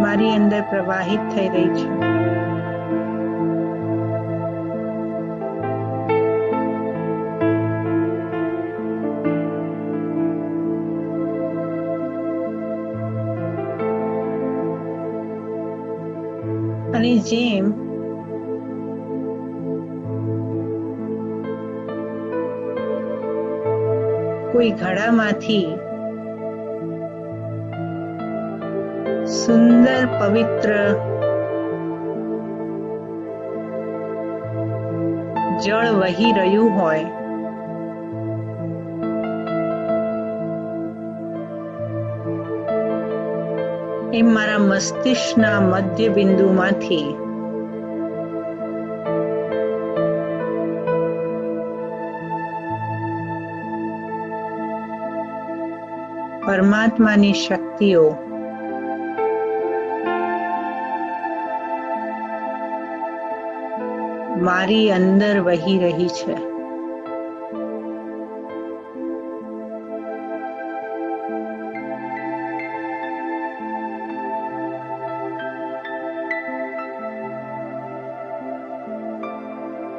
મારી અંદર પ્રવાહિત થઈ રહી છે. અને જેમ કોઈ ઘડામાંથી સુંદર પવિત્ર જળ વહી રહ્યું હોય એમ મારા મસ્તિષ્કના મધ્ય બિંદુમાંથી પરમાત્માની શક્તિઓ મારી અંદર વહી રહી છે.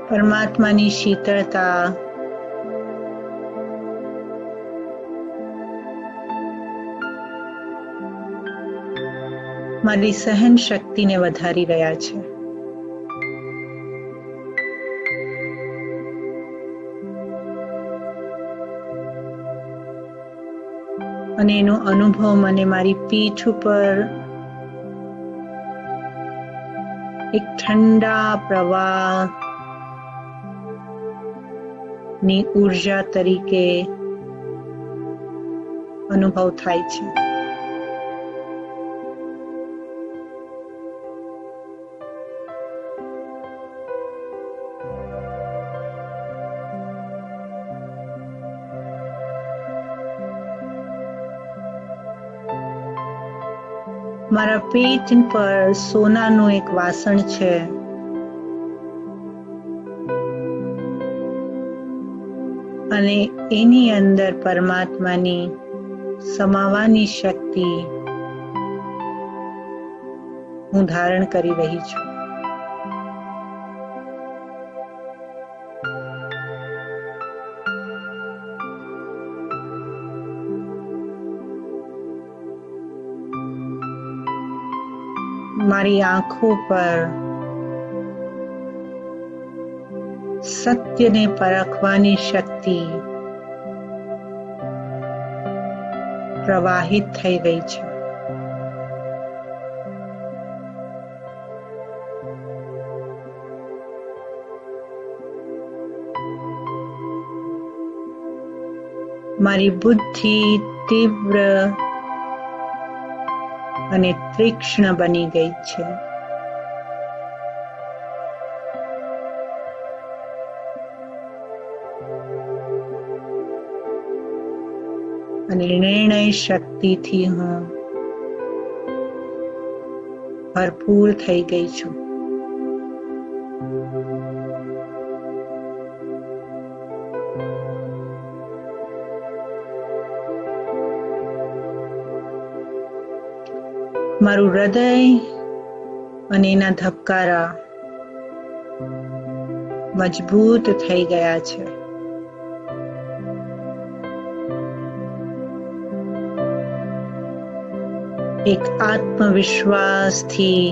પરમાત્માની શીતળતા મારી સહન શક્તિને વધારી રહ્યા છે. અને એનો અનુભવ મને મારી પીઠ ઉપર એક ઠંડા પ્રવાહ ની ઉર્જા તરીકે અનુભવ થાય છે. મારા પેટ પર સોનાનું એક વાસણ છે. અને એની અંદર પરમાત્માની સમાવાની શક્તિ હું ધારણ કરી રહી છું. મારી આંખો પર સત્યને પરખવાની શક્તિ પ્રવાહિત થઈ ગઈ છે. મારી બુદ્ધિ તીવ્ર અને તીક્ષ્ણ બની ગઈ છે. અને નિર્ણય શક્તિથી હું ભરપૂર થઈ ગઈ છું. મારું હૃદય અને એના ધબકારા મજબૂત થઈ ગયા છે. એક આત્મવિશ્વાસથી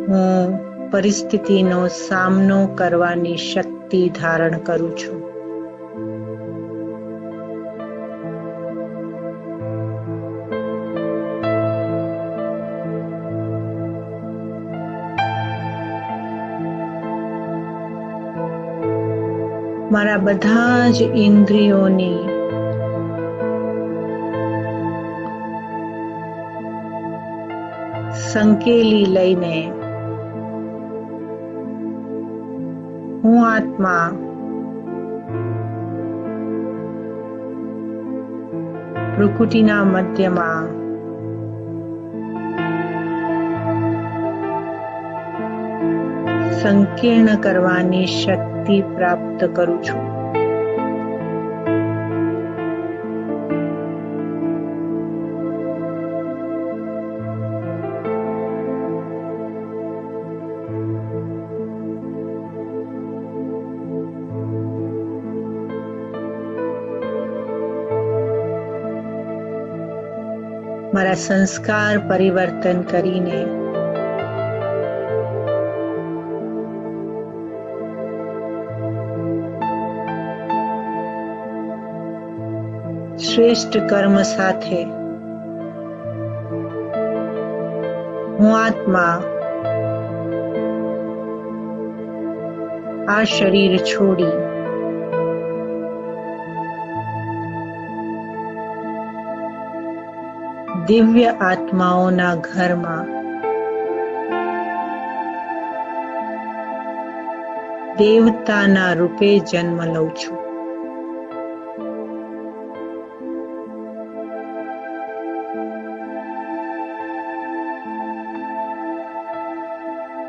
હું પરિસ્થિતિનો સામનો કરવાની શક્તિ ધારણ કરું છું. મારા બધા જ ઇન્દ્રિયોની સંકેલી લઈને હું આત્મા પ્રકૃતિના મધ્યમાં સંકીર્ણ કરવાની શક્તિ પ્રાપ્ત કરું છું. મારા સંસ્કાર પરિવર્તન કરીને શ્રેષ્ઠ કર્મ સાથે હું આત્મા આ શરીર છોડી દિવ્ય આત્માઓના ઘરમાં દેવતાના રૂપે જન્મ લઉં છું.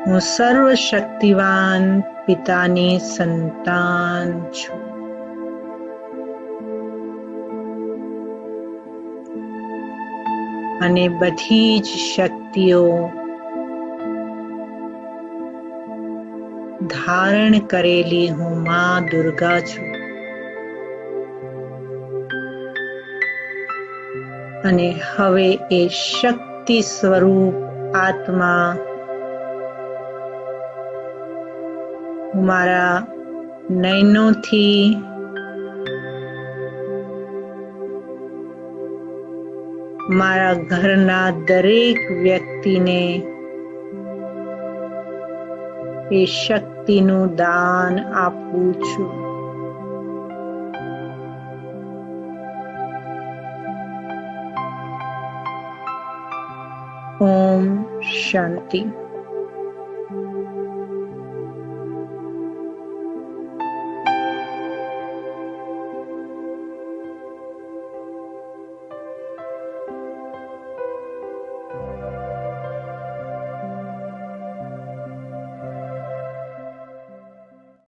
હું સર્વશક્તિવાન પિતાની સંતાન છું. અને બધી જ શક્તિઓ ધારણ કરેલી હું માં દુર્ગા છું. અને હવે એ શક્તિ સ્વરૂપ આત્મા હું મારા નયનોથી મારા ઘરના દરેક વ્યક્તિને એ શક્તિનું દાન આપું છું. ઓમ શાંતિ.